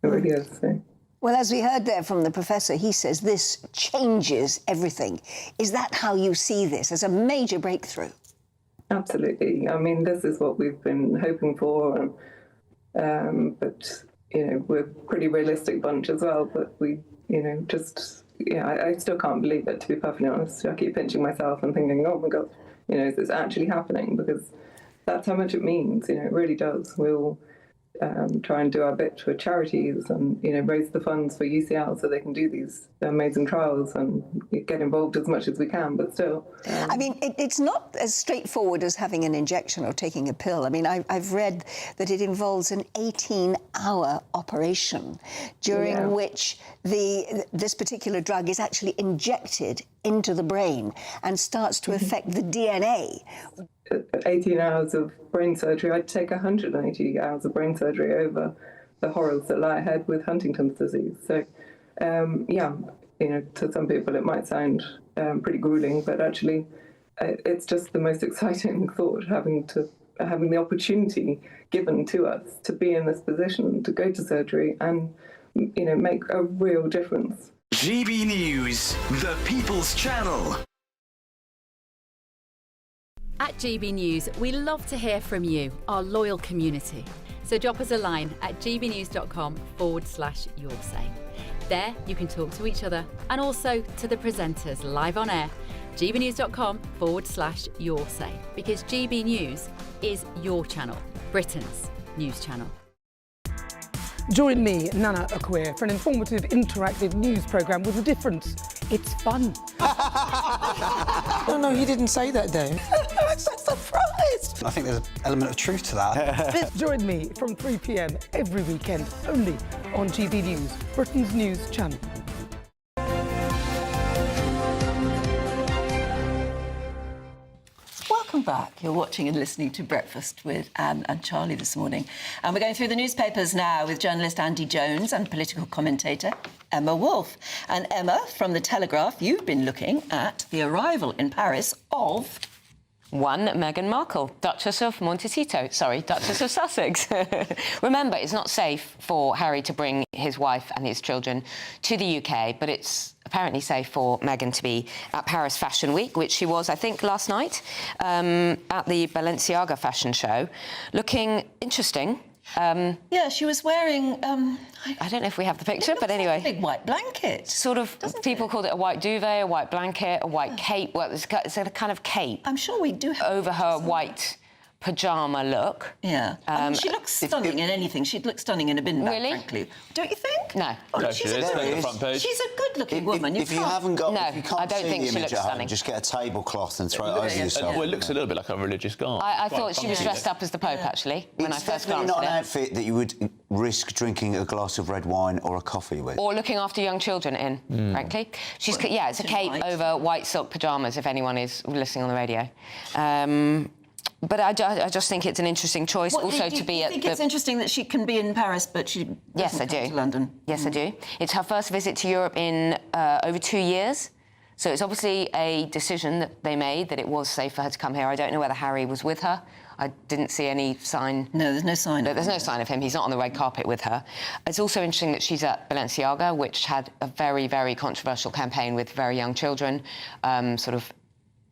It really is. So. Well, as we heard there from the professor, he says this changes everything. Is that how you see this, as a major breakthrough? Absolutely. I mean, this is what we've been hoping for, but we're a pretty realistic bunch as well. But we, I still can't believe it, to be perfectly honest. I keep pinching myself and thinking, oh my God, is this actually happening? Because that's how much it means. It really does. We'll try and do our bit for charities and raise the funds for UCL so they can do these amazing trials and get involved as much as we can, but still. I mean, it's not as straightforward as having an injection or taking a pill. I mean, I've read that it involves an 18-hour operation during which this particular drug is actually injected into the brain and starts to affect the DNA. 18 hours of brain surgery. I'd take 180 hours of brain surgery over the horrors that lie ahead with Huntington's disease. So, to some people it might sound pretty grueling, but actually it's just the most exciting thought, having the opportunity given to us to be in this position, to go to surgery and, make a real difference. GB News, the People's Channel. At GB News, we love to hear from you, our loyal community. So drop us a line at gbnews.com/your say. There you can talk to each other and also to the presenters live on air. gbnews.com/your say, because GB News is your channel, Britain's news channel. Join me, Nana Akweer, for an informative, interactive news programme with a difference. It's fun. No, he didn't say that, Dave. I'm so surprised. I think there's an element of truth to that. Join me from 3 p.m. every weekend, only on GB News, Britain's news channel. Welcome back. You're watching and listening to Breakfast with Anne and Charlie this morning. And we're going through the newspapers now with journalist Andy Jones and political commentator Emma Wolfe. And Emma, from The Telegraph, you've been looking at the arrival in Paris of... One, Meghan Markle, Duchess of Duchess of Sussex. Remember, it's not safe for Harry to bring his wife and his children to the UK, but it's apparently safe for Meghan to be at Paris Fashion Week, which she was, I think, last night, at the Balenciaga fashion show, looking interesting. Yeah, she was wearing... I don't know if we have the picture, but anyway. Like a big white blanket. Sort of, people called it a white duvet, a white blanket, a white cape. Well, it's a kind of cape. I'm sure we do have over her white pyjama look. Yeah. She looks stunning in anything. She'd look stunning in a bin bag, frankly. Don't you think? No. No, she is. On the front page. She's a good-looking woman. If you haven't got, No, if you can't I don't see think the she image looks at home, stunning. just get a tablecloth and throw it over yourself. Well, it looks a little bit like a religious garb. I thought she was dressed up as the Pope, actually, when I It's first definitely glanced not an at it. outfit that you would risk drinking a glass of red wine or a coffee with. Or looking after young children in, frankly. It's a cape over white silk pyjamas, if anyone is listening on the radio. But I just think it's an interesting choice to be at the... I think it's interesting that she can be in Paris, but she doesn't come to London. Yes, I do. It's her first visit to Europe in over 2 years. So it's obviously a decision that they made that it was safe for her to come here. I don't know whether Harry was with her. I didn't see any sign. No, there's no sign. There's no sign of him. He's not on the red carpet with her. It's also interesting that she's at Balenciaga, which had a very, very controversial campaign with very young children, sort of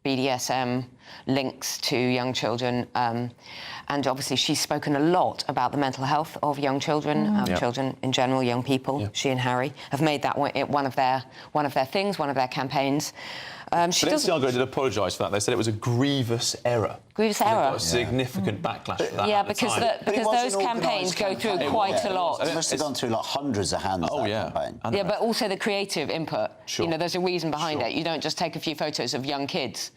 BDSM links to young children. And obviously she's spoken a lot about the mental health of young children, children in general, young people. She and Harry have made that one of their things, one of their campaigns. Balenciaga did apologise for that. They said it was a grievous error. Grievous error. Got a significant backlash for that. Yeah, at the because time. those campaigns go through quite a lot. It must have gone through like hundreds of hands. Campaign. Yeah, but also the creative input. Sure. You know, there's a reason behind it. You don't just take a few photos of young kids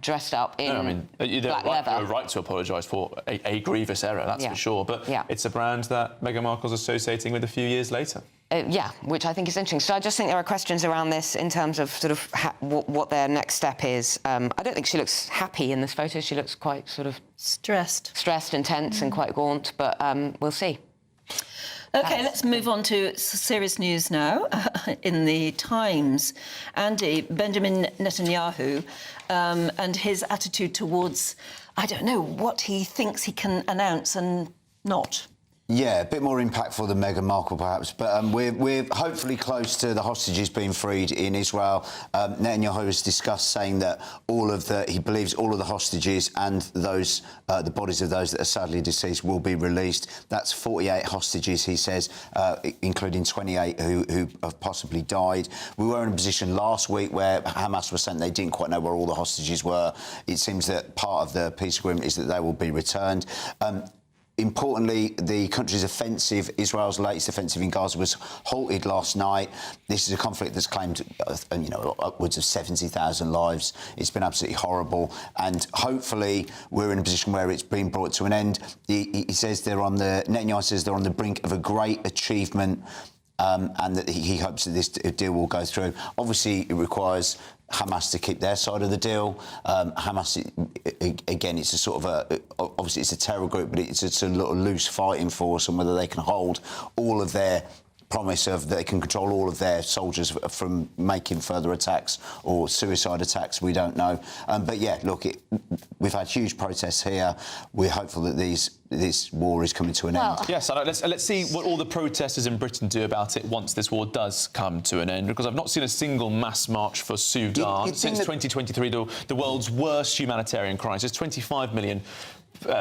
dressed up in black leather. You have a right to apologise for a grievous error, that's for sure. But it's a brand that Meghan Markle's associating with a few years later. Which I think is interesting. So I just think there are questions around this in terms of sort of what their next step is. I don't think she looks happy in this photo. She looks quite sort of stressed and tense and quite gaunt, but we'll see. OK, let's move on to serious news now. In the Times, Andy, Benjamin Netanyahu and his attitude towards, I don't know, what he thinks he can announce and not. Yeah, a bit more impactful than Meghan Markle, perhaps. But we're hopefully close to the hostages being freed in Israel. Netanyahu has discussed saying that he believes all of the hostages and those the bodies of those that are sadly deceased will be released. That's 48 hostages, he says, including 28 who have possibly died. We were in a position last week where Hamas was saying they didn't quite know where all the hostages were. It seems that part of the peace agreement is that they will be returned. Importantly, the country's offensive, Israel's latest offensive in Gaza, was halted last night. This is a conflict that's claimed, upwards of 70,000 lives. It's been absolutely horrible, and hopefully we're in a position where it's been brought to an end. He says Netanyahu says they're on the brink of a great achievement, and that he hopes that this deal will go through. Obviously, it requires Hamas to keep their side of the deal. Hamas, again, it's a sort of obviously it's a terror group, but it's a little loose fighting force, and whether they can hold all of their promise of that they can control all of their soldiers from making further attacks or suicide attacks, we don't know. But yeah, look, we've had huge protests here. We're hopeful that this war is coming to an end. Yes, let's see what all the protesters in Britain do about it once this war does come to an end, because I've not seen a single mass march for Sudan since 2023, the world's worst humanitarian crisis. 25 million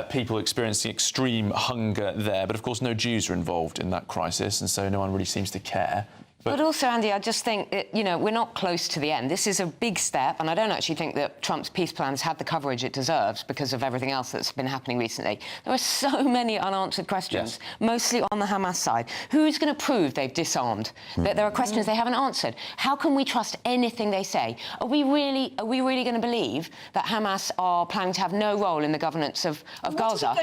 people experiencing extreme hunger there, but of course no Jews are involved in that crisis, and so no one really seems to care. But also, Andy, I just think, we're not close to the end. This is a big step, and I don't actually think that Trump's peace plan's had the coverage it deserves because of everything else that's been happening recently. There are so many unanswered questions, mostly on the Hamas side. Who's going to prove they've disarmed? That there are questions they haven't answered. How can we trust anything they say? Are we really going to believe that Hamas are planning to have no role in the governance of Gaza?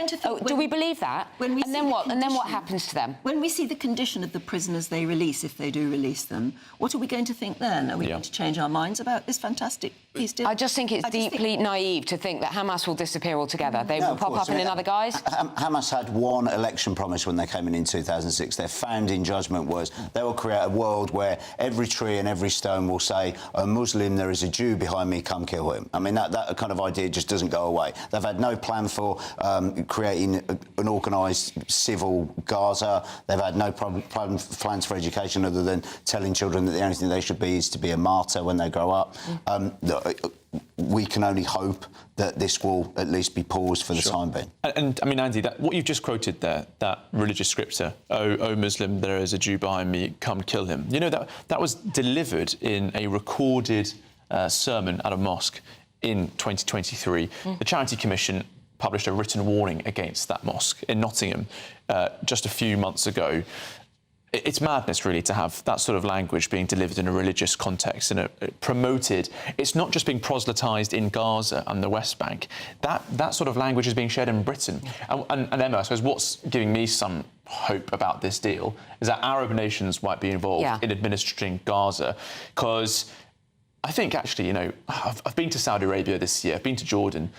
Do we believe that? And then what happens to them? When we see the condition of the prisoners they release, if they do release them, what are we going to think then? Are we going to change our minds about this fantastic peace deal? I just think it's deeply naive to think that Hamas will disappear altogether. They will pop up in another guise. Hamas had one election promise when they came in 2006. Their founding judgment was they will create a world where every tree and every stone will say, a Muslim, there is a Jew behind me, come kill him. I mean, that kind of idea just doesn't go away. They've had no plan for creating an organised civil Gaza. They've had no plans for education other than telling children that the only thing they should be is to be a martyr when they grow up. We can only hope that this will at least be paused for the time being. And I mean, Andy, what you've just quoted there, that religious scripture, oh Muslim, there is a Jew behind me, come kill him. You know, that was delivered in a recorded sermon at a mosque in 2023. The Charity Commission published a written warning against that mosque in Nottingham just a few months ago. It's madness, really, to have that sort of language being delivered in a religious context and promoted. It's not just being proselytised in Gaza and the West Bank. That sort of language is being shared in Britain. And Emma, I suppose what's giving me some hope about this deal is that Arab nations might be involved in administering Gaza, because I think, actually, you know, I've been to Saudi Arabia this year, I've been to Jordan.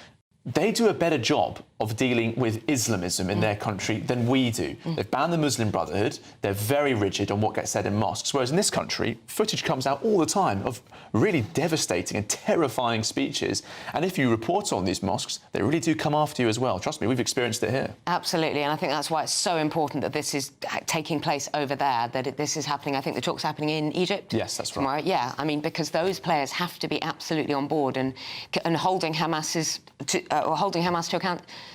They do a better job of dealing with Islamism in their country than we do. They've banned the Muslim Brotherhood. They're very rigid on what gets said in mosques, whereas in this country, footage comes out all the time of really devastating and terrifying speeches. And if you report on these mosques, they really do come after you as well. Trust me, we've experienced it here. Absolutely, and I think that's why it's so important that this is taking place over there, that this is happening. I think the talk's happening in Egypt. Yes, that's tomorrow. right. Yeah, I mean, because those players have to be absolutely on board and holding Hamas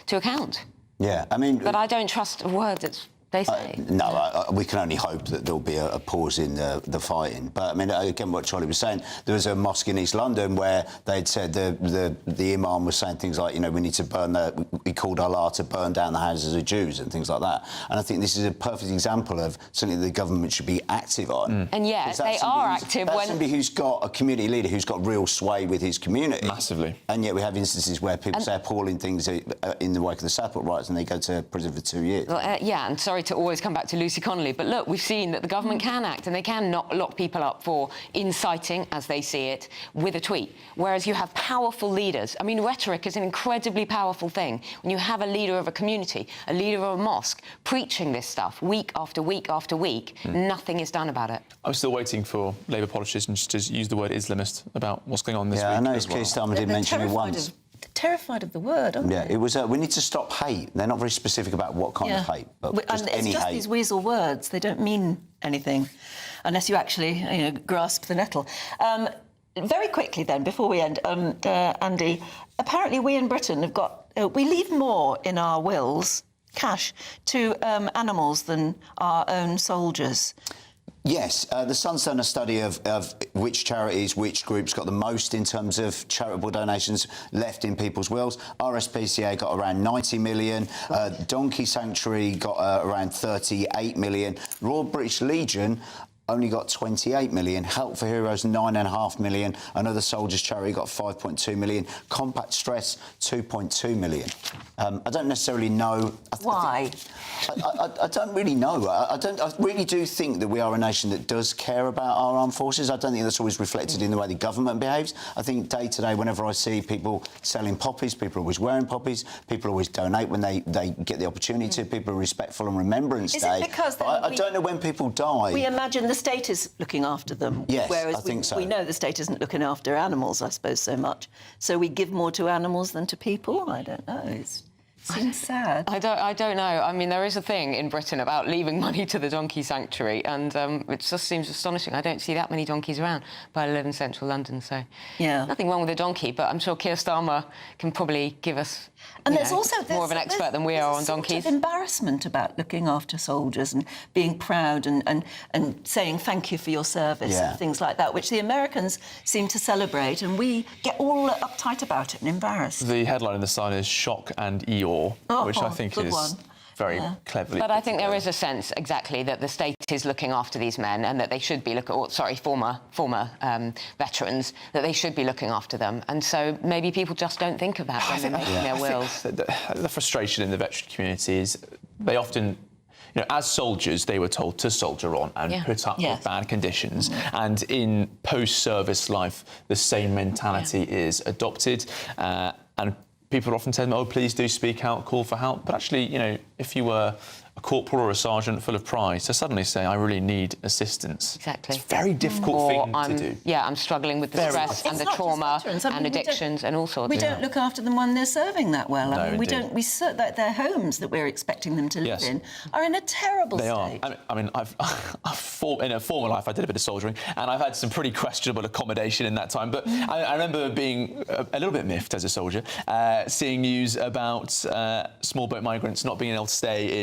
to account. Yeah, I mean... But I don't trust a word that they say. No, we can only hope that there'll be a pause in the fighting. But, I mean, again, what Charlie was saying, there was a mosque in East London where they'd said the imam was saying things like, you know, we need to burn he called Allah to burn down the houses of Jews and things like that. And I think this is a perfect example of something the government should be active on. And yet, they are active when... somebody who's got a community leader who's got real sway with his community. Massively. And yet we have instances where people say appalling things in the wake of the Southport riots and they go to prison for 2 years. Well, yeah, and sorry to always come back to Lucy Connolly, but look, we've seen that the government can act and they can not lock people up for inciting, as they see it, with a tweet. Whereas you have powerful leaders. I mean, rhetoric is an incredibly powerful thing. When you have a leader of a community, a leader of a mosque, preaching this stuff week after week after week, nothing is done about it. I'm still waiting for Labour politicians to use the word Islamist about what's going on this week. Yeah, I know as well. Keir Starmer did mention it once. Terrified of the word, aren't it was. We need to stop hate. They're not very specific about what kind of hate, but just any hate. It's just these weasel words. They don't mean anything unless you actually, grasp the nettle. Very quickly, then, before we end, Andy, apparently we in Britain have got... we leave more in our wills, cash, to animals than our own soldiers. Yes, the Sun's done a study of which charities, which groups got the most in terms of charitable donations left in people's wills. RSPCA got around 90 million, Donkey Sanctuary got around 38 million, Royal British Legion only got 28 million, Help for Heroes 9.5 million, another soldiers charity got 5.2 million, Combat Stress 2.2 million. I don't necessarily know... Why? I don't really know. I really do think that we are a nation that does care about our armed forces. I don't think that's always reflected in the way the government behaves. I think day to day, whenever I see people selling poppies, people are always wearing poppies, people always donate when they get the opportunity to, people are respectful on Remembrance Day. Is it because... I don't know when people die... We imagine the state is looking after them. Yes, whereas I think so. We know the state isn't looking after animals, I suppose, so much. So we give more to animals than to people? I don't know. It seems sad. I don't know. I mean, there is a thing in Britain about leaving money to the Donkey Sanctuary, and it just seems astonishing. I don't see that many donkeys around, but I live in central London, so nothing wrong with a donkey, but I'm sure Keir Starmer can probably give us more of an expert than we are on donkeys. There's sort of embarrassment about looking after soldiers and being proud and saying thank you for your service and things like that, which the Americans seem to celebrate, and we get all uptight about it and embarrassed. The headline in the Sun is Shock and Eeyore, which I think is very cleverly. But I think there is a sense, exactly, that the state is looking after these men and that they should be former veterans, that they should be looking after them. And so maybe people just don't think about when they're making their wills. The frustration in the veteran community is they often... as soldiers, they were told to soldier on and put up with bad conditions. And in post-service life, the same mentality is adopted. And people often tell them, oh, please do speak out, call for help. But actually, if you were a corporal or a sergeant full of pride, to suddenly say, I really need assistance. Exactly. It's a very difficult thing to do. Yeah, I'm struggling with the stress and the trauma and addictions and all sorts. We don't look after them when they're serving that well. No, I mean, their homes that we're expecting them to live in are in a terrible state. They are. I mean, in a former life, I did a bit of soldiering, and I've had some pretty questionable accommodation in that time. But I remember being a little bit miffed as a soldier, seeing news about small boat migrants not being able to stay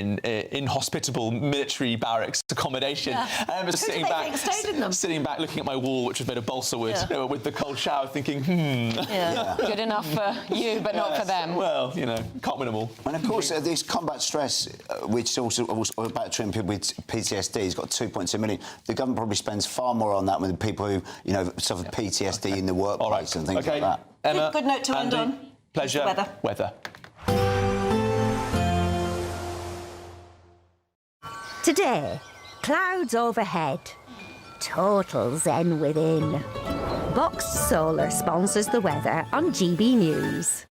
inhospitable military barracks accommodation. Yeah. Just sitting back, looking at my wall, which was made of balsa wood, with the cold shower, thinking, Yeah. Good enough for you, but not for them. Well, can't win them all. And of course, this combat stress, which is also about treating people with PTSD, has got 2.2 million. The government probably spends far more on that with the people who, suffer PTSD in the workplace and things like that. Emma, good note to end on. Pleasure. Weather. Today, clouds overhead, total zen within. Box Solar sponsors the weather on GB News.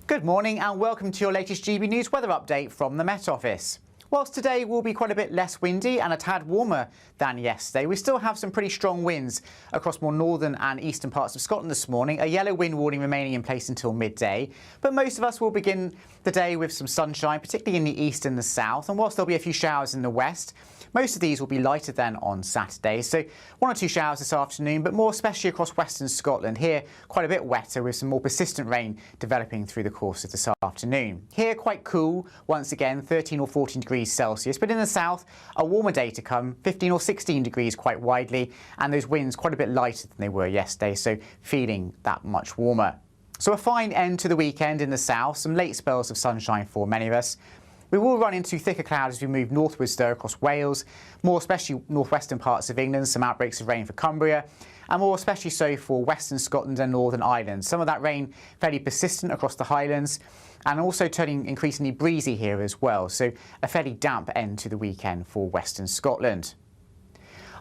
Good morning and welcome to your latest GB News weather update from the Met Office. Whilst today will be quite a bit less windy and a tad warmer than yesterday, we still have some pretty strong winds across more northern and eastern parts of Scotland this morning. A yellow wind warning remaining in place until midday. But most of us will begin the day with some sunshine, particularly in the east and the south. And whilst there'll be a few showers in the west, most of these will be lighter than on Saturday. So 1 or 2 showers this afternoon, but more especially across western Scotland. Here, quite a bit wetter with some more persistent rain developing through the course of this afternoon. Here, quite cool, once again, 13 or 14 degrees Celsius. But in the south, a warmer day to come, 15 or 16 degrees quite widely, and those winds quite a bit lighter than they were yesterday, so feeling that much warmer. So a fine end to the weekend in the south, some late spells of sunshine for many of us. We will run into thicker clouds as we move northwards though across Wales, more especially northwestern parts of England, some outbreaks of rain for Cumbria, and more especially so for western Scotland and Northern Ireland. Some of that rain fairly persistent across the Highlands and also turning increasingly breezy here as well, so a fairly damp end to the weekend for western Scotland.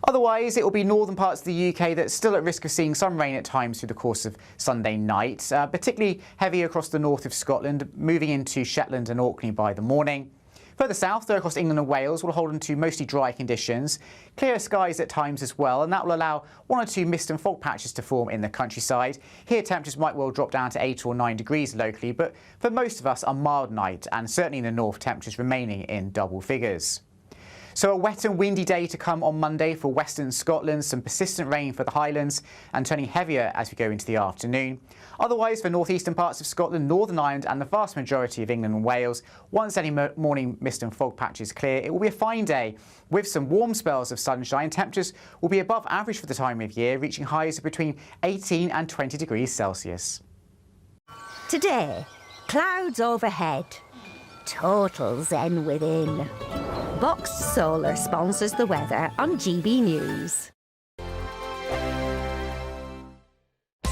Otherwise, it will be northern parts of the UK that's still at risk of seeing some rain at times through the course of Sunday night, particularly heavy across the north of Scotland, moving into Shetland and Orkney by the morning. Further south, though, across England and Wales, will hold into mostly dry conditions. Clear skies at times as well, and that will allow 1 or 2 mist and fog patches to form in the countryside. Here, temperatures might well drop down to 8 or 9 degrees locally, but for most of us, a mild night, and certainly in the north, temperatures remaining in double figures. So a wet and windy day to come on Monday for western Scotland, some persistent rain for the Highlands and turning heavier as we go into the afternoon. Otherwise, for northeastern parts of Scotland, Northern Ireland and the vast majority of England and Wales, once any morning mist and fog patches clear, it will be a fine day with some warm spells of sunshine. Temperatures will be above average for the time of year, reaching highs of between 18 and 20 degrees Celsius. Today, clouds overhead, total zen within. Box Solar sponsors the weather on GB News.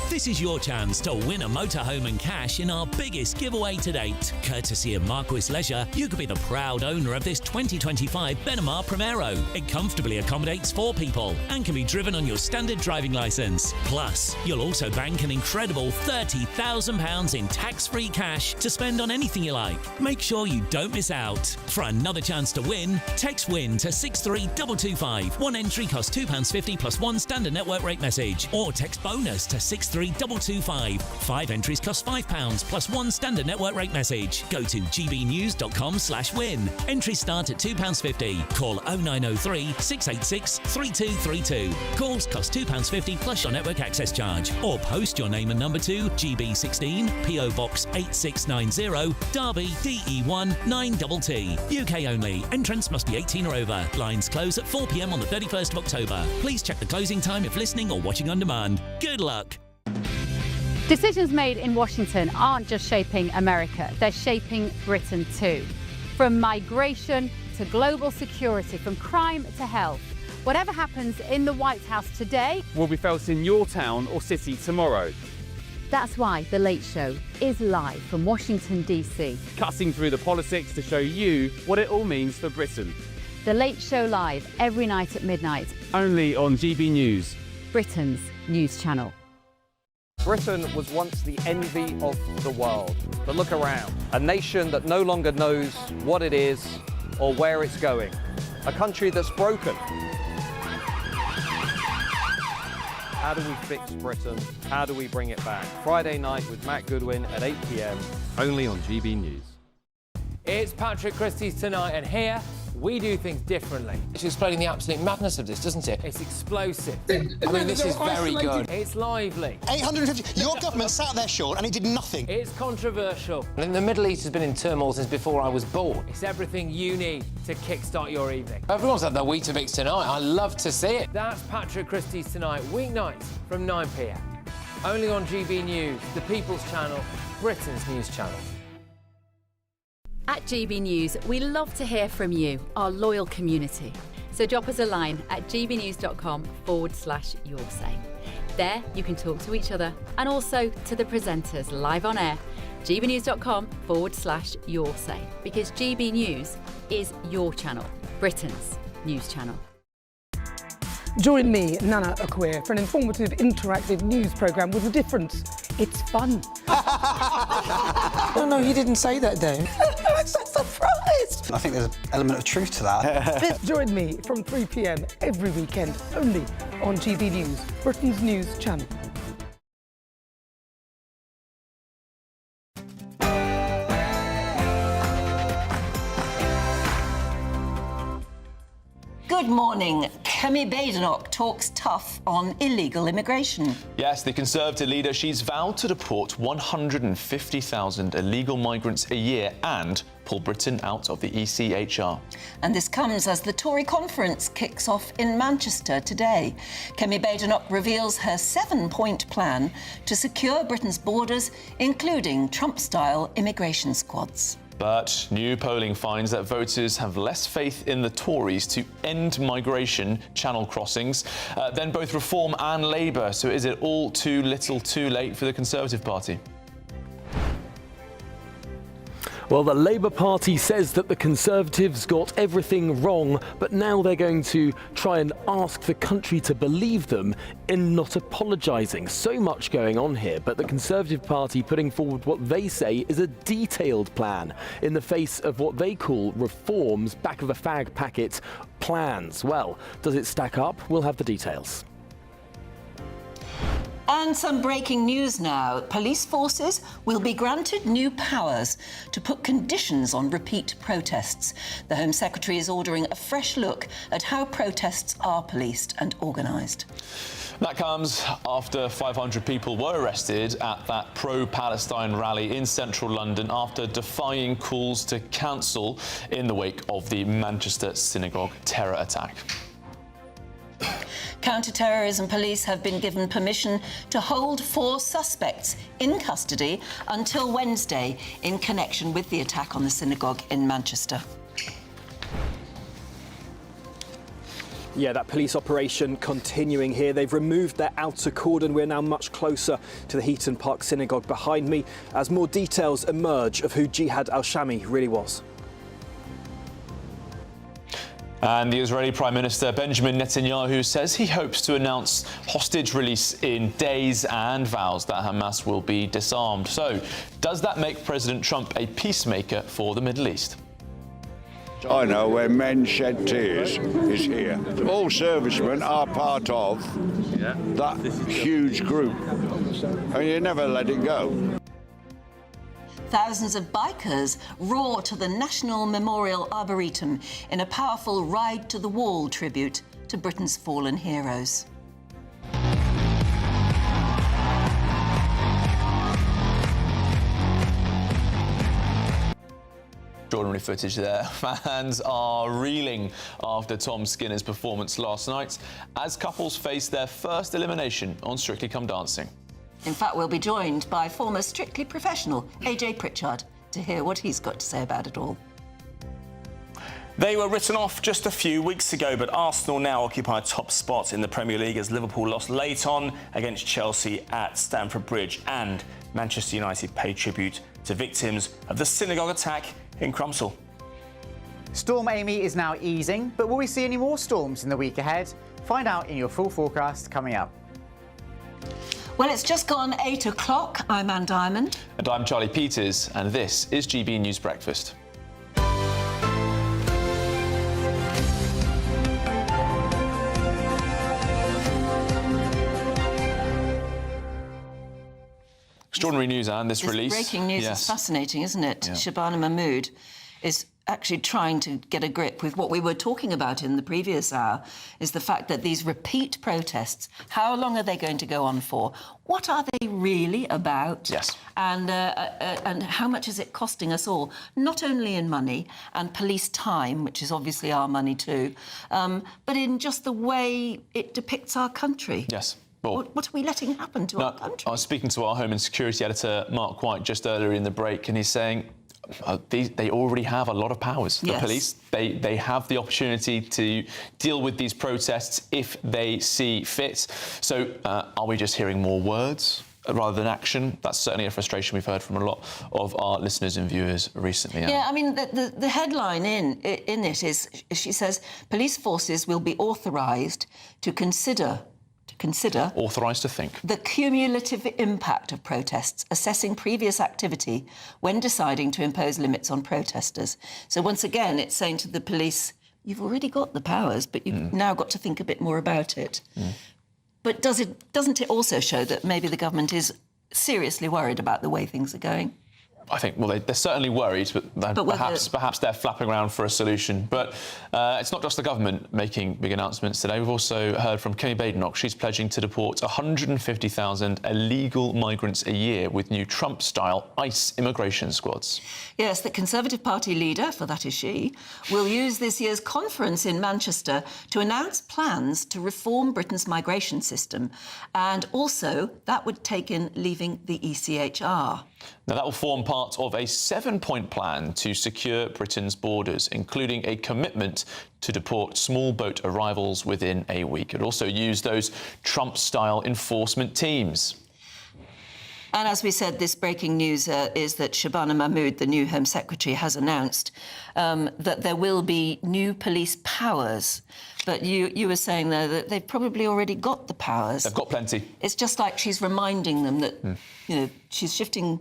This is your chance to win a motorhome and cash in our biggest giveaway to date. Courtesy of Marquis Leisure, you could be the proud owner of this 2025 Benamar Primero. It comfortably accommodates 4 people and can be driven on your standard driving licence. Plus, you'll also bank an incredible £30,000 in tax-free cash to spend on anything you like. Make sure you don't miss out. For another chance to win, text WIN to 63225. One entry costs £2.50 plus 1 standard network rate message. Or text BONUS to 63225. 5 entries cost £5 plus 1 standard network rate message. Go to gbnews.com/win. Entries start at £2.50. Call 0903 686 3232. Calls cost £2.50 plus your network access charge. Or post your name and number to GB16 PO Box 8690 Derby DE1 9TT. UK only. Entrance must be 18 or over. Lines close at 4 p.m. on the 31st of October. Please check the closing time if listening or watching on demand. Good luck. Decisions made in Washington aren't just shaping America, they're shaping Britain too. From migration to global security, from crime to health. Whatever happens in the White House today will be felt in your town or city tomorrow. That's why The Late Show is live from Washington, D.C. Cutting through the politics to show you what it all means for Britain. The Late Show live every night at midnight. Only on GB News, Britain's news channel. Britain was once the envy of the world. But look around. A nation that no longer knows what it is or where it's going. A country that's broken. How do we fix Britain? How do we bring it back? Friday night with Matt Goodwin at 8 p.m. Only on GB News. It's Patrick Christie's Tonight, and here We do things differently. It's explaining the absolute madness of this, doesn't it? It's explosive. I mean, this is very good. It's lively. 850. Your government sat there, Sean, and it did nothing. It's controversial. And the Middle East has been in turmoil since before I was born. It's everything you need to kickstart your evening. Everyone's had their Weetabix tonight. I love to see it. That's Patrick Christie's Tonight, weeknights from 9 p.m. Only on GB News, the People's Channel, Britain's news channel. At GB News, we love to hear from you, our loyal community. So drop us a line at gbnews.com/yoursay. There you can talk to each other and also to the presenters live on air. gbnews.com/yoursay, because GB News is your channel, Britain's news channel. Join me, Nana Akweer, for an informative, interactive news programme with a difference. It's fun. No, you didn't say that, Dave. I'm so surprised. I think there's an element of truth to that. Join me from 3 p.m. every weekend, only on GB News, Britain's news channel. Good morning. Kemi Badenoch talks tough on illegal immigration. Yes, the Conservative leader, she's vowed to deport 150,000 illegal migrants a year and pull Britain out of the ECHR. And this comes as the Tory conference kicks off in Manchester today. Kemi Badenoch reveals her 7-point plan to secure Britain's borders, including Trump-style immigration squads. But new polling finds that voters have less faith in the Tories to end migration channel crossings than both Reform and Labour. So is it all too little too late for the Conservative Party? Well, the Labour Party says that the Conservatives got everything wrong, but now they're going to try and ask the country to believe them in not apologising. So much going on here, but the Conservative Party putting forward what they say is a detailed plan in the face of what they call reforms, back of a fag packet plans. Well, does it stack up? We'll have the details. And some breaking news now. Police forces will be granted new powers to put conditions on repeat protests. The Home Secretary is ordering a fresh look at how protests are policed and organised. That comes after 500 people were arrested at that pro-Palestine rally in central London after defying calls to cancel in the wake of the Manchester synagogue terror attack. Counter-terrorism police have been given permission to hold 4 suspects in custody until Wednesday in connection with the attack on the synagogue in Manchester. Yeah, that police operation continuing here. They've removed their outer cordon. We're now much closer to the Heaton Park synagogue behind me as more details emerge of who Jihad al-Shami really was. And the Israeli Prime Minister Benjamin Netanyahu says he hopes to announce hostage release in days and vows that Hamas will be disarmed. So, does that make President Trump a peacemaker for the Middle East? I know where men shed tears is here. All servicemen are part of that huge group, and you never let it go. Thousands of bikers roar to the National Memorial Arboretum in a powerful Ride to the Wall tribute to Britain's fallen heroes. Extraordinary footage there. Fans are reeling after Tom Skinner's performance last night as couples face their first elimination on Strictly Come Dancing. In fact, we'll be joined by former Strictly Professional AJ Pritchard to hear what he's got to say about it all. They were written off just a few weeks ago, but Arsenal now occupy top spot in the Premier League as Liverpool lost late on against Chelsea at Stamford Bridge, and Manchester United paid tribute to victims of the synagogue attack in Crumpsall. Storm Amy is now easing, but will we see any more storms in the week ahead? Find out in your full forecast coming up. Well, it's just gone 8 o'clock. I'm Anne Diamond. And I'm Charlie Peters, and this is GB News Breakfast. Extraordinary news, Anne, this release. Breaking news is fascinating, isn't it? Yeah. Shabana Mahmood is actually trying to get a grip with what we were talking about in the previous hour, is the fact that these repeat protests, how long are they going to go on for? What are they really about? Yes. And how much is it costing us all? Not only in money and police time, which is obviously our money too, but in just the way it depicts our country. Yes. Well, what are we letting happen to our country? I was speaking to our Home and Security editor, Mark White, just earlier in the break, and he's saying they already have a lot of powers. The police, they have the opportunity to deal with these protests if they see fit. So are we just hearing more words rather than action? That's certainly a frustration we've heard from a lot of our listeners and viewers recently. Yeah, I mean, the headline in it is, she says, police forces will be authorised to consider... Authorised to think. The cumulative impact of protests, assessing previous activity when deciding to impose limits on protesters. So once again, it's saying to the police, you've already got the powers, but you've now got to think a bit more about it. But doesn't it also show that maybe the government is seriously worried about the way things are going? I think, well, they're certainly worried, but perhaps they're flapping around for a solution. But it's not just the government making big announcements today. We've also heard from Kemi Badenoch. She's pledging to deport 150,000 illegal migrants a year with new Trump-style ICE immigration squads. Yes, the Conservative Party leader, for that is she, will use this year's conference in Manchester to announce plans to reform Britain's migration system. And also, that would take in leaving the ECHR. Now, that will form part of a 7-point plan to secure Britain's borders, including a commitment to deport small boat arrivals within a week. It also use those Trump-style enforcement teams. And as we said, this breaking news is that Shabana Mahmood, the new Home Secretary, has announced that there will be new police powers. But you were saying there that they've probably already got the powers. They've got plenty. It's just like she's reminding them that, you know, she's shifting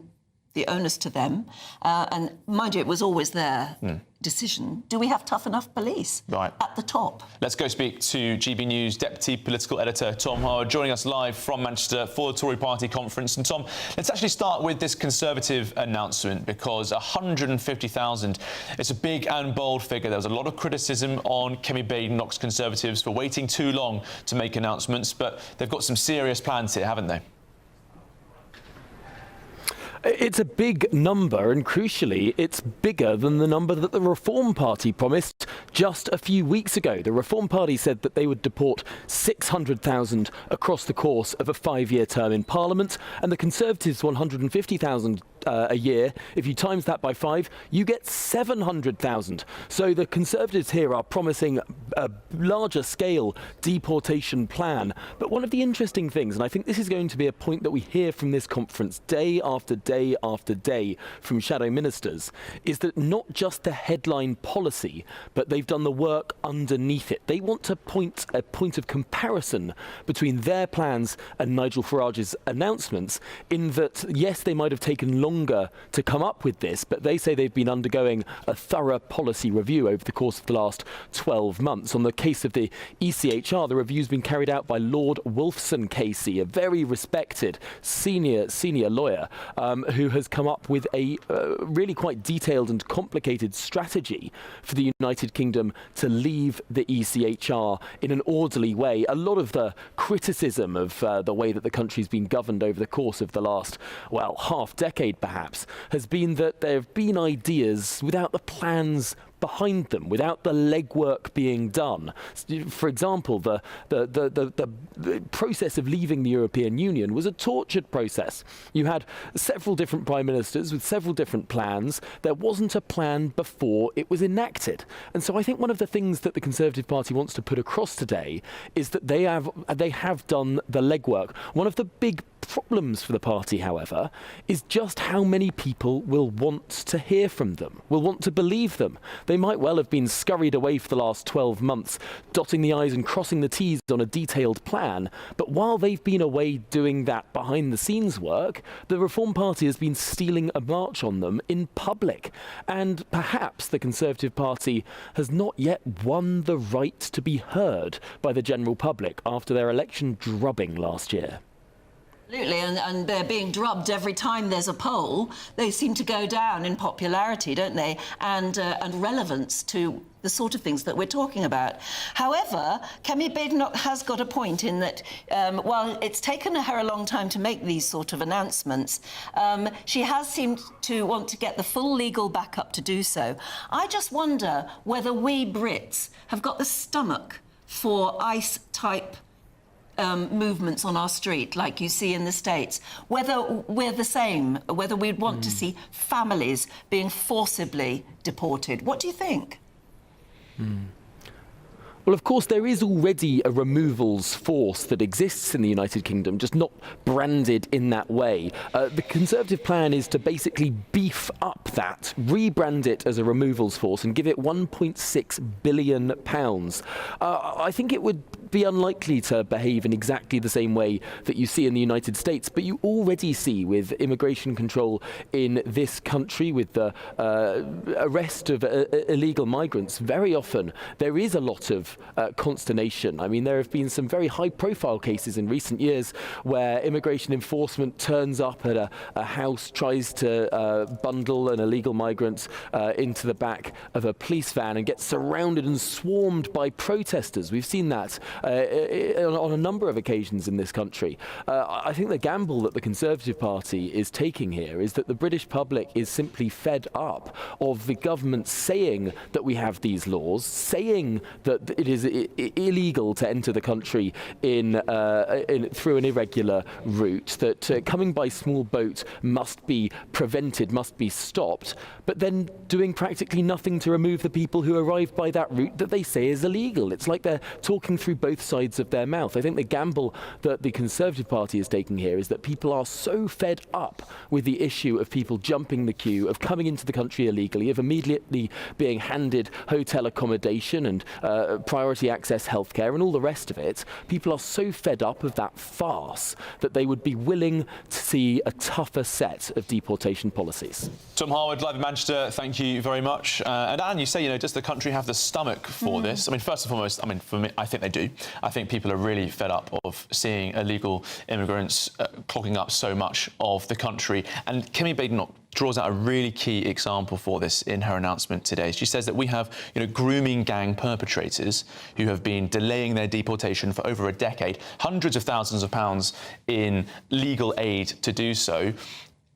the onus to them. And mind you, it was always their decision. Do we have tough enough police at the top? Let's go speak to GB News Deputy Political Editor Tom Howard, joining us live from Manchester for the Tory Party conference. And Tom, let's actually start with this Conservative announcement, because 150,000, it's a big and bold figure. There was a lot of criticism on Kemi Badenoch's Conservatives for waiting too long to make announcements, but they've got some serious plans here, haven't they? It's a big number, and crucially, it's bigger than the number that the Reform Party promised just a few weeks ago. The Reform Party said that they would deport 600,000 across the course of a 5-year term in Parliament, and the Conservatives 150,000 a year. If you times that by 5, you get 700,000. So the Conservatives here are promising a larger scale deportation plan. But one of the interesting things, and I think this is going to be a point that we hear from this conference day after day after day from shadow ministers, is that not just the headline policy, but they've done the work underneath it. They want to point a point of comparison between their plans and Nigel Farage's announcements, in that, yes, they might have taken longer to come up with this, but they say they've been undergoing a thorough policy review over the course of the last 12 months. On the case of the ECHR, the review's been carried out by Lord Wolfson Casey, a very respected senior lawyer, who has come up with a really quite detailed and complicated strategy for the United Kingdom to leave the ECHR in an orderly way. A lot of the criticism of the way that the country's been governed over the course of the last, well, half-decade perhaps, has been that there have been ideas without the plans behind them, without the legwork being done. For example, the process of leaving the European Union was a tortured process. You had several different prime ministers with several different plans. There wasn't a plan before it was enacted. And so I think one of the things that the Conservative Party wants to put across today is that they have done the legwork. One of the big problems for the party, however, is just how many people will want to hear from them, will want to believe them. They might well have been scurried away for the last 12 months, dotting the I's and crossing the T's on a detailed plan, but while they've been away doing that behind-the-scenes work, the Reform Party has been stealing a march on them in public. And perhaps the Conservative Party has not yet won the right to be heard by the general public after their election drubbing last year. Absolutely, and they're being drubbed every time there's a poll. They seem to go down in popularity, don't they, and relevance to the sort of things that we're talking about. However, Kemi Badenoch has got a point in that while it's taken her a long time to make these sort of announcements, she has seemed to want to get the full legal backup to do so. I just wonder whether we Brits have got the stomach for ICE-type movements on our street, like you see in the States, whether we're the same, whether we'd want to see families being forcibly deported. What do you think? Well, of course, there is already a removals force that exists in the United Kingdom, just not branded in that way. The Conservative plan is to basically beef up that, rebrand it as a removals force and give it £1.6 billion. I think it would be unlikely to behave in exactly the same way that you see in the United States, but you already see with immigration control in this country, with the arrest of illegal migrants, very often there is a lot of consternation. I mean, there have been some very high-profile cases in recent years where immigration enforcement turns up at a house, tries to bundle an illegal migrant into the back of a police van and gets surrounded and swarmed by protesters. We've seen that on a number of occasions in this country. I think the gamble that the Conservative Party is taking here is that the British public is simply fed up of the government saying that we have these laws, saying that it is illegal to enter the country through an irregular route, that coming by small boat must be prevented, must be stopped, but then doing practically nothing to remove the people who arrive by that route that they say is illegal. It's like they're talking through both sides of their mouth. I think the gamble that the Conservative Party is taking here is that people are so fed up with the issue of people jumping the queue, of coming into the country illegally, of immediately being handed hotel accommodation and priority access healthcare and all the rest of it. People are so fed up of that farce that they would be willing to see a tougher set of deportation policies. Tom Harwood, live in Manchester, thank you very much. And Anne, you say, does the country have the stomach for this? I mean, first and foremost, for me, I think they do. I think people are really fed up of seeing illegal immigrants clogging up so much of the country. And Kemi Badenoch draws out a really key example for this in her announcement today. She says that we have, grooming gang perpetrators who have been delaying their deportation for over a decade, hundreds of thousands of pounds in legal aid to do so.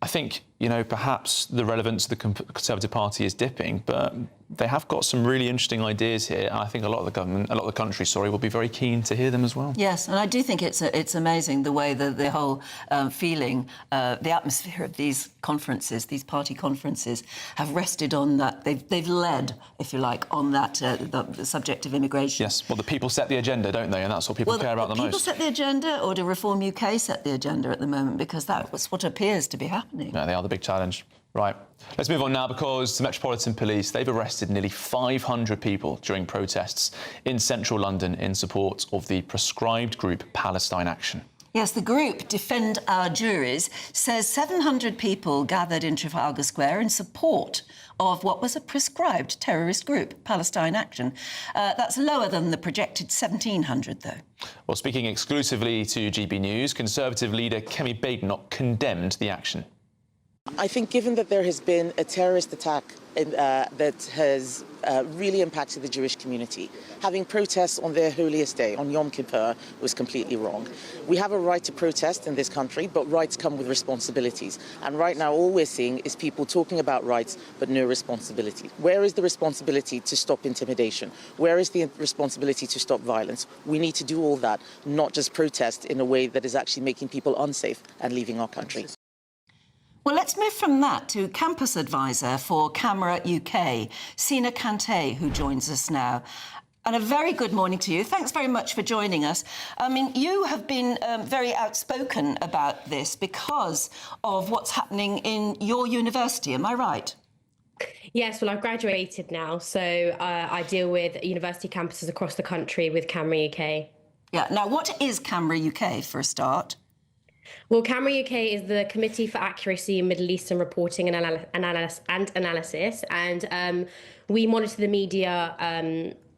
I think, perhaps the relevance of the Conservative Party is dipping, but they have got some really interesting ideas here. And I think a lot of the country, will be very keen to hear them as well. Yes, and I do think it's amazing the way that the whole feeling, the atmosphere of these conferences, these party conferences, have rested on that. They've led, if you like, on that the subject of immigration. Yes, well, the people set the agenda, don't they? And that's what people care about the most. People set the agenda, or do Reform UK set the agenda at the moment? Because that's what appears to be happening. No, they are the big challenge. Right, let's move on now, because the Metropolitan Police, they've arrested nearly 500 people during protests in central London in support of the proscribed group Palestine Action. Yes, the group Defend Our Juries says 700 people gathered in Trafalgar Square in support of what was a prescribed terrorist group, Palestine Action. That's lower than the projected 1,700, though. Well, speaking exclusively to GB News, Conservative leader Kemi Badenoch condemned the action. I think given that there has been a terrorist attack that has really impacted the Jewish community, having protests on their holiest day, on Yom Kippur, was completely wrong. We have a right to protest in this country, but rights come with responsibilities. And right now, all we're seeing is people talking about rights, but no responsibility. Where is the responsibility to stop intimidation? Where is the responsibility to stop violence? We need to do all that, not just protest in a way that is actually making people unsafe and leaving our country. Well, let's move from that to campus advisor for Camera UK, Sina Kante, who joins us now. And a very good morning to you. Thanks very much for joining us. I mean, you have been very outspoken about this because of what's happening in your university, am I right? Yes, well, I've graduated now, so I deal with university campuses across the country with Camera UK. Yeah, now what is Camera UK for a start? Well, Camera UK is the Committee for Accuracy in Middle Eastern Reporting and Analysis, and we monitor the media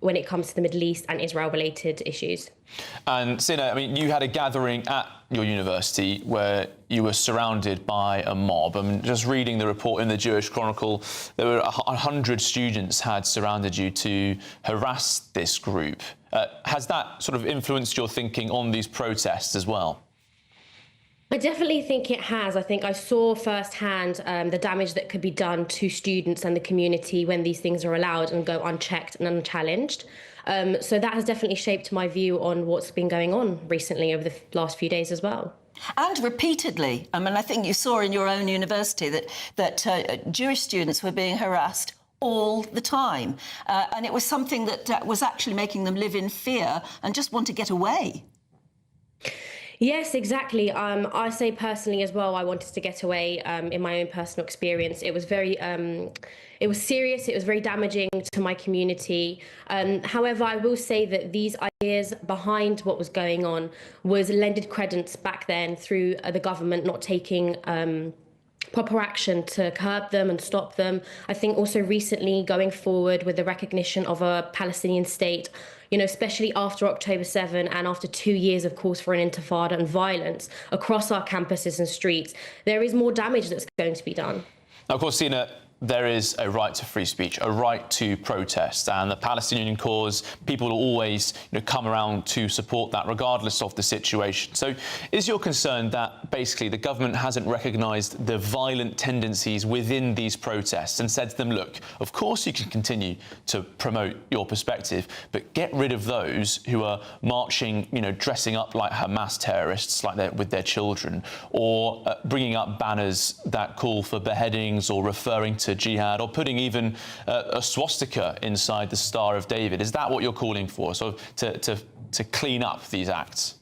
when it comes to the Middle East and Israel-related issues. And Sina, I mean, you had a gathering at your university where you were surrounded by a mob. I mean, just reading the report in the Jewish Chronicle, there were 100 students had surrounded you to harass this group. Has that sort of influenced your thinking on these protests as well? I definitely think it has. I think I saw firsthand the damage that could be done to students and the community when these things are allowed and go unchecked and unchallenged. So that has definitely shaped my view on what's been going on recently over the last few days as well. And repeatedly. I mean, I think you saw in your own university that Jewish students were being harassed all the time. And it was something that was actually making them live in fear and just want to get away. Yes, exactly. I say personally as well, I wanted to get away in my own personal experience. It was very, it was serious. It was very damaging to my community. However, I will say that these ideas behind what was going on was lended credence back then through the government not taking proper action to curb them and stop them. I think also recently going forward with the recognition of a Palestinian state, you know, especially after October 7 and after 2 years of calls for an intifada and violence across our campuses and streets, there is more damage that's going to be done. Now, of course, Sina, there is a right to free speech, a right to protest, and the Palestinian cause, people will always come around to support that regardless of the situation. So is your concern that basically the government hasn't recognised the violent tendencies within these protests and said to them, look, of course you can continue to promote your perspective, but get rid of those who are marching, dressing up like Hamas terrorists, like with their children, or bringing up banners that call for beheadings or referring to jihad, or putting even a swastika inside the Star of David? Is that what you're calling for, so to clean up these acts?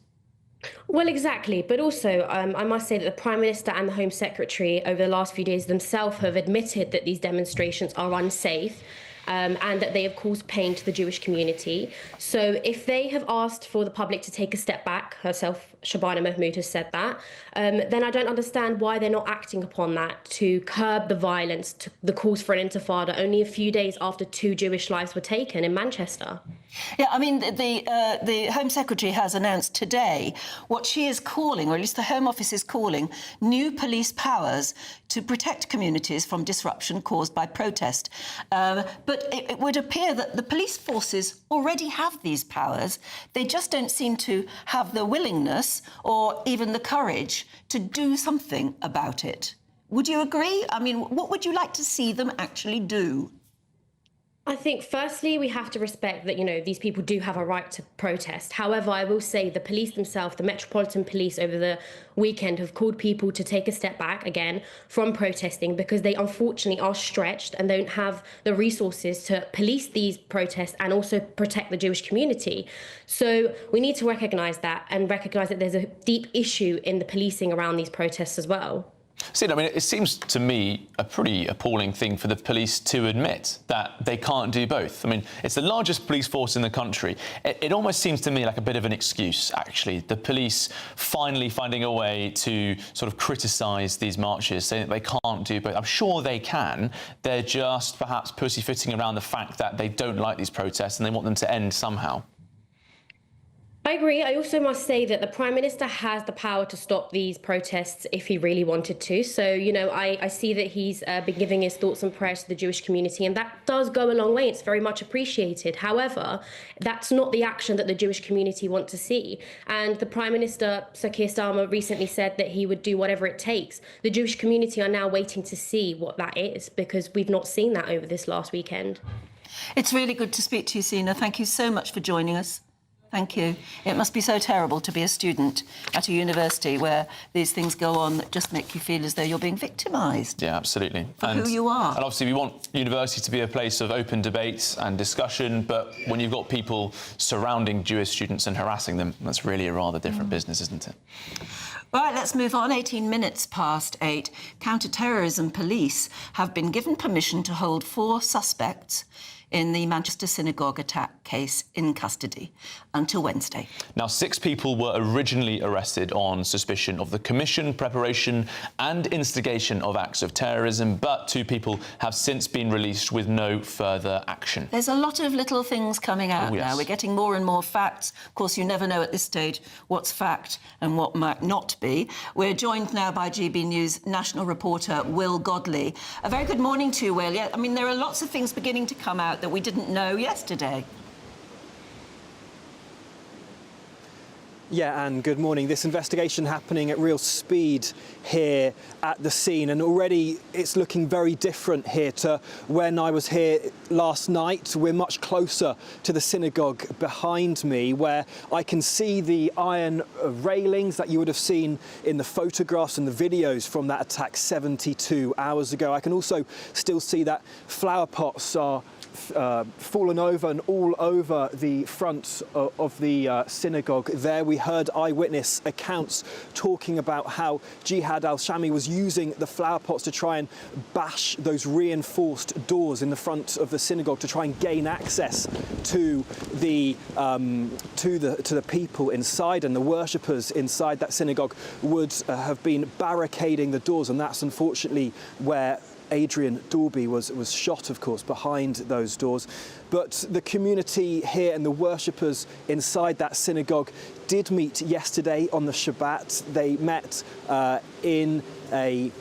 Well, exactly. But also, I must say that the Prime Minister and the Home Secretary over the last few days themselves have admitted that these demonstrations are unsafe. And that they have caused pain to the Jewish community. So if they have asked for the public to take a step back, herself, Shabana Mahmood has said that, then I don't understand why they're not acting upon that to curb the violence, to the calls for an intifada, only a few days after 2 Jewish lives were taken in Manchester. Yeah, I mean, the Home Secretary has announced today what she is calling, or at least the Home Office is calling, new police powers to protect communities from disruption caused by protest. But it would appear that the police forces already have these powers. They just don't seem to have the willingness or even the courage to do something about it. Would you agree? I mean, what would you like to see them actually do? I think, firstly, we have to respect that, these people do have a right to protest. However, I will say the police themselves, the Metropolitan Police over the weekend have called people to take a step back, again, from protesting because they unfortunately are stretched and don't have the resources to police these protests and also protect the Jewish community. So we need to recognise that and recognise that there's a deep issue in the policing around these protests as well. Sid, I mean, it seems to me a pretty appalling thing for the police to admit that they can't do both. I mean, it's the largest police force in the country. It almost seems to me like a bit of an excuse, actually. The police finally finding a way to sort of criticise these marches, saying that they can't do both. I'm sure they can. They're just perhaps pussyfooting around the fact that they don't like these protests and they want them to end somehow. I agree. I also must say that the Prime Minister has the power to stop these protests if he really wanted to. So, I see that he's been giving his thoughts and prayers to the Jewish community, and that does go a long way. It's very much appreciated. However, that's not the action that the Jewish community want to see. And the Prime Minister, Sir Keir Starmer, recently said that he would do whatever it takes. The Jewish community are now waiting to see what that is, because we've not seen that over this last weekend. It's really good to speak to you, Sina. Thank you so much for joining us. Thank you. It must be so terrible to be a student at a university where these things go on that just make you feel as though you're being victimised. Yeah, absolutely. For who you are. And obviously we want university to be a place of open debate and discussion, but when you've got people surrounding Jewish students and harassing them, that's really a rather different business, isn't it? Right, let's move on. 18 minutes past 8. Counter-terrorism police have been given permission to hold 4 suspects in the Manchester synagogue attack case in custody until Wednesday. Now, 6 people were originally arrested on suspicion of the commission, preparation and instigation of acts of terrorism, but 2 people have since been released with no further action. There's a lot of little things coming out now. We're getting more and more facts. Of course, you never know at this stage what's fact and what might not be. We're joined now by GB News national reporter Will Godley. A very good morning to you, Will. Yeah, I mean, there are lots of things beginning to come out that we didn't know yesterday. Yeah, Anne, good morning. This investigation happening at real speed here at the scene, and already it's looking very different here to when I was here last night. We're much closer to the synagogue behind me, where I can see the iron railings that you would have seen in the photographs and the videos from that attack 72 hours ago. I can also still see that flower pots are fallen over and all over the front of the synagogue. There we heard eyewitness accounts talking about how Jihad al-Shami was using the flower pots to try and bash those reinforced doors in the front of the synagogue to try and gain access to the people inside, and the worshippers inside that synagogue would have been barricading the doors, and that's unfortunately where Adrian Dorby was shot, of course, behind those doors. But the community here and the worshippers inside that synagogue did meet yesterday on the Shabbat. They met in a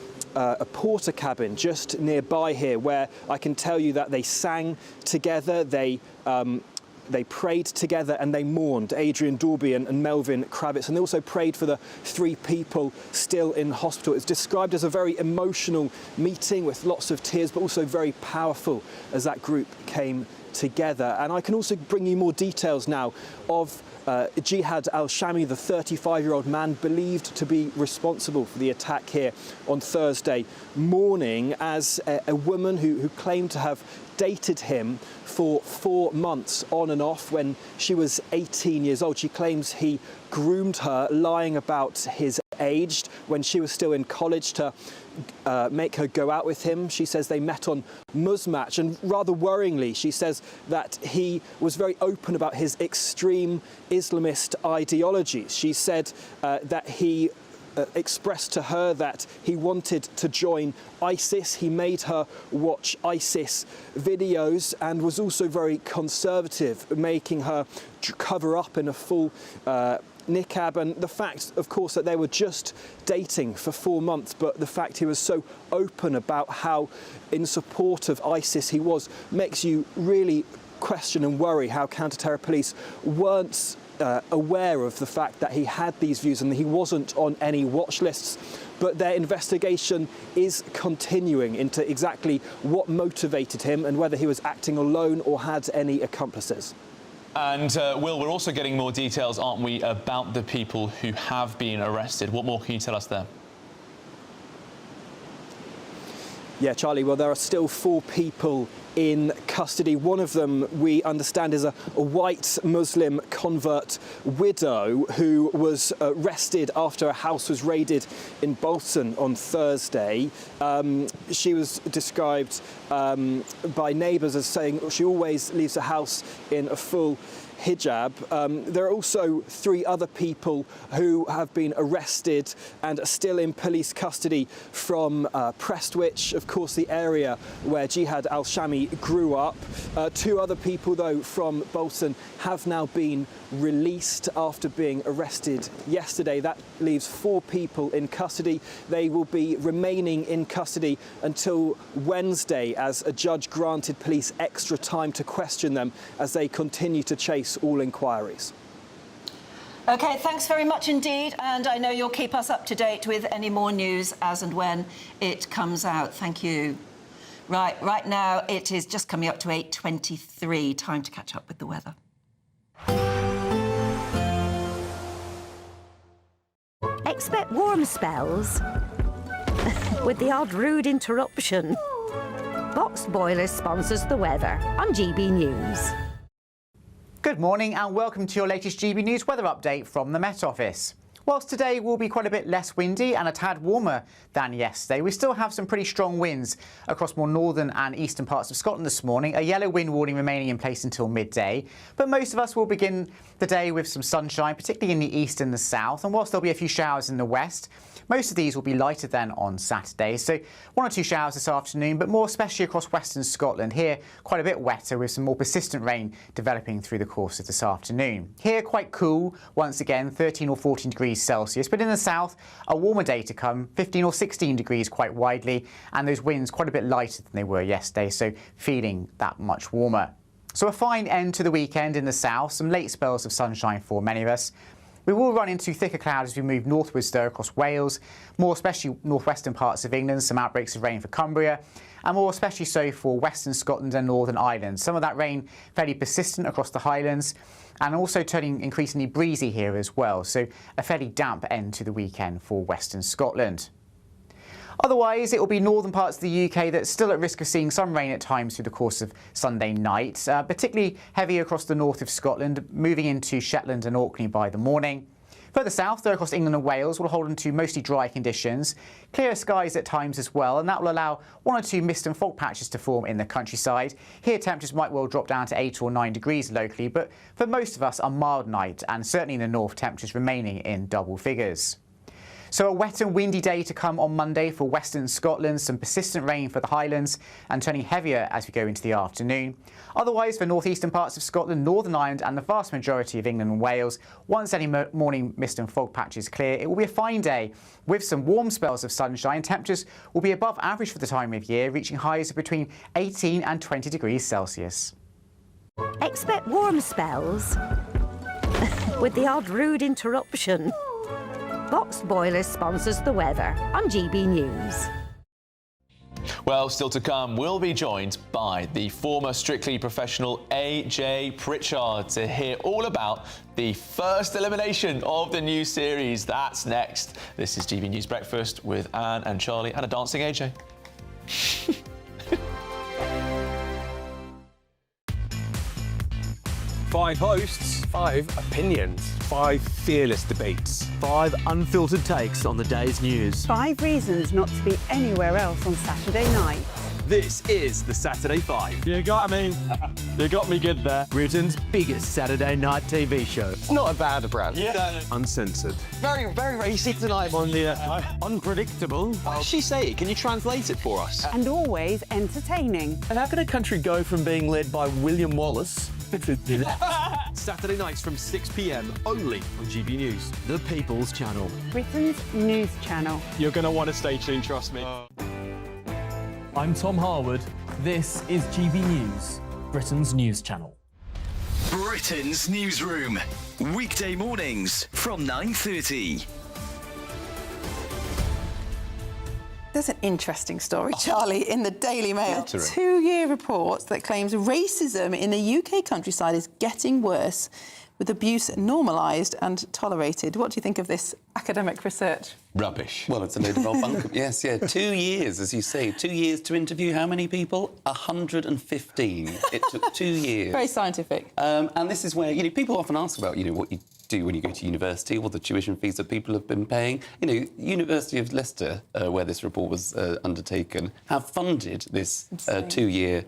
porter cabin just nearby here, where I can tell you that they sang together, they prayed together, and they mourned Adrian Dorby and Melvin Kravitz. And they also prayed for the 3 people still in hospital. It's described as a very emotional meeting with lots of tears, but also very powerful as that group came together. And I can also bring you more details now of Jihad al-Shami, the 35-year-old man believed to be responsible for the attack here on Thursday morning, as a woman who claimed to have dated him for 4 months on and off when she was 18 years old. She claims he groomed her, lying about his age when she was still in college to make her go out with him. She says they met on Muzmatch, and rather worryingly, she says that he was very open about his extreme Islamist ideologies. She said that he expressed to her that he wanted to join ISIS. He made her watch ISIS videos and was also very conservative, making her cover up in a full niqab. And the fact, of course, that they were just dating for 4 months, but the fact he was so open about how in support of ISIS he was, makes you really question and worry how counter-terror police weren't aware of the fact that he had these views and he wasn't on any watch lists. But their investigation is continuing into exactly what motivated him and whether he was acting alone or had any accomplices. And Will, we're also getting more details, aren't we, about the people who have been arrested. What more can you tell us there? Yeah, Charlie, well, there are still 4 people in custody. One of them, we understand, is a white Muslim convert widow who was arrested after a house was raided in Bolton on Thursday. She was described by neighbours as saying she always leaves the house in a full hijab. There are also 3 other people who have been arrested and are still in police custody from Prestwich, of course, the area where Jihad al-Shami grew up. 2 other people, though, from Bolton have now been released after being arrested yesterday. That leaves 4 people in custody. They will be remaining in custody until Wednesday, as a judge granted police extra time to question them as they continue to chase all inquiries. OK, thanks very much indeed, and I know you'll keep us up to date with any more news as and when it comes out. Thank you. Right now it is just coming up to 8:23. Time to catch up with the weather. Expect warm spells with the odd rude interruption. Box Boilers sponsors the weather on GB News. Good morning and welcome to your latest GB News weather update from the Met Office. Whilst today will be quite a bit less windy and a tad warmer than yesterday, we still have some pretty strong winds across more northern and eastern parts of Scotland this morning. A yellow wind warning remaining in place until midday. But most of us will begin the day with some sunshine, particularly in the east and the south. And whilst there'll be a few showers in the west, most of these will be lighter than on Saturday. So 1 or 2 showers this afternoon, but more especially across western Scotland. Here, quite a bit wetter with some more persistent rain developing through the course of this afternoon. Here, quite cool, once again, 13 or 14 degrees Celsius. But in the south, a warmer day to come, 15 or 16 degrees quite widely, and those winds quite a bit lighter than they were yesterday, so feeling that much warmer. So a fine end to the weekend in the south, some late spells of sunshine for many of us. We will run into thicker clouds as we move northwards though across Wales, more especially northwestern parts of England, some outbreaks of rain for Cumbria, and more especially so for western Scotland and Northern Ireland. Some of that rain fairly persistent across the Highlands and also turning increasingly breezy here as well, so a fairly damp end to the weekend for western Scotland. Otherwise, it will be northern parts of the UK that's still at risk of seeing some rain at times through the course of Sunday night, particularly heavy across the north of Scotland, moving into Shetland and Orkney by the morning. Further south, though, across England and Wales, will hold into mostly dry conditions. Clear skies at times as well, and that will allow 1 or 2 mist and fog patches to form in the countryside. Here, temperatures might well drop down to 8 or 9 degrees locally, but for most of us, a mild night, and certainly in the north, temperatures remaining in double figures. So a wet and windy day to come on Monday for western Scotland, some persistent rain for the Highlands and turning heavier as we go into the afternoon. Otherwise, for northeastern parts of Scotland, Northern Ireland and the vast majority of England and Wales, once any morning mist and fog patches clear, it will be a fine day with some warm spells of sunshine. Temperatures will be above average for the time of year, reaching highs of between 18 and 20 degrees Celsius. Expect warm spells with the odd rude interruption. Boxed Boilers sponsors the weather on GB News. Well, still to come, we'll be joined by the former Strictly Professional AJ Pritchard to hear all about the first elimination of the new series. That's next. This is GB News Breakfast with Anne and Charlie and a dancing AJ. 5 hosts, 5 opinions, 5 fearless debates, 5 unfiltered takes on the day's news. 5 reasons not to be anywhere else on Saturday night. This is the Saturday 5. You got me good there. Britain's biggest Saturday night TV show. It's not a bad brand. Yeah. Uncensored. Very, very racist tonight on the unpredictable. What does she say? Can you translate it for us? And always entertaining. And how can a country go from being led by William Wallace Saturday nights from 6 p.m. only on GB News. The People's Channel. Britain's news channel. You're going to want to stay tuned, trust me. I'm Tom Harwood. This is GB News, Britain's news channel. Britain's Newsroom. Weekday mornings from 9:30. There's an interesting story, Charlie, in the Daily Mail. A 2-year report that claims racism in the UK countryside is getting worse, with abuse normalised and tolerated. What do you think of this academic research? Rubbish. Well, it's a load of old bunk. Yes, yeah. 2 years, as you say. 2 years to interview how many people? 115. It took 2 years. Very scientific. And this is where, people often ask about, what you do when you go to university, or the tuition fees that people have been paying. University of Leicester, where this report was undertaken, have funded this 2-year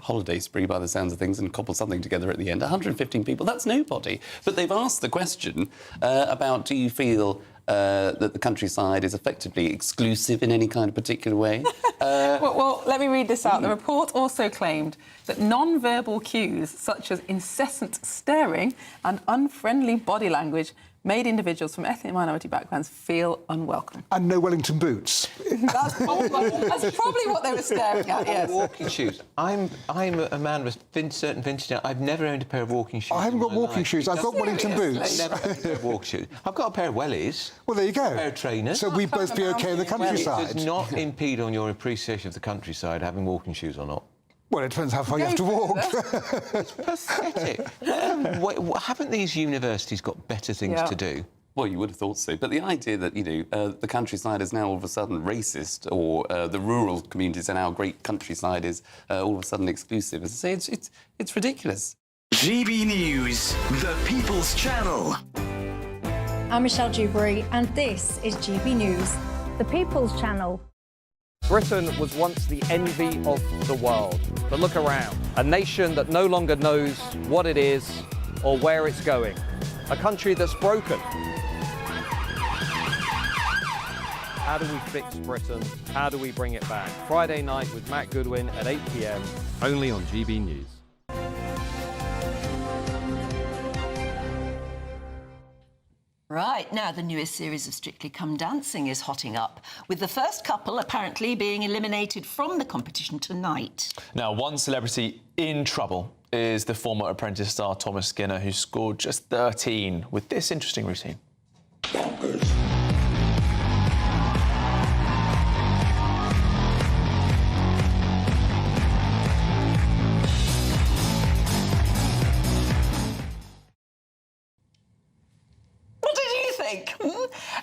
holiday spree by the sounds of things and cobbled something together at the end. 115 people, that's nobody. But they've asked the question about, do you feel that the countryside is effectively exclusive in any kind of particular way? Well, let me read this out. The report also claimed that non-verbal cues, such as incessant staring and unfriendly body language, made individuals from ethnic minority backgrounds feel unwelcome. And no Wellington boots. That's probably what they were staring at, yes. Walking shoes. I'm a man with certain vintage. I've never owned a pair of walking shoes. I haven't got walking shoes. I've got Wellington boots. I've never owned a pair of walking shoes. I've got a pair of wellies. Well, there you go. A pair of trainers. So we'd both be OK in the countryside. It does not impede on your appreciation of the countryside having walking shoes or not. Well, it depends how far you have to walk. It's pathetic. Haven't these universities got better things to do? Well, you would have thought so. But the idea that, the countryside is now all of a sudden racist, or the rural communities and our great countryside is all of a sudden exclusive, as I say, it's ridiculous. GB News, the People's Channel. I'm Michelle Dewberry, and this is GB News, the People's Channel. Britain was once the envy of the world. But look around. A nation that no longer knows what it is or where it's going. A country that's broken. How do we fix Britain? How do we bring it back? Friday night with Matt Goodwin at 8 p.m, only on GB News. Right, now the newest series of Strictly Come Dancing is hotting up, with the first couple apparently being eliminated from the competition tonight. Now, one celebrity in trouble is the former Apprentice star Thomas Skinner, who scored just 13 with this interesting routine. Bonkers.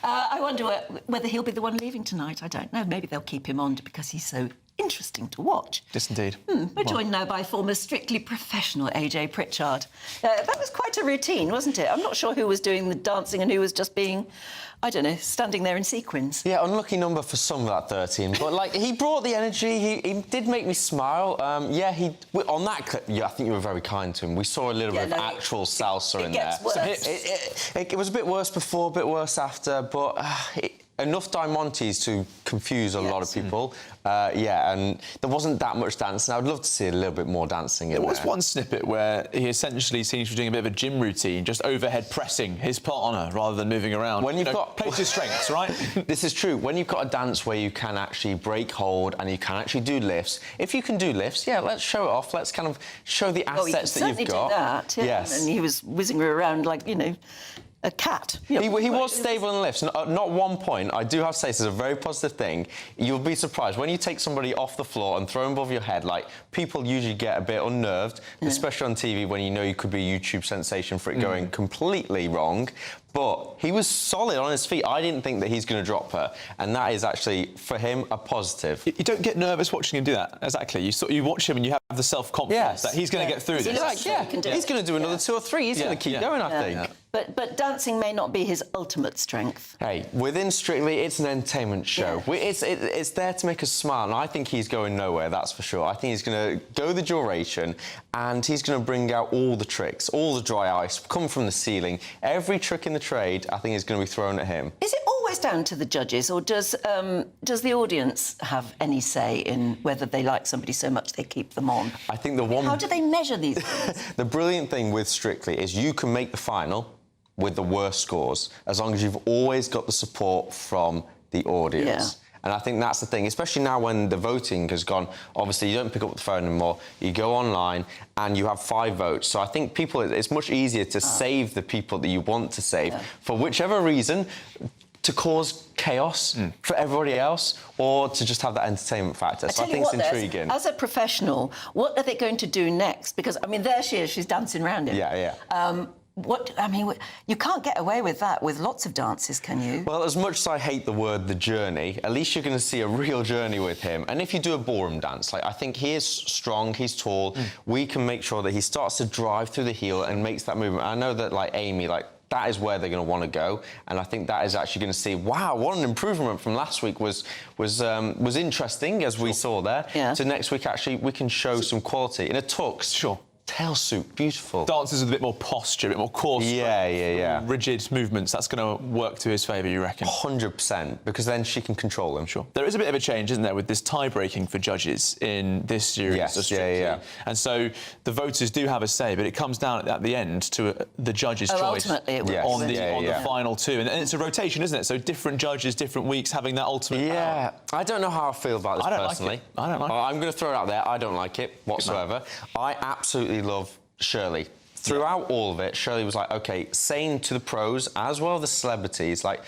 I wonder whether he'll be the one leaving tonight. I don't know. Maybe they'll keep him on because he's so interesting to watch. Yes, indeed. We're joined now by former Strictly Professional AJ Pritchard. That was quite a routine, wasn't it? I'm not sure who was doing the dancing and who was just being, I don't know, standing there in sequins. Yeah, unlucky number for some of that 13, but, like, he brought the energy, he did make me smile. Yeah, on that clip, yeah, I think you were very kind to him. We saw a little bit of actual salsa in there. It was a bit worse before, a bit worse after, but enough Diamantes to confuse a lot of people. Yeah, and there wasn't that much dancing. I'd love to see a little bit more dancing in there. There was one snippet where he essentially seems to be doing a bit of a gym routine, just overhead pressing his partner rather than moving around. When you've got plays his strengths, right? This is true. When you've got a dance where you can actually break hold and you can actually do lifts, if you can do lifts, yeah, let's show it off. Let's kind of show the assets that you've got. Do that, yeah. Yes. And he was whizzing her around like, you know, a cat. He was stable in lifts. Not one point. I do have to say this is a very positive thing. You'll be surprised when you take somebody off the floor and throw them above your head. Like, people usually get a bit unnerved, especially on TV when you know you could be a YouTube sensation for it going completely wrong. But he was solid on his feet. I didn't think that he's going to drop her, and that is actually, for him, a positive. You don't get nervous watching him do that. Exactly. You watch him and you have the self-confidence that he's going to get through this. He's going to do another 2 or 3. He's going to keep going, I think. But dancing may not be his ultimate strength. Hey, within Strictly, it's an entertainment show. It's there to make us smile, and I think he's going nowhere, that's for sure. I think he's going to go the duration, and he's going to bring out all the tricks, all the dry ice, come from the ceiling. Every trick in the trade, I think, is going to be thrown at him. Is it always down to the judges, or does the audience have any say in whether they like somebody so much they keep them on? I think the one... How do they measure these things? The brilliant thing with Strictly is you can make the final with the worst scores, as long as you've always got the support from the audience. And I think that's the thing, especially now when the voting has gone. Obviously, you don't pick up the phone anymore. You go online and you have 5 votes. So I think people, it's much easier to save the people that you want to save for whichever reason, to cause chaos for everybody else, or to just have that entertainment factor. So I think it's intriguing. As a professional, what are they going to do next? Because, I mean, there she is, she's dancing around him. You can't get away with that with lots of dances, can you? Well, as much as I hate the word the journey, at least you're going to see a real journey with him. And if you do a ballroom dance, like, I think he is strong, he's tall, we can make sure that he starts to drive through the heel and makes that movement. I know that, like, Amy, like, that is where they're going to want to go, and I think that is actually going to see, wow, what an improvement from last week was interesting, as we saw there. So next week, actually, we can show some quality in a tux. Tail suit, beautiful. Dances with a bit more posture, a bit more core strength, rigid movements. That's going to work to his favour, you reckon? 100%, because then she can control him. There is a bit of a change, isn't there, with this tie-breaking for judges in this series of Strictly. And so the voters do have a say, but it comes down at the end to the judge's choice ultimately it will. on the final 2. And it's a rotation, isn't it? So different judges, different weeks, having that ultimate power. I don't know how I feel about this personally. I don't like it. I'm going to throw it out there. I don't like it whatsoever. I absolutely love Shirley. Throughout all of it, Shirley was like, OK, saying to the pros as well as the celebrities, like,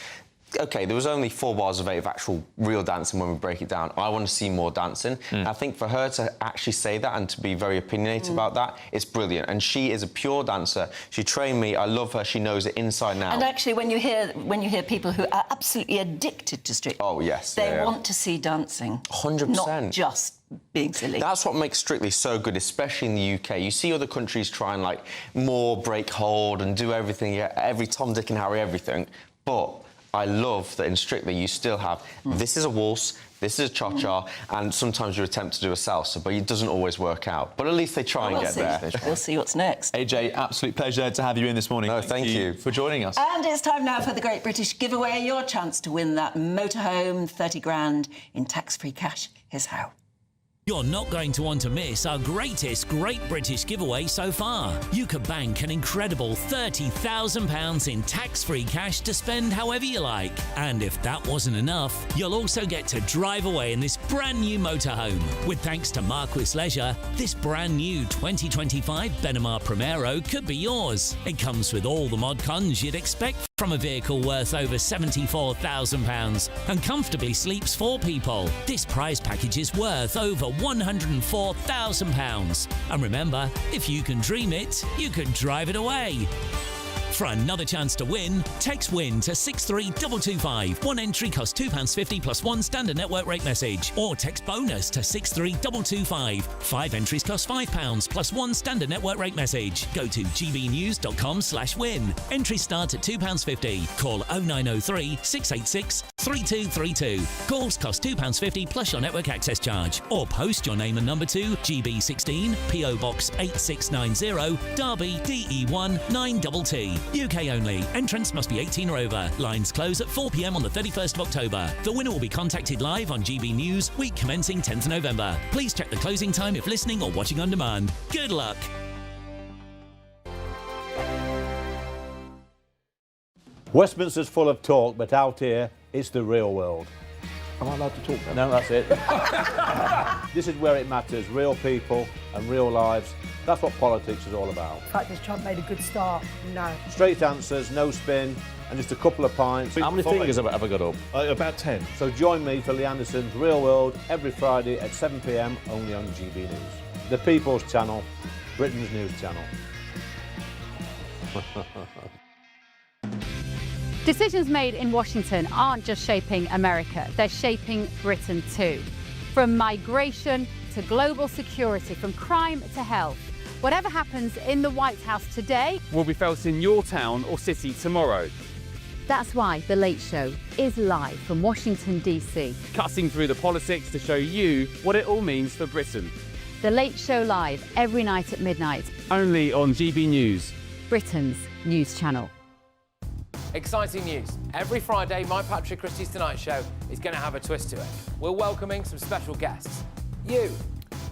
OK, there was only 4 bars of 8 of actual real dancing when we break it down. I want to see more dancing. I think for her to actually say that and to be very opinionated about that, it's brilliant. And she is a pure dancer. She trained me. I love her. She knows it inside and out. And actually, when you hear people who are absolutely addicted to Strictly, they want to see dancing. 100%. Not just being silly. That's what makes Strictly so good, especially in the UK. You see other countries try and, like, more break hold and do everything, every Tom, Dick and Harry, everything. But I love that in Strictly you still have this is a waltz, this is a cha-cha, and sometimes you attempt to do a salsa, but it doesn't always work out. But at least they try and get there. We'll see what's next. AJ, absolute pleasure to have you in this morning. No, thank you for joining us. And it's time now for the Great British Giveaway, your chance to win that motorhome, 30 grand in tax-free cash. Here's how. You're not going to want to miss our greatest Great British giveaway so far. You could bank an incredible £30,000 in tax-free cash to spend however you like. And if that wasn't enough, you'll also get to drive away in this brand new motorhome. With thanks to Marquis Leisure, this brand new 2025 Benimar Primero could be yours. It comes with all the mod cons you'd expect from a vehicle worth over £74,000 and comfortably sleeps 4 people. This prize package is worth over £104,000. And remember, if you can dream it, you can drive it away. For another chance to win, text WIN to 63225. One entry costs £2.50 plus one standard network rate message. Or text BONUS to 63225. 5 entries cost £5 plus one standard network rate message. Go to gbnews.com/win. Entries start at £2.50. Call 0903 686 3232. Calls cost £2.50 plus your network access charge. Or post your name and number to GB16 PO Box 8690 Derby DE1 9TT. UK only. Entrants must be 18 or over. Lines close at 4 p.m. on the 31st of October. The winner will be contacted live on GB News, week commencing 10th November. Please check the closing time if listening or watching on demand. Good luck. Westminster's full of talk, but out here, it's the real world. Am I allowed to talk now? No, that's it. This is where it matters. Real people and real lives. That's what politics is all about. In fact, has Trump made a good start? No. Straight answers, no spin, and just a couple of pints. How many fingers have I got up? About 10. So join me for Lee Anderson's Real World every Friday at 7 p.m. only on GB News. The People's Channel, Britain's news channel. Decisions made in Washington aren't just shaping America, they're shaping Britain too. From migration to global security, from crime to health. Whatever happens in the White House today will be felt in your town or city tomorrow. That's why The Late Show is live from Washington, D.C. Cutting through the politics to show you what it all means for Britain. The Late Show live every night at midnight. Only on GB News, Britain's news channel. Exciting news. Every Friday, my Patrick Christie's Tonight Show is going to have a twist to it. We're welcoming some special guests. You.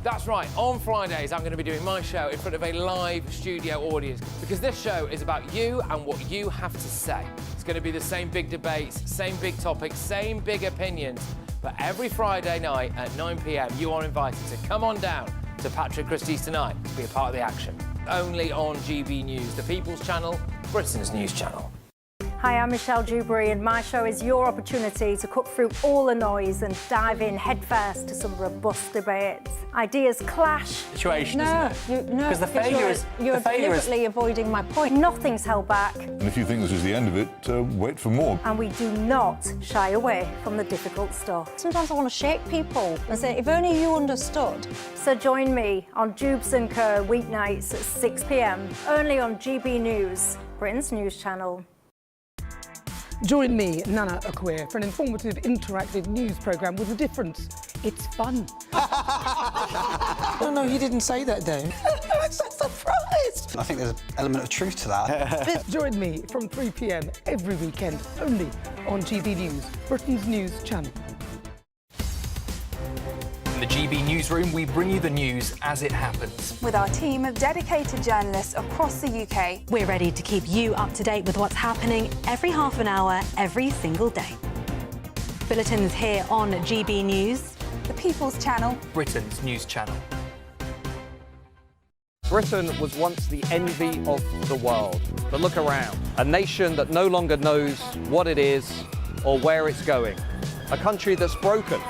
That's right, on Fridays I'm going to be doing my show in front of a live studio audience because this show is about you and what you have to say. It's going to be the same big debates, same big topics, same big opinions, but every Friday night at 9 p.m. you are invited to come on down to Patrick Christie's Tonight to be a part of the action. Only on GB News, the People's Channel, Britain's news channel. Hi, I'm Michelle Dewberry, and my show is your opportunity to cut through all the noise and dive in headfirst to some robust debates. Ideas clash. Situation, isn't it? No, because the failure is you're deliberately avoiding my point. Nothing's held back, And if you think this is the end of it, wait for more. and we do not shy away from the difficult stuff. Sometimes I want to shake people and say, if only you understood. So join me on Jubes & Co weeknights at 6 p.m. only on GB News, Britain's news channel. Join me, Nana Akwe, for an informative, interactive news programme with a difference. It's fun. No, he didn't say that, though. I'm so surprised. I think there's an element of truth to that. Join me from 3 p.m. every weekend, only on GB News, Britain's news channel. In the GB Newsroom, we bring you the news as it happens. With our team of dedicated journalists across the UK, we're ready to keep you up to date with what's happening every half an hour, every single day. Bulletins here on GB News, the People's Channel, Britain's news channel. Britain was once the envy of the world. But look around. A nation that no longer knows what it is or where it's going. A country that's broken.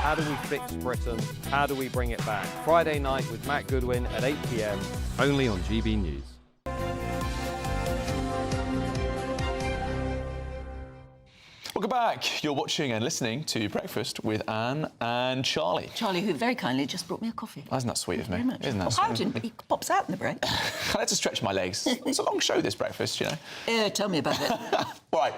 How do we fix Britain? How do we bring it back? Friday night with Matt Goodwin at 8 p.m. only on GB News. Welcome back. You're watching and listening to Breakfast with Anne and Charlie. Charlie, who very kindly just brought me a coffee. Isn't that sweet of me? Very much. Isn't that Well, sweet? Howden, but he pops out in the break. I had to stretch my legs. It's a long show, this breakfast, you know. Yeah, tell me about it. Right.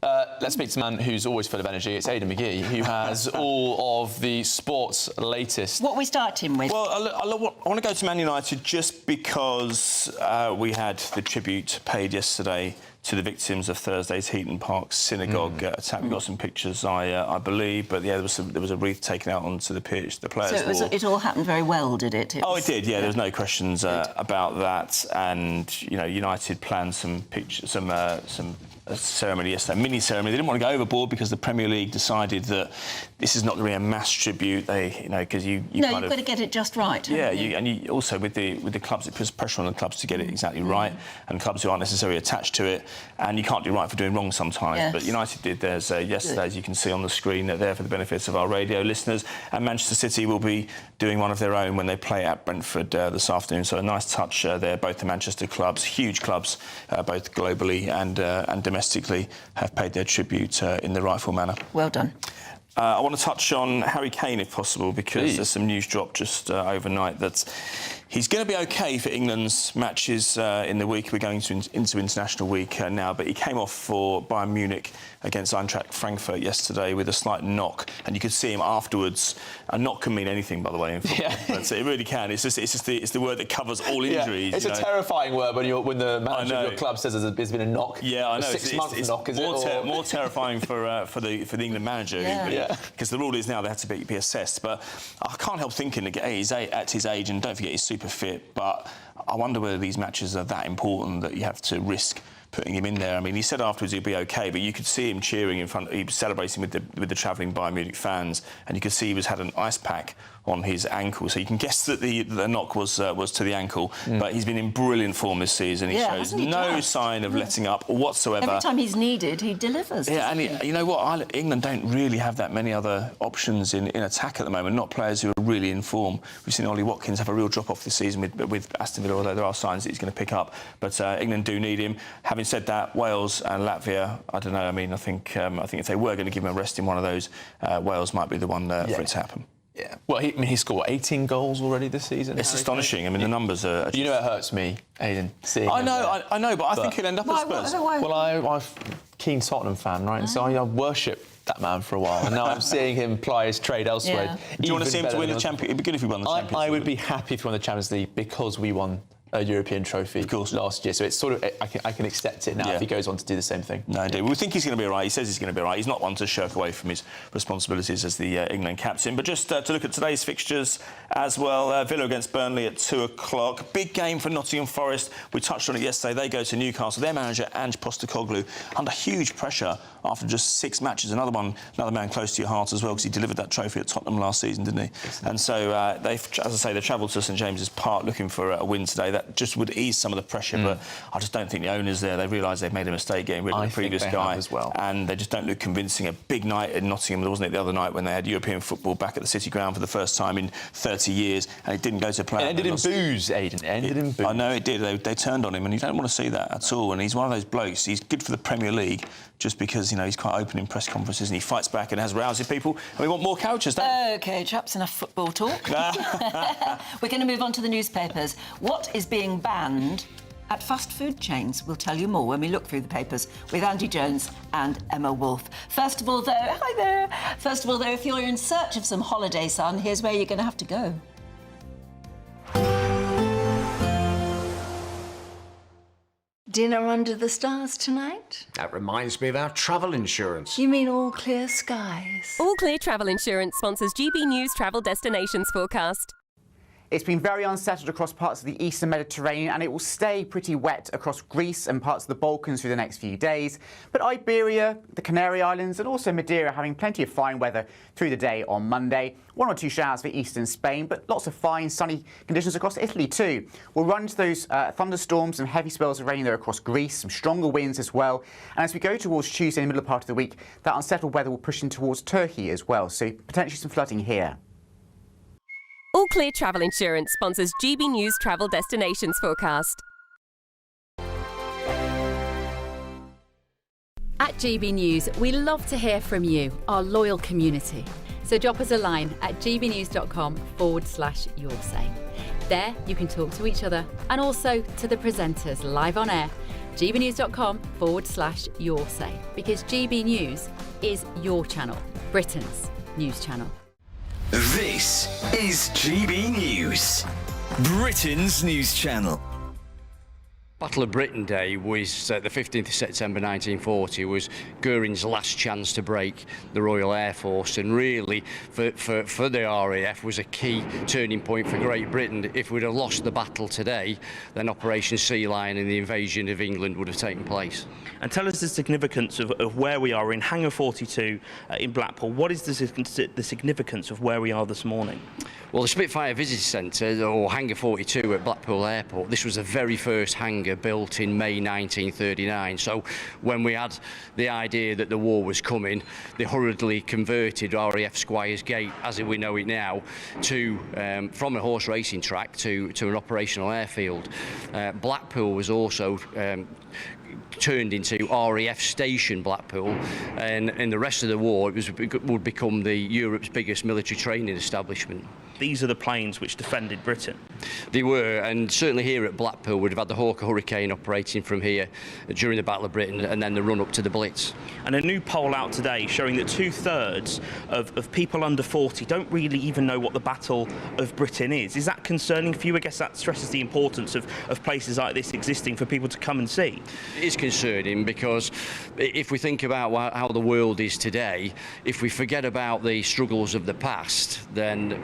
Let's meet a man who's always full of energy. It's Aidan McGee, who has all of the sports latest. What are we starting with? Well, I want to go to Man United just because we had the tribute paid yesterday to the victims of Thursday's Heaton Park synagogue attack. We got some pictures, I believe, but yeah, there was a wreath taken out onto the pitch. The players. So it all happened very well, did it? It did. Yeah, there was no questions about that. And you know, United planned some pictures, some ceremony yesterday, mini ceremony. They didn't want to go overboard because the Premier League decided that this is not going to be a mass tribute. They, because you've got to get it just right. Yeah, you also with the clubs, it puts pressure on the clubs to get it exactly right, and clubs who aren't necessarily attached to it, and you can't do right for doing wrong sometimes. Yes. But United did theirs yesterday, as you can see on the screen. They're there for the benefits of our radio listeners, and Manchester City will be doing one of their own when they play at Brentford this afternoon. So a nice touch there. Both the Manchester clubs, huge clubs, both globally and domestically, have paid their tribute in the rightful manner. Well done. I want to touch on Harry Kane, if possible, because there's some news dropped just overnight that he's going to be OK for England's matches in the week. We're going into international week now, but he came off for Bayern Munich against Eintracht Frankfurt yesterday with a slight knock, and you could see him afterwards. A knock can mean anything, by the way, in football. But it really can. It's the word that covers all injuries. It's a terrifying word when the manager of your club says there's been a knock. Yeah, I know. A 6-month knock, is it? More terrifying for the England manager. Because the rule is now they have to be assessed. But I can't help thinking at his age, and don't forget he's super fit, but I wonder whether these matches are that important that you have to risk putting him in there. I mean, he said afterwards he'd be OK, but you could see him cheering in front. He was celebrating with the travelling Bayern Munich fans, and you could see he had an ice pack on his ankle, so you can guess that the knock was to the ankle. But he's been in brilliant form this season. He shows no sign of letting up whatsoever. Every time he's needed, he delivers. Yeah, and you know what? England don't really have that many other options in attack at the moment. Not players who are really in form. We've seen Ollie Watkins have a real drop off this season with Aston Villa, although there are signs that he's going to pick up. But England do need him. Having said that, Wales and Latvia, I don't know. I mean, I think if they were going to give him a rest in one of those, Wales might be the one for it to happen. Yeah. Well, he scored 18 goals already this season. It's astonishing. I mean, the numbers are. You know, it hurts me, Aidan, seeing. I know, but I think he'll end up at Spurs. Well, I'm a keen Tottenham fan, right? And so I worship that man for a while, and now I'm seeing him ply his trade elsewhere. Do you want to see him to win the Champions? It'd be good if he won the Champions League. I would be happy if he won the Champions League because we won a European trophy last year, so it's sort of I can accept it now if he goes on to do the same thing. No, indeed. We think he's going to be all right. He says he's going to be all right. He's not one to shirk away from his responsibilities as the England captain. But just to look at today's fixtures as well, Villa against Burnley at 2 o'clock. Big game for Nottingham Forest. We touched on it yesterday. They go to Newcastle. Their manager Ange Postecoglou under huge pressure after just 6 matches. Another man close to your heart as well, because he delivered that trophy at Tottenham last season, didn't he? And so they've travelled to St James's Park looking for a win today. That just would ease some of the pressure, but I just don't think the owners there, they realise they've made a mistake getting rid of the previous guy as well, and they just don't look convincing. A big night in Nottingham, wasn't it, the other night when they had European football back at the City Ground for the first time in 30 years, and it didn't go to plan. It ended in booze, Aidan. It ended in booze. I know it did. They turned on him, and you don't want to see that at all. And he's one of those blokes. He's good for the Premier League just because, he's quite open in press conferences and he fights back and has rows with people. And we want more couches, don't we? OK, chaps, enough football talk. We're going to move on to the newspapers. What is being banned at fast food chains? We'll tell you more when we look through the papers with Andy Jones and Emma Wolfe. First of all, though, hi there. First of all, though, if you're in search of some holiday sun, here's where you're going to have to go. Dinner under the stars tonight? That reminds me of our travel insurance. You mean All Clear Skies? All Clear Travel Insurance sponsors GB News Travel Destinations Forecast. It's been very unsettled across parts of the eastern Mediterranean, and it will stay pretty wet across Greece and parts of the Balkans through the next few days. But Iberia, the Canary Islands and also Madeira having plenty of fine weather through the day on Monday. 1 or 2 showers for eastern Spain, but lots of fine sunny conditions across Italy too. We'll run into those thunderstorms and heavy spells of rain there across Greece, some stronger winds as well. And as we go towards Tuesday in the middle part of the week, that unsettled weather will push in towards Turkey as well, so potentially some flooding here. All Clear Travel Insurance sponsors GB News Travel Destinations Forecast. At GB News, we love to hear from you, our loyal community. So drop us a line at gbnews.com/yoursay. There you can talk to each other and also to the presenters live on air. gbnews.com/yoursay, because GB News is your channel, Britain's news channel. This is GB News, Britain's news channel. Battle of Britain Day was the 15th of September 1940, was Goering's last chance to break the Royal Air Force, and really for the RAF was a key turning point for Great Britain. If we'd have lost the battle today, then Operation Sea Lion and the invasion of England would have taken place. And tell us the significance of where we are in Hangar 42 in Blackpool. What is the significance of where we are this morning? Well, the Spitfire Visitor Centre, or Hangar 42 at Blackpool Airport, this was the very first hangar built in May 1939. So when we had the idea that the war was coming, they hurriedly converted RAF Squires Gate, as we know it now, to from a horse racing track to an operational airfield. Blackpool was also turned into RAF Station Blackpool, and in the rest of the war it would become Europe's biggest military training establishment. These are the planes which defended Britain. They were, and certainly here at Blackpool we'd have had the Hawker Hurricane operating from here during the Battle of Britain, and then the run up to the Blitz. And a new poll out today showing that 2/3 of people under 40 don't really even know what the Battle of Britain is. Is that concerning for you? I guess that stresses the importance of places like this existing for people to come and see. It is concerning, because if we think about how the world is today, if we forget about the struggles of the past, then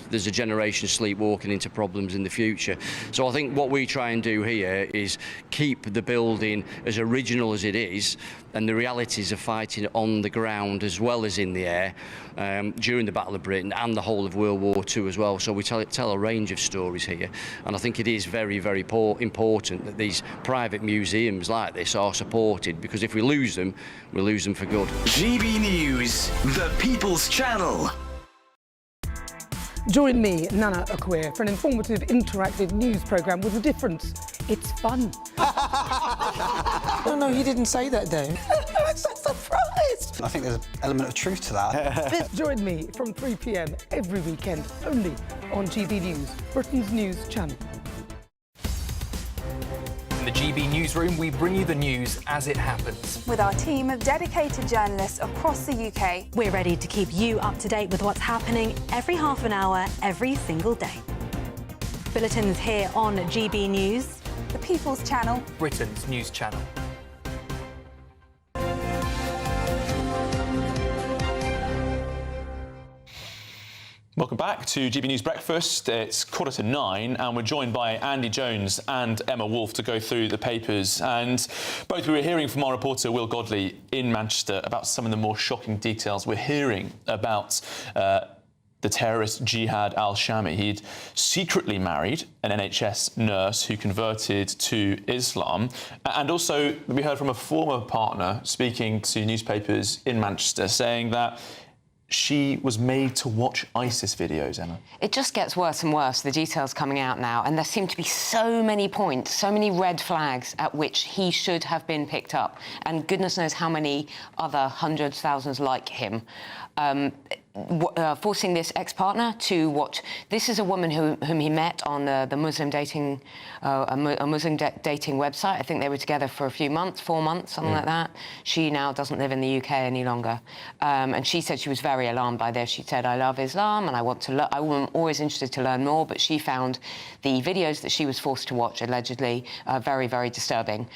there's a generation sleepwalking into problems in the future. So I think what we try and do here is keep the building as original as it is, and the realities of fighting on the ground as well as in the air during the Battle of Britain and the whole of World War II as well. So we tell a range of stories here, and I think it is very, very important that these private museums like this are supported, because if we lose them for good. GB News, the People's Channel. Join me, Nana Akwe, for an informative, interactive news programme with a difference. It's fun. No, you didn't say that, Dave. I'm so surprised. I think there's an element of truth to that. Join me from 3 p.m. every weekend, only on GB News, Britain's news channel. In the GB Newsroom, we bring you the news as it happens. With our team of dedicated journalists across the UK, we're ready to keep you up to date with what's happening every half an hour, every single day. Bulletins here on GB News, the People's Channel, Britain's news channel. Welcome back to GB News Breakfast. It's 8:45 and we're joined by Andy Jones and Emma Wolfe to go through the papers. And both we were hearing from our reporter Will Godley in Manchester about some of the more shocking details. We're hearing about the terrorist Jihad al-Shami. He'd secretly married an NHS nurse who converted to Islam. And also we heard from a former partner speaking to newspapers in Manchester saying that she was made to watch ISIS videos, Emma. It just gets worse and worse, the details coming out now, and there seem to be so many points, so many red flags at which he should have been picked up, and goodness knows how many other hundreds, thousands like him. Forcing this ex-partner to watch. This is a woman whom he met on the Muslim dating, a Muslim dating website. I think they were together for a few months, 4 months, something like that. She now doesn't live in the UK any longer, and she said she was very alarmed by this. She said, "I love Islam and I want to learn. I'm always interested to learn more." But she found the videos that she was forced to watch, allegedly, very, very disturbing.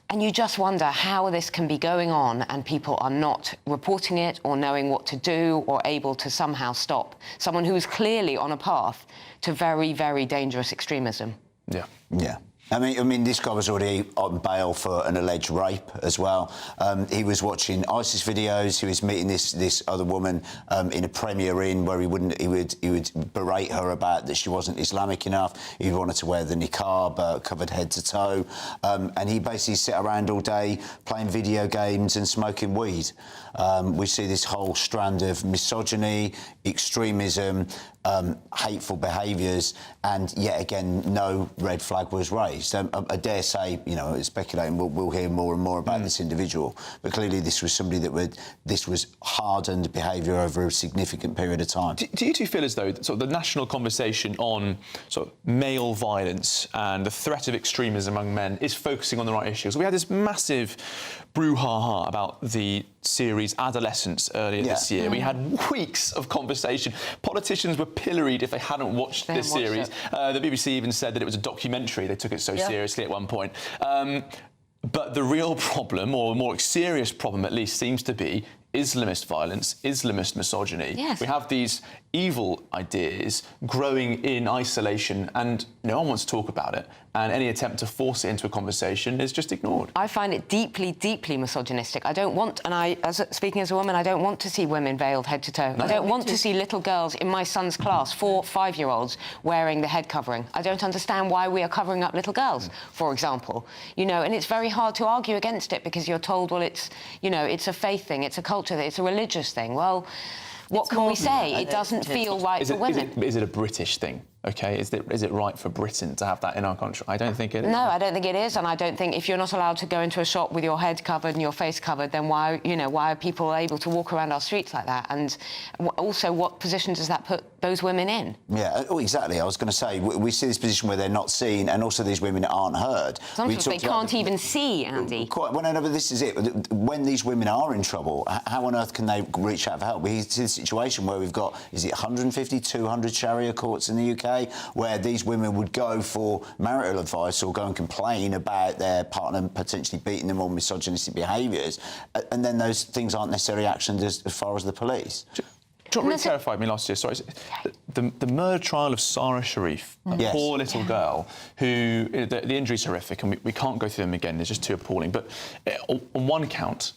And you just wonder how this can be going on and people are not reporting it or knowing what to do or able to somehow stop someone who is clearly on a path to very, very dangerous extremism. Yeah. Yeah. I mean, this guy was already on bail for an alleged rape as well. He was watching ISIS videos. He was meeting this other woman in a Premier Inn where he would berate her about that she wasn't Islamic enough. He wanted to wear the niqab, covered head to toe, and he basically sit around all day playing video games and smoking weed. We see this whole strand of misogyny, extremism, hateful behaviours, and yet again, no red flag was raised. I dare say, you know, speculating, we'll hear more and more about this individual, but clearly this was somebody this was hardened behaviour over a significant period of time. Do you two feel as though sort of the national conversation on sort of male violence and the threat of extremism among men is focusing on the right issues? We had this massive brouhaha about the series Adolescence earlier this year. We had weeks of conversation. Politicians were pilloried if they hadn't watched this series. The BBC even said that it was a documentary. They took it so seriously at one point. But the real problem, or a more serious problem at least, seems to be Islamist violence, Islamist misogyny. Yes. We have these evil ideas growing in isolation and no one wants to talk about it, and any attempt to force it into a conversation is just ignored. I find it deeply, deeply misogynistic. I don't want, and speaking as a woman, I don't want to see women veiled head to toe. No. I don't want to see little girls in my son's class, 4, 5-year-olds, wearing the head covering. I don't understand why we are covering up little girls, for example. You know, and it's very hard to argue against it because you're told, well, it's, you know, it's a faith thing, it's a culture thing, it's a religious thing. Well, what can we say? It doesn't feel right for women. Is it a British thing? OK, is it right for Britain to have that in our country? I don't think it is. No, I don't think it is, and I don't think if you're not allowed to go into a shop with your head covered and your face covered, then why are people able to walk around our streets like that? And also, what position does that put those women in? Yeah, exactly. I was going to say, we see this position where they're not seen, and also these women aren't heard. Sometimes they can't even see, Andy. Well, no, but this is it. When these women are in trouble, how on earth can they reach out for help? We see a situation where we've got, is it 150, 200 Sharia courts in the UK, where these women would go for marital advice or go and complain about their partner potentially beating them or misogynistic behaviours, and then those things aren't necessarily actioned as far as the police. Do you want to clarify me last year? Sorry, the murder trial of Sarah Sharif, a poor little girl who the injuries horrific, and we can't go through them again. They're just too appalling. But on one count,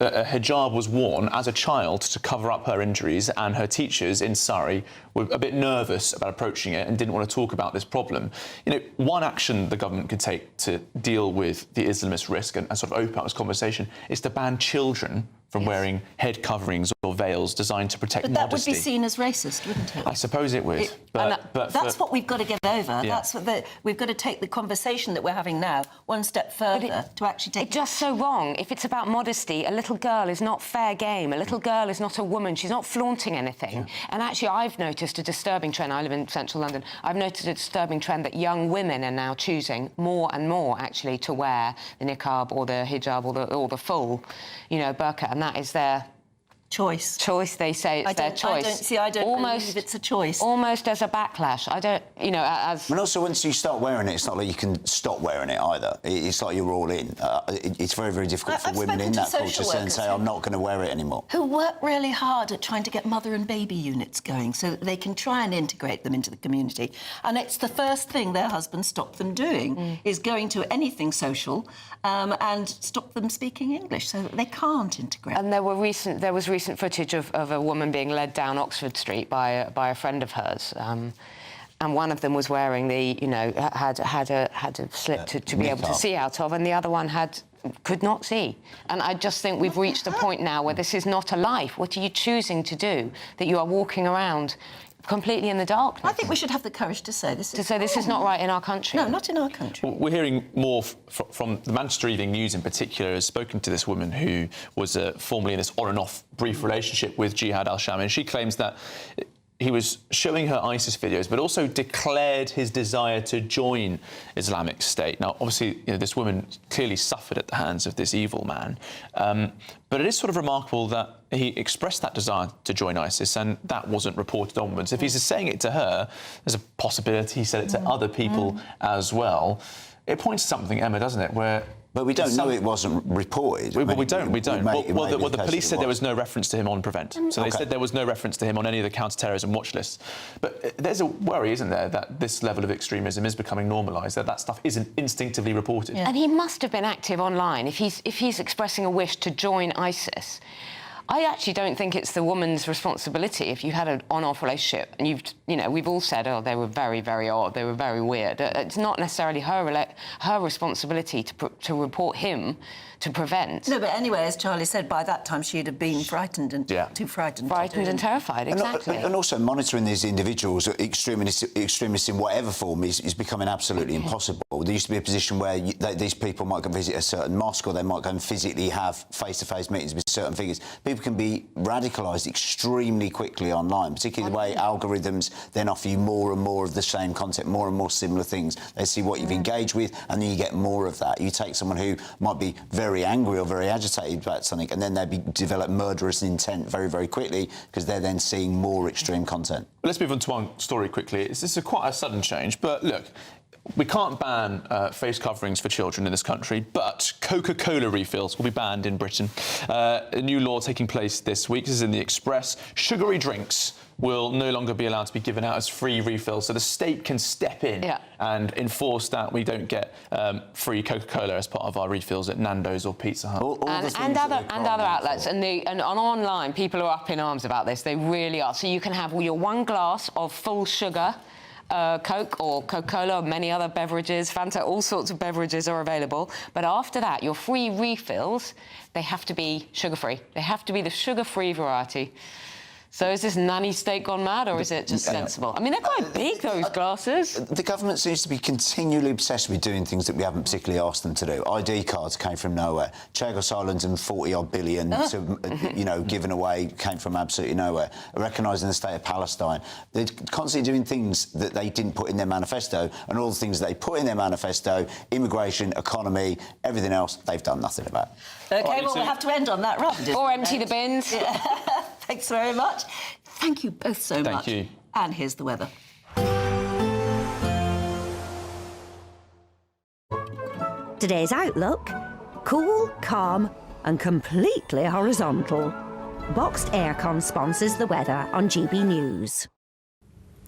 a hijab was worn as a child to cover up her injuries, and her teachers in Surrey were a bit nervous about approaching it and didn't want to talk about this problem. You know, one action the government could take to deal with the Islamist risk and sort of open up this conversation is to ban children from wearing head coverings or veils designed to protect modesty. But that would be seen as racist, wouldn't it? I suppose it would. But that's what we've got to get over. Yeah. That's what we've got to take the conversation that we're having now one step further to actually take. It's just so wrong. If it's about modesty, a little girl is not fair game. A little girl is not a woman. She's not flaunting anything. Yeah. And actually, I've noticed a disturbing trend. I live in central London. I've noticed a disturbing trend that young women are now choosing more and more, actually, to wear the niqab or the hijab or the full, you know, burqa, and that is their choice. They say it's their choice. I don't believe it's a choice. Almost as a backlash. I don't, you know, as... And also, once you start wearing it, it's not like you can stop wearing it either. It's like you're all in. It's very, very difficult for women in that culture to say, I'm not going to wear it anymore. Who work really hard at trying to get mother and baby units going so that they can try and integrate them into the community. And it's the first thing their husbands stop them doing, is going to anything social and stop them speaking English so that they can't integrate. And there was recent footage of a woman being led down Oxford Street by a friend of hers, and one of them was wearing the, you know, had a slip to be able to see out of, and the other one could not see. And I just think we've reached a point now where this is not a life. What are you choosing to do? That you are walking around completely in the darkness. I think we should have the courage to say this is not right in our country. No, not in our country. Well, we're hearing more from the Manchester Evening News in particular has spoken to this woman who was formerly in this on and off brief relationship with Jihad al-Shami, and she claims that he was showing her ISIS videos, but also declared his desire to join Islamic State. Now, obviously, you know, this woman clearly suffered at the hands of this evil man. But it is sort of remarkable that he expressed that desire to join ISIS and that wasn't reported onwards. If he's saying it to her, there's a possibility he said it to other people as well. It points to something, Emma, doesn't it, where... But we don't know it wasn't reported. We don't. Well, the police said there was no reference to him on Prevent. So they said there was no reference to him on any of the counter-terrorism watch lists. But there's a worry, isn't there, that this level of extremism is becoming normalised, that stuff isn't instinctively reported. And he must have been active online if he's expressing a wish to join ISIS. I actually don't think it's the woman's responsibility if you had an on-off relationship and you know, we've all said, oh, they were very, very odd, they were very weird. It's not necessarily her responsibility to report him to prevent. No, but anyway, as Charlie said, by that time she'd have been frightened and too frightened. Frightened and terrified, exactly. And also monitoring these individuals, extremists in whatever form, is becoming absolutely impossible. There used to be a position where these people might go visit a certain mosque, or they might go and physically have face-to-face meetings with certain figures. People can be radicalised extremely quickly online, particularly the way algorithms then offer you more and more of the same content, more and more similar things. They see what you've engaged with, and then you get more of that. You take someone who might be very angry or very agitated about something, and then they develop murderous intent very, very quickly, because they're then seeing more extreme content. Well, let's move on to one story quickly. This is quite a sudden change, but look, we can't ban face coverings for children in this country, but Coca-Cola refills will be banned in Britain. A new law taking place this week. This is in the Express. Sugary drinks will no longer be allowed to be given out as free refills, so the state can step in and enforce that we don't get free Coca-Cola as part of our refills at Nando's or Pizza Hut. And other outlets, and on online, people are up in arms about this. They really are. So you can have your one glass of full sugar Coke or Coca-Cola or many other beverages, Fanta, all sorts of beverages are available. But after that, your free refills, they have to be sugar-free. They have to be the sugar-free variety. So is this nanny state gone mad, or is it just sensible? I mean, they're quite big, those glasses. The government seems to be continually obsessed with doing things that we haven't particularly asked them to do. ID cards came from nowhere. Chagos Islands and 40-odd billion given away came from absolutely nowhere. Recognising the state of Palestine. They're constantly doing things that they didn't put in their manifesto, and all the things that they put in their manifesto, immigration, economy, everything else, they've done nothing about. OK, well, we'll have to end on that rather. Or empty the bins. Thanks very much. Thank you both so much. Thank you. And here's the weather. Today's outlook: cool, calm and completely horizontal. Boxed Aircon sponsors the weather on GB News.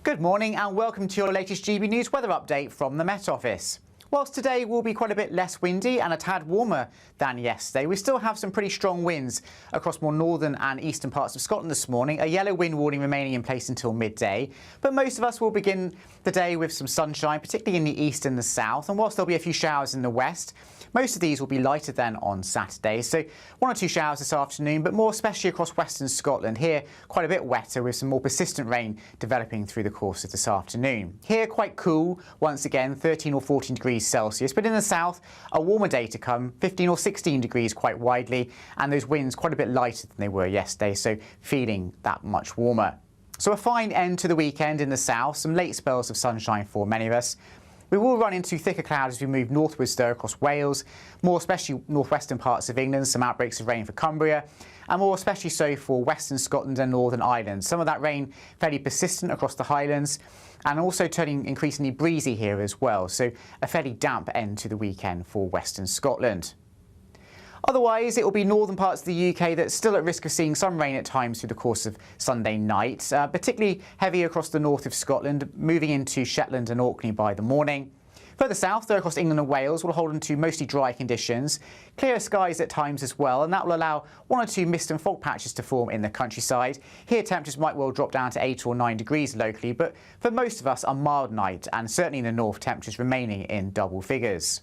Good morning and welcome to your latest GB News weather update from the Met Office. Whilst today will be quite a bit less windy and a tad warmer than yesterday, we still have some pretty strong winds across more northern and eastern parts of Scotland this morning. A yellow wind warning remaining in place until midday. But most of us will begin the day with some sunshine, particularly in the east and the south. And whilst there'll be a few showers in the west, most of these will be lighter than on Saturday. So one or two showers this afternoon, but more especially across western Scotland. Here, quite a bit wetter with some more persistent rain developing through the course of this afternoon. Here, quite cool, once again, 13 or 14 degrees Celsius. But in the south, a warmer day to come, 15 or 16 degrees quite widely, and those winds quite a bit lighter than they were yesterday, so feeling that much warmer. So a fine end to the weekend in the south, some late spells of sunshine for many of us. We will run into thicker clouds as we move northwards though across Wales, more especially northwestern parts of England, some outbreaks of rain for Cumbria, and more especially so for western Scotland and Northern Ireland. Some of that rain fairly persistent across the Highlands, and also turning increasingly breezy here as well, so a fairly damp end to the weekend for western Scotland. Otherwise, it will be northern parts of the UK that's still at risk of seeing some rain at times through the course of Sunday night, particularly heavy across the north of Scotland, moving into Shetland and Orkney by the morning. Further south, though, across England and Wales, will hold on to mostly dry conditions, clear skies at times as well, and that will allow one or two mist and fog patches to form in the countryside. Here, temperatures might well drop down to 8 or 9 degrees locally, but for most of us, a mild night, and certainly in the north, temperatures remaining in double figures.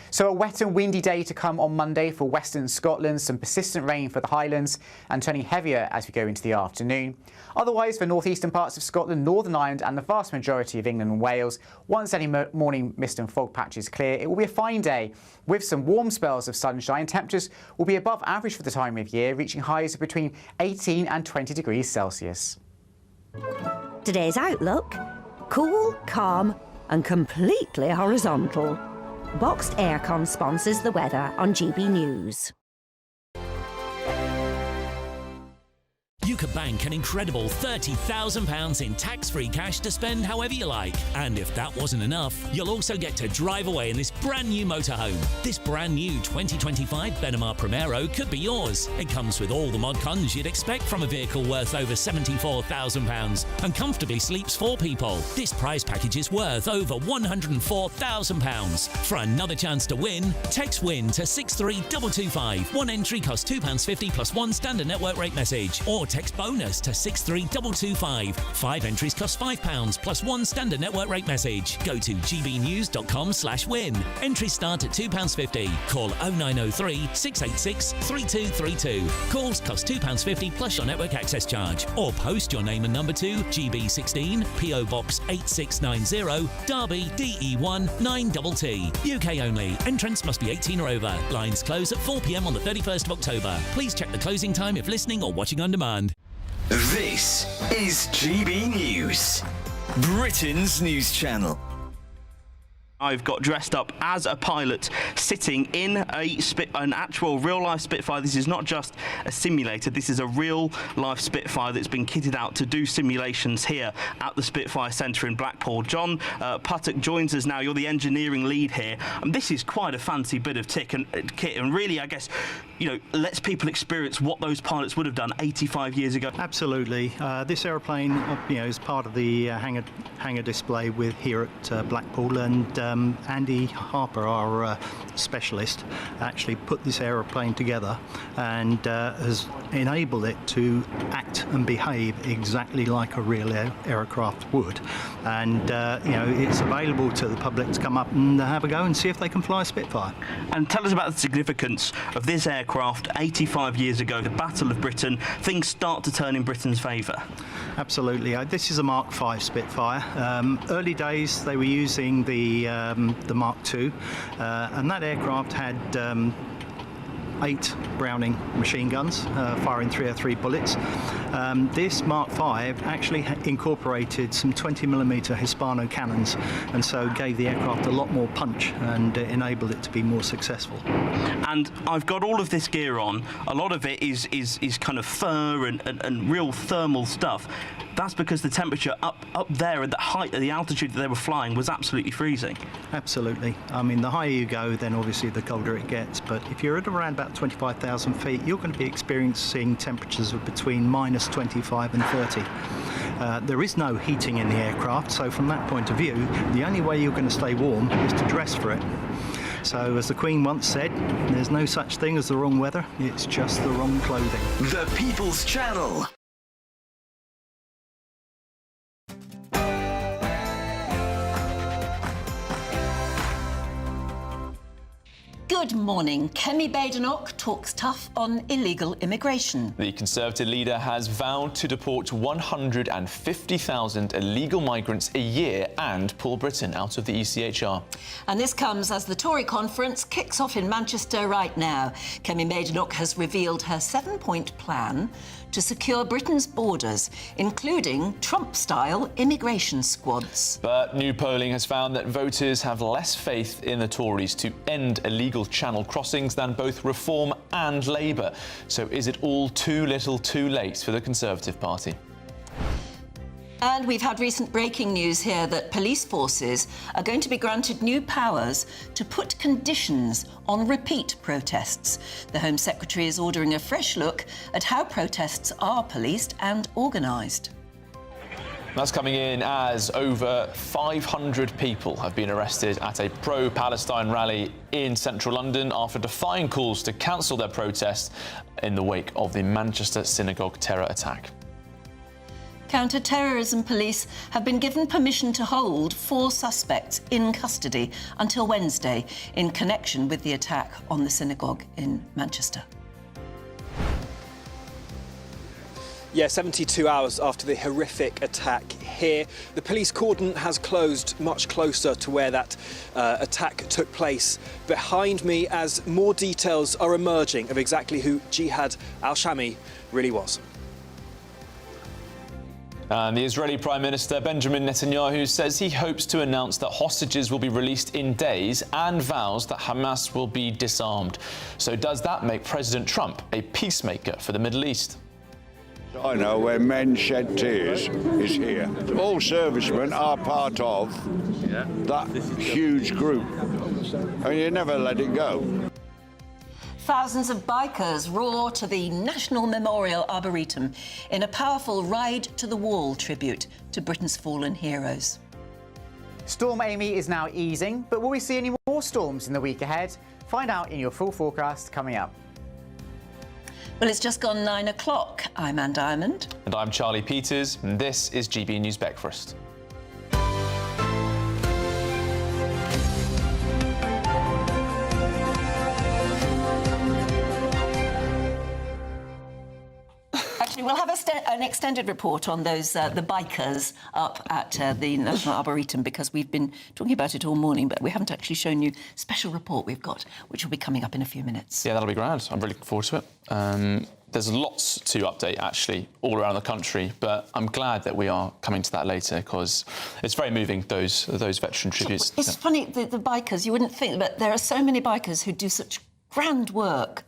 So a wet and windy day to come on Monday for western Scotland, some persistent rain for the Highlands and turning heavier as we go into the afternoon. Otherwise, for northeastern parts of Scotland, Northern Ireland and the vast majority of England and Wales, once any morning mist and fog patches clear, it will be a fine day with some warm spells of sunshine. Temperatures will be above average for the time of year, reaching highs of between 18 and 20 degrees Celsius. Today's outlook: cool, calm and completely horizontal. Boxed Aircon sponsors the weather on GB News. You could bank an incredible £30,000 in tax-free cash to spend however you like. And if that wasn't enough, you'll also get to drive away in this brand new motorhome. This brand new 2025 Benimar Primero could be yours. It comes with all the mod cons you'd expect from a vehicle worth over £74,000 and comfortably sleeps 4 people. This prize package is worth over £104,000. For another chance to win, text WIN to 63225. One entry costs £2.50 plus one standard network rate message, or text bonus to 63225. 5 entries cost £5 plus 1 standard network rate message. Go to gbnews.com/win. Entries start at £2.50. Call 0903 686 3232. Calls cost £2.50 plus your network access charge. Or post your name and number to GB16 PO Box 8690 Derby DE1 9TT. UK only. Entrance must be 18 or over. Lines close at 4 p.m. on the 31st of October. Please check the closing time if listening or watching on demand. This is GB News, Britain's news channel. I've got dressed up as a pilot sitting in an actual real-life Spitfire. This is not just a simulator. This is a real-life Spitfire that's been kitted out to do simulations here at the Spitfire Centre in Blackpool. John Puttock joins us now. You're the engineering lead here. And this is quite a fancy bit of kit and really, I guess, you know, lets people experience what those pilots would have done 85 years ago. Absolutely. This aeroplane, you know, is part of the hangar display here at Blackpool, and Andy Harper, our specialist, actually put this aeroplane together and has enabled it to act and behave exactly like a real aircraft would. And you know, it's available to the public to come up and have a go and see if they can fly a Spitfire. And tell us about the significance of this aircraft 85 years ago, the Battle of Britain. Things start to turn in Britain's favour. Absolutely. This is a Mark V Spitfire. Early days they were using the Mark II, and that aircraft had 8 Browning machine guns firing 303 bullets. This Mark V actually incorporated some 20mm Hispano cannons, and so gave the aircraft a lot more punch and enabled it to be more successful. And I've got all of this gear on. A lot of it is kind of fur and real thermal stuff. That's because the temperature up there at the height, at the altitude that they were flying, was absolutely freezing. Absolutely. I mean, the higher you go, then obviously the colder it gets. But if you're at around about 25,000 feet, you're going to be experiencing temperatures of between minus 25 and 30. There is no heating in the aircraft, so from that point of view, the only way you're going to stay warm is to dress for it. So, as the Queen once said, there's no such thing as the wrong weather, it's just the wrong clothing. The People's Channel. Good morning. Kemi Badenoch talks tough on illegal immigration. The Conservative leader has vowed to deport 150,000 illegal migrants a year and pull Britain out of the ECHR. And this comes as the Tory conference kicks off in Manchester right now. Kemi Badenoch has revealed her 7-point plan to secure Britain's borders, including Trump-style immigration squads. But new polling has found that voters have less faith in the Tories to end illegal channel crossings than both Reform and Labour. So is it all too little too late for the Conservative Party? And we've had recent breaking news here that police forces are going to be granted new powers to put conditions on repeat protests. The Home Secretary is ordering a fresh look at how protests are policed and organised. That's coming in as over 500 people have been arrested at a pro-Palestine rally in central London after defying calls to cancel their protest in the wake of the Manchester synagogue terror attack. Counter-terrorism police have been given permission to hold 4 suspects in custody until Wednesday in connection with the attack on the synagogue in Manchester. Yeah, 72 hours after the horrific attack here, the police cordon has closed much closer to where that attack took place behind me, as more details are emerging of exactly who Jihad al-Shami really was. And the Israeli Prime Minister Benjamin Netanyahu says he hopes to announce that hostages will be released in days and vows that Hamas will be disarmed. So does that make President Trump a peacemaker for the Middle East? I know where men shed tears is here. All servicemen are part of that huge group, and you never let it go. Thousands of bikers roar to the National Memorial Arboretum in a powerful Ride to the Wall tribute to Britain's fallen heroes. Storm Amy is now easing, but will we see any more storms in the week ahead? Find out in your full forecast coming up. Well, it's just gone 9 o'clock. I'm Anne Diamond. And I'm Charlie Peters, and this is GB News Breakfast. Actually, we'll have an extended report on those the bikers up at the National Arboretum, because we've been talking about it all morning, but we haven't actually shown you a special report we've got, which will be coming up in a few minutes. Yeah, that'll be grand. I'm really looking forward to it. There's lots to update, actually, all around the country, but I'm glad that we are coming to that later, because it's very moving, those veteran tributes. It's funny, the bikers, you wouldn't think, but there are so many bikers who do such grand work.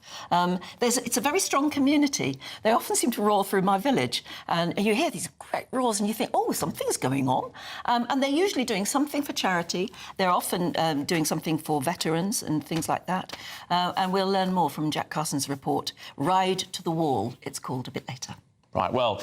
It's a very strong community. They often seem to roar through my village, and you hear these great roars and you think, oh, something's going on. And they're usually doing something for charity. They're often doing something for veterans and things like that. And we'll learn more from Jack Carson's report, Ride to the Wall, it's called, a bit later. Right, well,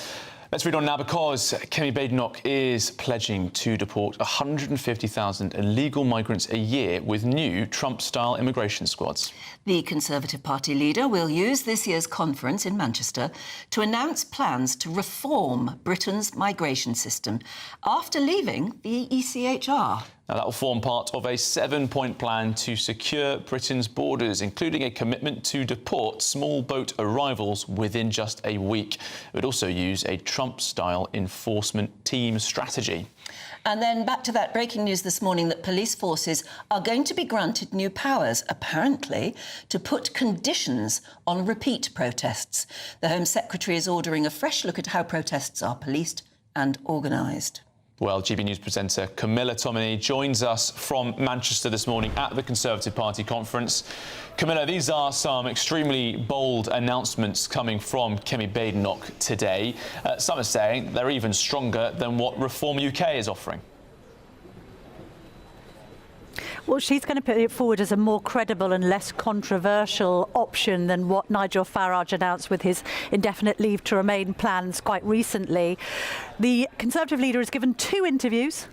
let's read on now, because Kemi Badenoch is pledging to deport 150,000 illegal migrants a year with new Trump-style immigration squads. The Conservative Party leader will use this year's conference in Manchester to announce plans to reform Britain's migration system after leaving the ECHR. Now, that will form part of a 7-point plan to secure Britain's borders, including a commitment to deport small boat arrivals within just a week. It would also use a Trump-style enforcement team strategy. And then back to that breaking news this morning that police forces are going to be granted new powers, apparently, to put conditions on repeat protests. The Home Secretary is ordering a fresh look at how protests are policed and organised. Well, GB News presenter Camilla Tominey joins us from Manchester this morning at the Conservative Party conference. Camilla, these are some extremely bold announcements coming from Kemi Badenoch today. Some are saying they're even stronger than what Reform UK is offering. Well, she's going to put it forward as a more credible and less controversial option than what Nigel Farage announced with his indefinite leave to remain plans quite recently. The Conservative leader has given two interviews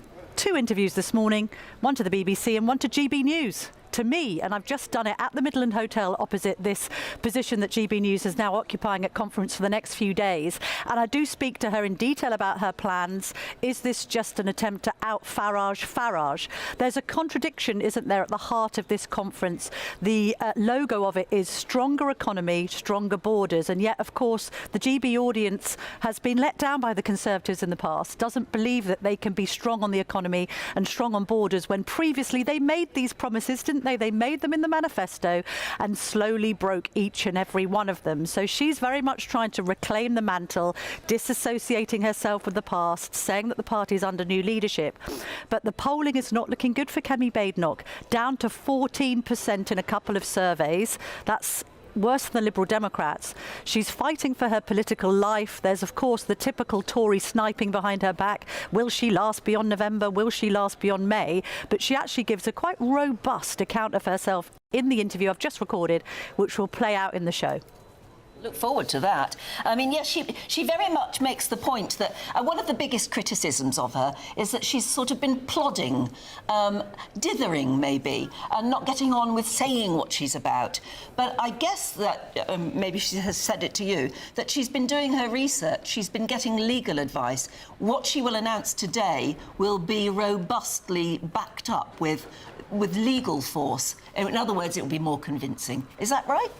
this morning, one to the BBC and one to GB News. To me, and I've just done it at the Midland Hotel opposite this position that GB News is now occupying at conference for the next few days. And I do speak to her in detail about her plans. Is this just an attempt to out Farage? There's a contradiction, isn't there, at the heart of this conference. The logo of it is stronger economy, stronger borders. And yet, of course, the GB audience has been let down by the Conservatives in the past, doesn't believe that they can be strong on the economy and strong on borders when previously they made these promises, didn't they? They made them in the manifesto and slowly broke each and every one of them. So she's very much trying to reclaim the mantle, disassociating herself with the past, saying that the party is under new leadership. But the polling is not looking good for Kemi Badenoch, down to 14% in a couple of surveys. That's worse than the Liberal Democrats. She's fighting for her political life. There's, of course, the typical Tory sniping behind her back. Will she last beyond November? Will she last beyond May? But she actually gives a quite robust account of herself in the interview I've just recorded, which will play out in the show. Look forward to that. I mean, yes, she very much makes the point that one of the biggest criticisms of her is that she's sort of been plodding, dithering maybe, and not getting on with saying what she's about. But I guess that, maybe she has said it to you, that she's been doing her research, she's been getting legal advice. What she will announce today will be robustly backed up with legal force. In other words, it will be more convincing. Is that right?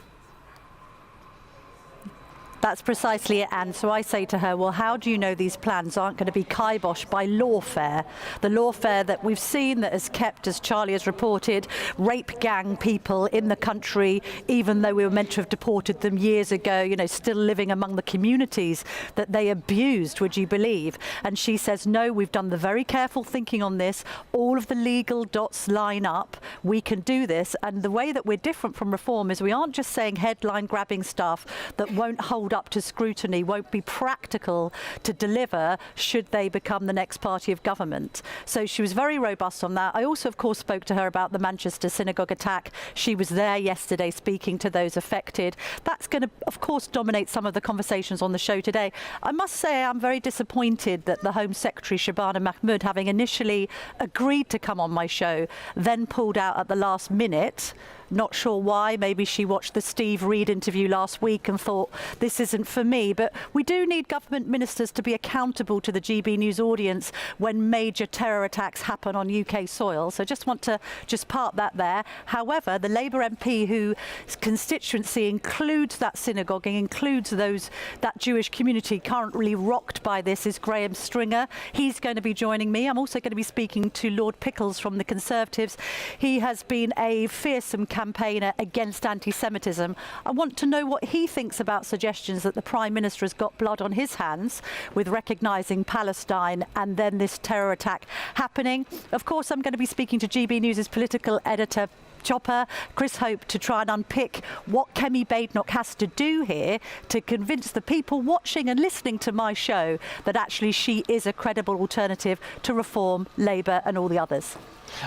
That's precisely it, Anne. So I say to her, well, how do you know these plans aren't going to be kiboshed by lawfare? The lawfare that we've seen that has kept, as Charlie has reported, rape gang people in the country, even though we were meant to have deported them years ago, you know, still living among the communities that they abused, would you believe? And she says, no, we've done the very careful thinking on this. All of the legal dots line up. We can do this. And the way that we're different from Reform is we aren't just saying headline grabbing stuff that won't hold up to scrutiny, won't be practical to deliver should they become the next party of government. So she was very robust on that. I also, of course, spoke to her about the Manchester synagogue attack. She was there yesterday speaking to those affected. That's going to, of course, dominate some of the conversations on the show today. I must say I'm very disappointed that the Home Secretary, Shabana Mahmood, having initially agreed to come on my show, then pulled out at the last minute. Not sure why. Maybe she watched the Steve Reed interview last week and thought, this isn't for me. But we do need government ministers to be accountable to the GB News audience when major terror attacks happen on UK soil. So just want to park that there. However, the Labour MP whose constituency includes that synagogue and includes that Jewish community currently rocked by this is Graham Stringer. He's going to be joining me. I'm also going to be speaking to Lord Pickles from the Conservatives. He has been a fearsome campaigner against anti-Semitism. I want to know what he thinks about suggestions that the Prime Minister has got blood on his hands with recognising Palestine and then this terror attack happening. Of course, I'm going to be speaking to GB News' political editor Chopper, Chris Hope, to try and unpick what Kemi Badenoch has to do here to convince the people watching and listening to my show that actually she is a credible alternative to Reform, Labour and all the others.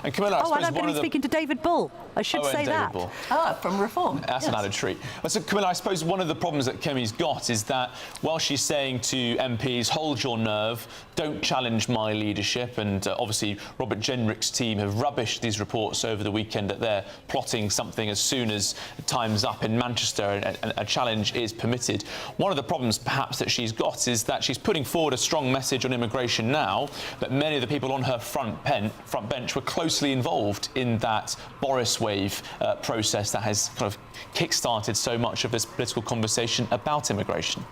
And Camilla, I suppose and I'm going to be speaking to David Bull. I should say that. Bull. From Reform. That's an added treat. So, Camilla, I suppose one of the problems that Kemi's got is that while she's saying to MPs, hold your nerve, don't challenge my leadership, and obviously Robert Jenrick's team have rubbished these reports over the weekend that they're plotting something as soon as time's up in Manchester and a challenge is permitted. One of the problems perhaps that she's got is that she's putting forward a strong message on immigration now, but many of the people on her front bench were closely involved in that Boris wave process that has kind of kick-started so much of this political conversation about immigration.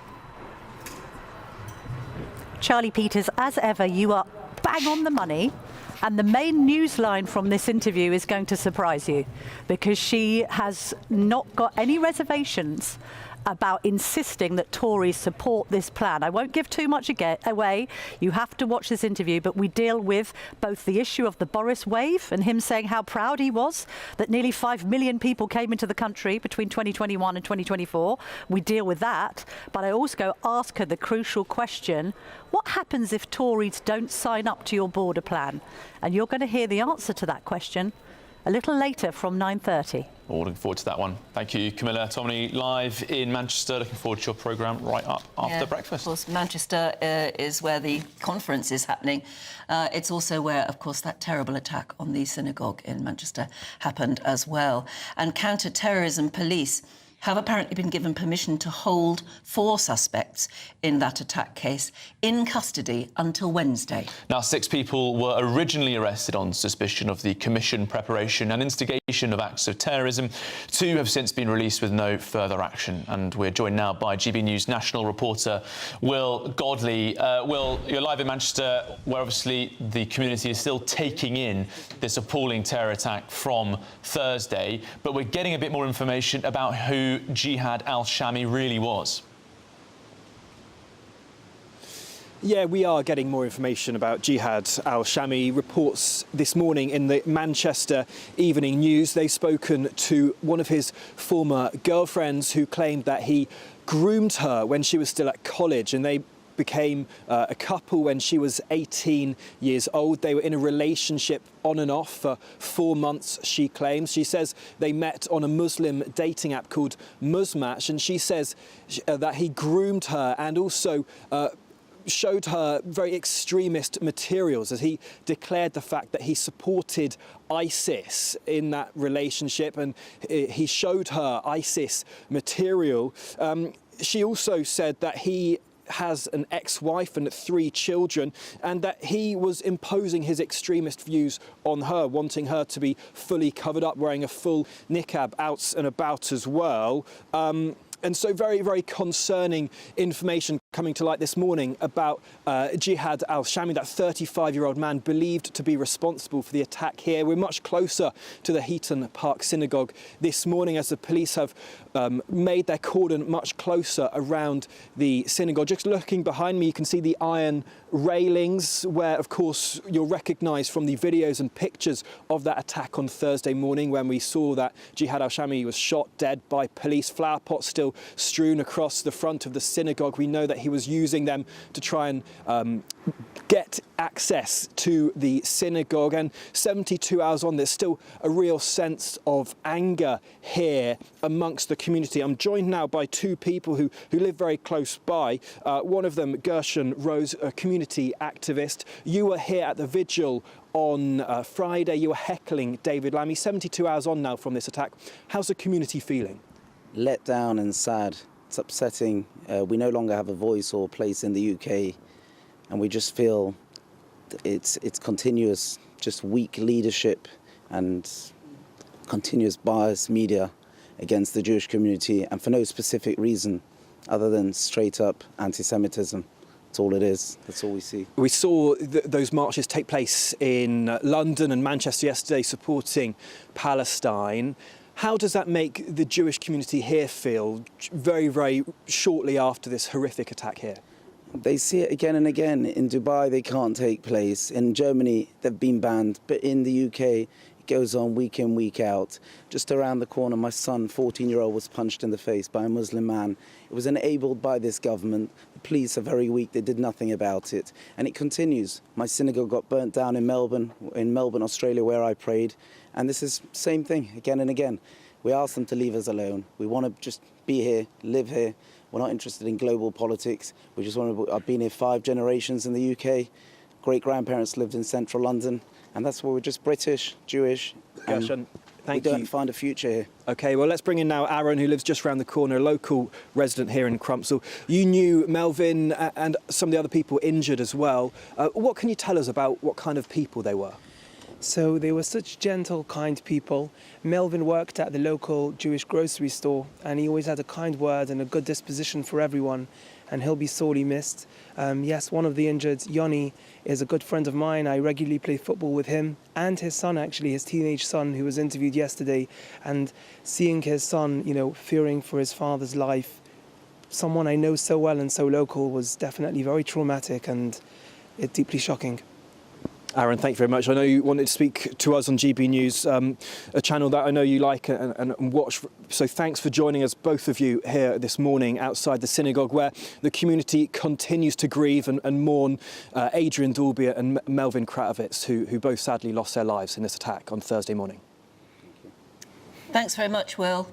Charlie Peters, as ever, you are bang on the money. And the main news line from this interview is going to surprise you, because she has not got any reservations about insisting that Tories support this plan. I won't give too much away. You have to watch this interview, but we deal with both the issue of the Boris wave and him saying how proud he was that nearly 5 million people came into the country between 2021 and 2024. We deal with that, but I also ask her the crucial question, what happens if Tories don't sign up to your border plan? And you're going to hear the answer to that question a little later from 9:30. Well, looking forward to that one. Thank you, Camilla Tomney, live in Manchester. Looking forward to your programme right up after breakfast. Of course, Manchester is where the conference is happening. It's also where, of course, that terrible attack on the synagogue in Manchester happened as well. And counter-terrorism police have apparently been given permission to hold 4 suspects in that attack case in custody until Wednesday. Now, 6 people were originally arrested on suspicion of the commission, preparation and instigation of acts of terrorism. 2 have since been released with no further action. And we're joined now by GB News national reporter Will Godley. Will, you're live in Manchester, where obviously the community is still taking in this appalling terror attack from Thursday. But we're getting a bit more information about who Jihad al-Shami really was. Yeah, we are getting more information about Jihad al-Shami. Reports this morning in the Manchester Evening News. They've spoken to one of his former girlfriends who claimed that he groomed her when she was still at college, and they became a couple when she was 18 years old. They were in a relationship on and off for 4 months, she claims. She says they met on a Muslim dating app called Muzmatch, and she says that he groomed her and also showed her very extremist materials, as he declared the fact that he supported ISIS in that relationship, and he showed her ISIS material. She also said that he has an ex-wife and 3 children, and that he was imposing his extremist views on her, wanting her to be fully covered up, wearing a full niqab out and about as well. And so very, very concerning information coming to light this morning about Jihad al-Shami, that 35-year-old man believed to be responsible for the attack here. We're much closer to the Heaton Park Synagogue this morning, as the police have made their cordon much closer around the synagogue. Just looking behind me, you can see the iron railings, where, of course, you'll recognise from the videos and pictures of that attack on Thursday morning, when we saw that Jihad al-Shami was shot dead by police. Flower pots still strewn across the front of the synagogue. We know that he was using them to try and get access to the synagogue. And 72 hours on, there's still a real sense of anger here amongst the community. I'm joined now by two people who live very close by. One of them, Gershon Rose, a community activist. You were here at the vigil on Friday. You were heckling David Lammy. 72 hours on now from this attack. How's the community feeling? Let down and sad. It's upsetting. We no longer have a voice or place in the UK, and we just feel it's continuous, just weak leadership and continuous biased media against the Jewish community, and for no specific reason other than straight up anti-Semitism. That's all it is. That's all we see. We saw those marches take place in London and Manchester yesterday supporting Palestine. How does that make the Jewish community here feel very, very shortly after this horrific attack here? They see it again and again. In Dubai, they can't take place. In Germany, they've been banned. But in the UK, it goes on week in, week out. Just around the corner, my son, 14-year-old, was punched in the face by a Muslim man. It was enabled by this government. The police are very weak. They did nothing about it. And it continues. My synagogue got burnt down in Melbourne, Australia, where I prayed. And this is the same thing again and again. We ask them to leave us alone. We want to just be here, live here. We're not interested in global politics. We just want to. I've been here 5 generations in the UK. Great-grandparents lived in central London. And that's where we're just British, Jewish. Gershon, thank you. you. We don't find a future here. OK, well, let's bring in now Aaron, who lives just around the corner, a local resident here in Crumpsall. You knew Melvin and some of the other people injured as well. What can you tell us about what kind of people they were? So they were such gentle, kind people. Melvin worked at the local Jewish grocery store, and he always had a kind word and a good disposition for everyone, and he'll be sorely missed. Yes, one of the injured, Yoni, is a good friend of mine. I regularly play football with him and his son, actually, his teenage son, who was interviewed yesterday. And seeing his son, fearing for his father's life, someone I know so well and so local, was definitely very traumatic and deeply shocking. Aaron, thank you very much. I know you wanted to speak to us on GB News, a channel that I know you like and watch. So thanks for joining us, both of you, here this morning outside the synagogue, where the community continues to grieve and mourn Adrian Dalbier and Melvin Kratovitz, who both sadly lost their lives in this attack on Thursday morning. Thanks very much, Will.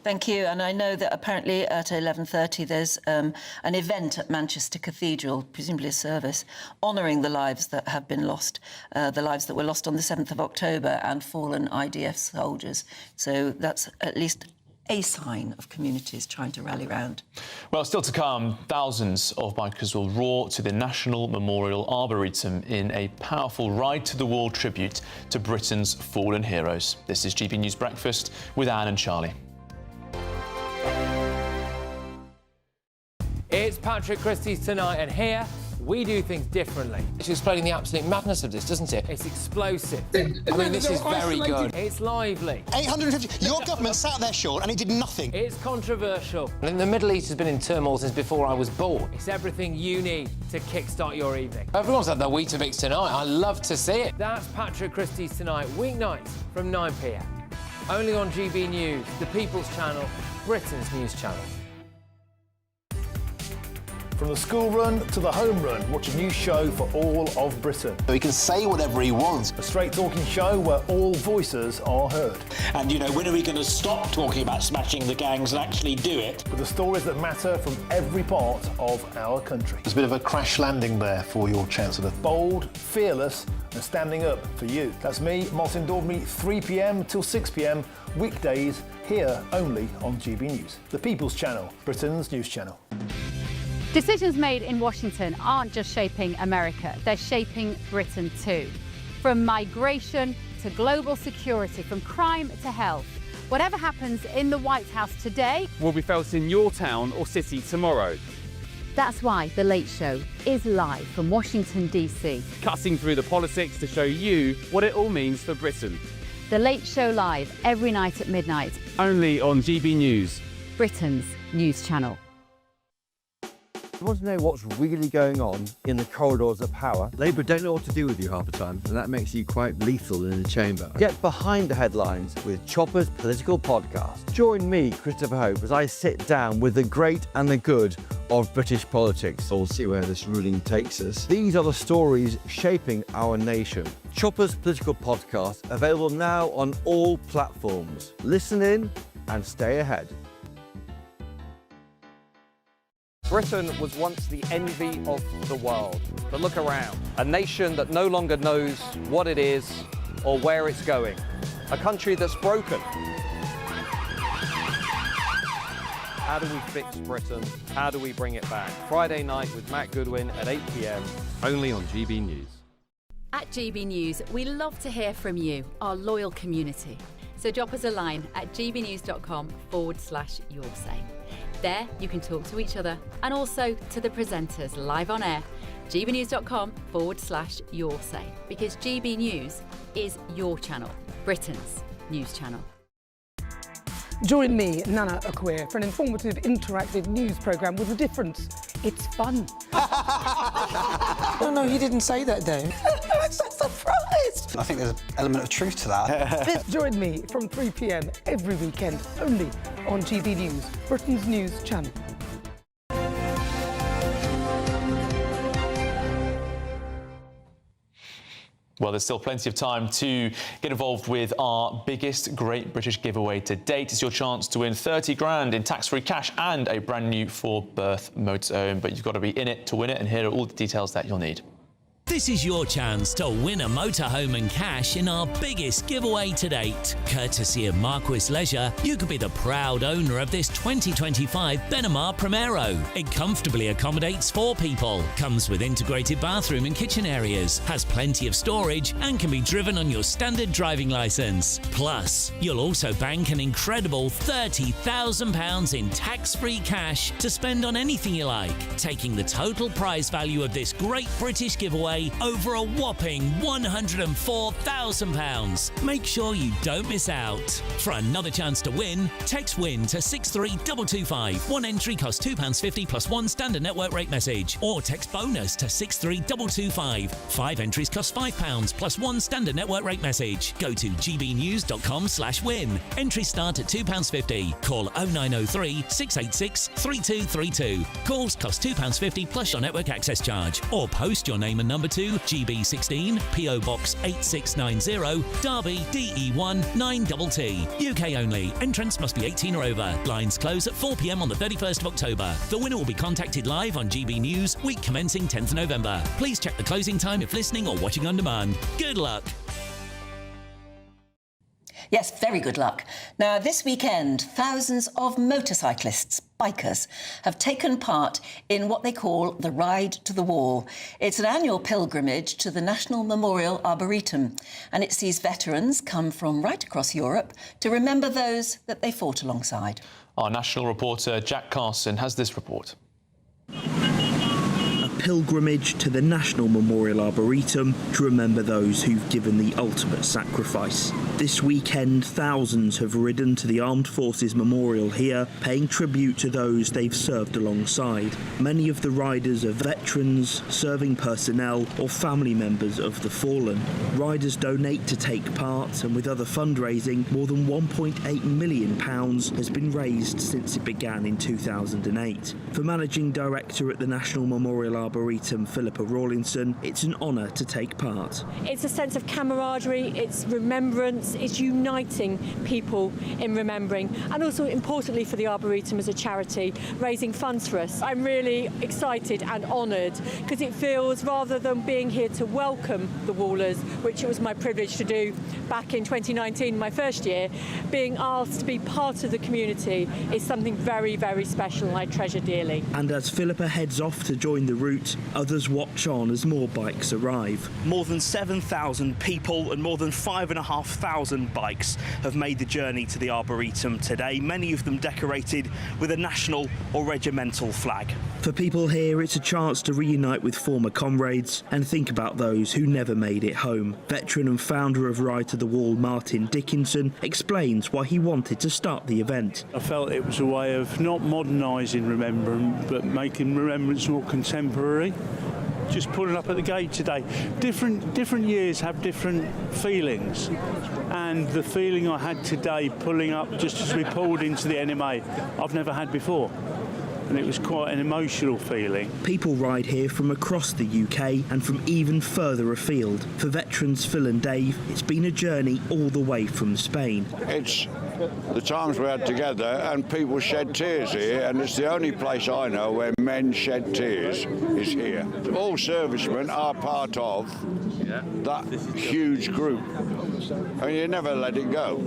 Thank you. And I know that apparently at 11:30 there's an event at Manchester Cathedral, presumably a service, honouring the lives that have been lost, the lives that were lost on the 7th of October and fallen IDF soldiers. So that's at least a sign of communities trying to rally round. Well, still to come, thousands of bikers will roar to the National Memorial Arboretum in a powerful Ride to the Wall tribute to Britain's fallen heroes. This is GB News Breakfast with Anne and Charlie. It's Patrick Christie's Tonight, and here we do things differently. It's explaining the absolute madness of this, doesn't it? It's explosive. I mean, this is very good. It's lively. 850. Your government sat there, Sean, and it did nothing. It's controversial. And the Middle East has been in turmoil since before I was born. It's everything you need to kickstart your evening. Everyone's had their Weetabix tonight. I love to see it. That's Patrick Christie's Tonight, weeknights from 9 p.m. Only on GB News, the People's Channel, Britain's news channel. From the school run to the home run, watch a new show for all of Britain. So he can say whatever he wants. A straight-talking show where all voices are heard. And, when are we going to stop talking about smashing the gangs and actually do it? With the stories that matter from every part of our country. There's a bit of a crash landing there for your Chancellor. Bold, fearless and standing up for you. That's me, Martin Daubney, 3 p.m. till 6 p.m, weekdays, here only on GB News. The People's Channel, Britain's news channel. Decisions made in Washington aren't just shaping America, they're shaping Britain too. From migration to global security, from crime to health. Whatever happens in the White House today will be felt in your town or city tomorrow. That's why The Late Show is live from Washington, D.C. Cutting through the politics to show you what it all means for Britain. The Late Show live every night at midnight. Only on GB News, Britain's news channel. You want to know what's really going on in the corridors of power? Labour don't know what to do with you half the time, and that makes you quite lethal in the chamber. Get behind the headlines with Chopper's Political Podcast. Join me, Christopher Hope, as I sit down with the great and the good of British politics. We'll see where this ruling takes us. These are the stories shaping our nation. Chopper's Political Podcast, available now on all platforms. Listen in and stay ahead. Britain was once the envy of the world. But look around. A nation that no longer knows what it is or where it's going. A country that's broken. How do we fix Britain? How do we bring it back? Friday night with Matt Goodwin at 8 p.m, only on GB News. At GB News, we love to hear from you, our loyal community. So drop us a line at gbnews.com/yoursay. There, you can talk to each other and also to the presenters live on air. gbnews.com/yoursay, because GB News is your channel, Britain's news channel. Join me, Nana Akweer, for an informative, interactive news programme with a difference. It's fun. No, he didn't say that, Dave. I'm so surprised. I think there's an element of truth to that. Join me from 3 p.m. every weekend, only on GB News, Britain's news channel. Well, there's still plenty of time to get involved with our biggest Great British giveaway to date. It's your chance to win 30 grand in tax-free cash and a brand new 4-berth motorhome. But you've got to be in it to win it, and here are all the details that you'll need. This is your chance to win a motorhome and cash in our biggest giveaway to date. Courtesy of Marquis Leisure, you could be the proud owner of this 2025 Benamar Primero. It comfortably accommodates 4 people, comes with integrated bathroom and kitchen areas, has plenty of storage and can be driven on your standard driving licence. Plus, you'll also bank an incredible £30,000 in tax-free cash to spend on anything you like, taking the total prize value of this Great British giveaway over a whopping £104,000. Make sure you don't miss out. For another chance to win, text WIN to 63225. One entry costs £2.50 plus one standard network rate message. Or text BONUS to 63225. 5 entries cost £5 plus one standard network rate message. Go to gbnews.com/win. Entries start at £2.50. Call 0903 686 3232. Calls cost £2.50 plus your network access charge. Or post your name and number to GB16 PO Box 8690 Derby DE1 9TT. UK only. Entrance must be 18 or over. Blinds close at 4 p.m. on the 31st of October. The winner will be contacted live on GB News, week commencing 10th November. Please check the closing time if listening or watching on demand. Good luck. Yes, very good luck. Now, this weekend, thousands of motorcyclists, bikers, have taken part in what they call the Ride to the Wall. It's an annual pilgrimage to the National Memorial Arboretum, and it sees veterans come from right across Europe to remember those that they fought alongside. Our national reporter Jack Carson has this report. Pilgrimage to the National Memorial Arboretum to remember those who've given the ultimate sacrifice. This weekend, thousands have ridden to the Armed Forces Memorial here, paying tribute to those they've served alongside. Many of the riders are veterans, serving personnel, or family members of the fallen. Riders donate to take part, and with other fundraising, more than £1.8 million has been raised since it began in 2008. For Managing Director at the National Memorial Arboretum, Philippa Rawlinson, it's an honour to take part. It's a sense of camaraderie, it's remembrance, it's uniting people in remembering, and also importantly for the Arboretum as a charity, raising funds for us. I'm really excited and honoured because it feels, rather than being here to welcome the Wallers, which it was my privilege to do back in 2019, my first year, being asked to be part of the community is something very, very special and I treasure dearly. And as Philippa heads off to join the route, others watch on as more bikes arrive. More than 7,000 people and more than 5,500 1,000 bikes have made the journey to the Arboretum today, many of them decorated with a national or regimental flag. For people here, it's a chance to reunite with former comrades and think about those who never made it home. Veteran and founder of Ride to the Wall, Martin Dickinson, explains why he wanted to start the event. I felt it was a way of not modernising remembrance, but making remembrance more contemporary. Just pulling up at the gate today. Different years have different feelings, and the feeling I had today pulling up just as we pulled into the NMA, I've never had before. And it was quite an emotional feeling. People ride here from across the UK and from even further afield. For veterans Phil and Dave, it's been a journey all the way from Spain. It's the times we had together, and people shed tears here, and it's the only place I know where men shed tears is here. All servicemen are part of that huge group, and you never let it go.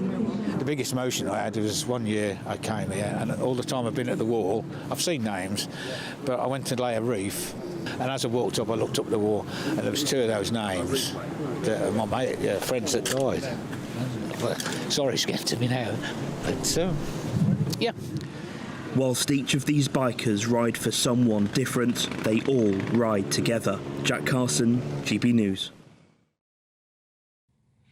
The biggest emotion I had was one year I came here, and all the time I've been at the wall, I've seen names, but I went to lay a wreath, and as I walked up, I looked up the wall, and there was 2 of those names that are my friends that died. Sorry, it's getting to me now, but yeah. Whilst each of these bikers ride for someone different, they all ride together. Jack Carson, GB News.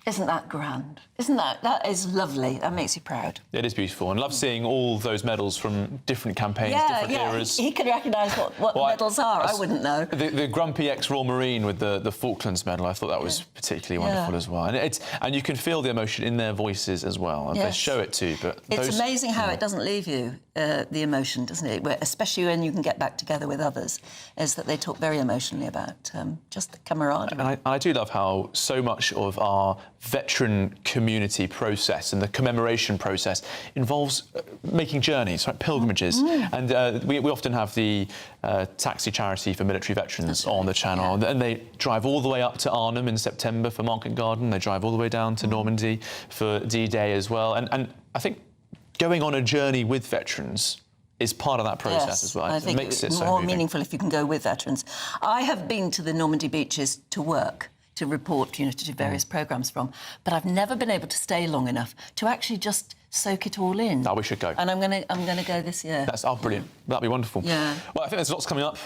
Isn't that grand? That is lovely. That makes you proud. It is beautiful, and love seeing all those medals from different campaigns, different eras. He could recognise what medals are. I wouldn't know. The grumpy ex-Royal Marine with the Falklands medal, I thought that was particularly wonderful as well. And you can feel the emotion in their voices as well. They show it too, but it's amazing how it doesn't leave you, the emotion, doesn't it? Especially when you can get back together with others, is that they talk very emotionally about just the camaraderie. And I do love how so much of our veteran community process and the commemoration process involves making journeys, right? Pilgrimages. And we often have the taxi charity for military veterans on the channel, and they drive all the way up to Arnhem in September for Market Garden. They drive all the way down to Normandy for D-Day as well. And I think going on a journey with veterans is part of that process as well. I think it makes it more meaningful if you can go with veterans. I have been to the Normandy beaches to work, to report, to do various programmes from, but I've never been able to stay long enough to actually just soak it all in. Oh, we should go. And I'm gonna go this year. That's brilliant. That'd be wonderful. Yeah. Well, I think there's lots coming up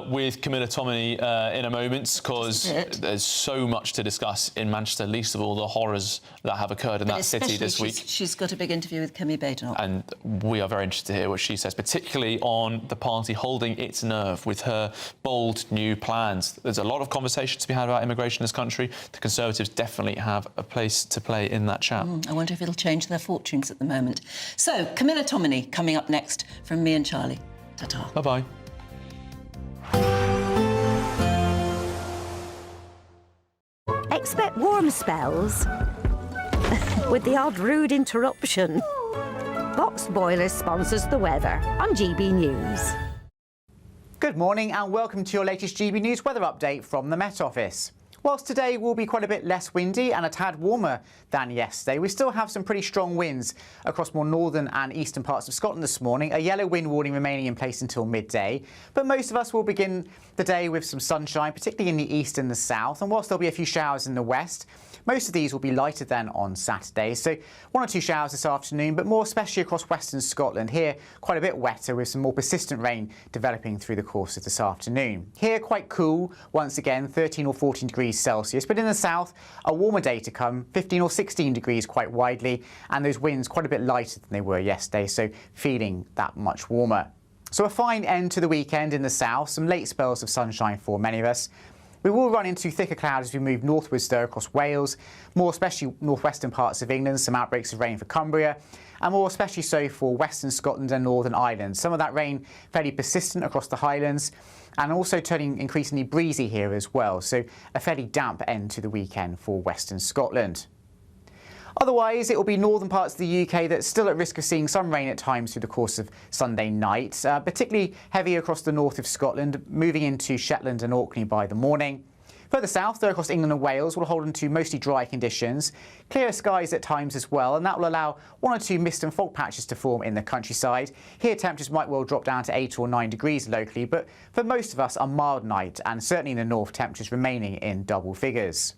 with Camilla Tominey in a moment, because there's so much to discuss in Manchester, least of all the horrors that have occurred in that city this week. She's got a big interview with Kemi Badenoch. And we are very interested to hear what she says, particularly on the party holding its nerve with her bold new plans. There's a lot of conversation to be had about immigration in this country. The Conservatives definitely have a place to play in that chat. I wonder if it'll change their fortunes at the moment. So, Camilla Tominey coming up next from me and Charlie. Ta-ta. Bye-bye. Expect warm spells with the odd rude interruption. Box Boilers sponsors the weather on GB News. Good morning and welcome to your latest GB News weather update from the Met Office. Whilst today will be quite a bit less windy and a tad warmer than yesterday, we still have some pretty strong winds across more northern and eastern parts of Scotland this morning. A yellow wind warning remaining in place until midday. But most of us will begin the day with some sunshine, particularly in the east and the south. And whilst there'll be a few showers in the west, most of these will be lighter than on Saturday. So 1 or 2 showers this afternoon, but more especially across western Scotland. Here, quite a bit wetter with some more persistent rain developing through the course of this afternoon. Here, quite cool, once again, 13 or 14 degrees Celsius. But in the south, a warmer day to come, 15 or 16 degrees quite widely, and those winds quite a bit lighter than they were yesterday, so feeling that much warmer. So a fine end to the weekend in the south, some late spells of sunshine for many of us. We will run into thicker clouds as we move northwards though across Wales, more especially northwestern parts of England, some outbreaks of rain for Cumbria, and more especially so for western Scotland and Northern Ireland. Some of that rain fairly persistent across the Highlands, and also turning increasingly breezy here as well, so a fairly damp end to the weekend for western Scotland. Otherwise, it will be northern parts of the UK that's still at risk of seeing some rain at times through the course of Sunday night, particularly heavy across the north of Scotland, moving into Shetland and Orkney by the morning. Further south, though, across England and Wales, we'll hold on to mostly dry conditions. Clear skies at times as well, and that will allow 1 or 2 mist and fog patches to form in the countryside. Here, temperatures might well drop down to 8 or 9 degrees locally, but for most of us, a mild night, and certainly in the north, temperatures remaining in double figures.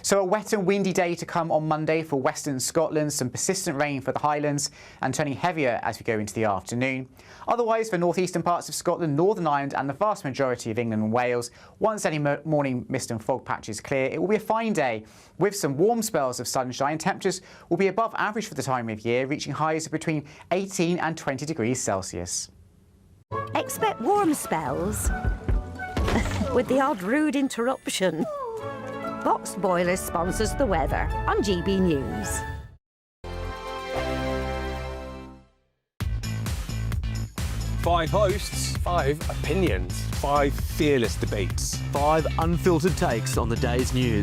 So a wet and windy day to come on Monday for western Scotland, some persistent rain for the Highlands and turning heavier as we go into the afternoon. Otherwise, for northeastern parts of Scotland, Northern Ireland and the vast majority of England and Wales, once any morning mist and fog patches clear, it will be a fine day with some warm spells of sunshine. Temperatures will be above average for the time of year, reaching highs of between 18 and 20 degrees Celsius. Expect warm spells with the odd rude interruption. Box Boilers sponsors the weather on GB News. Five hosts, 5 opinions, 5 fearless debates, 5 unfiltered takes on the day's news.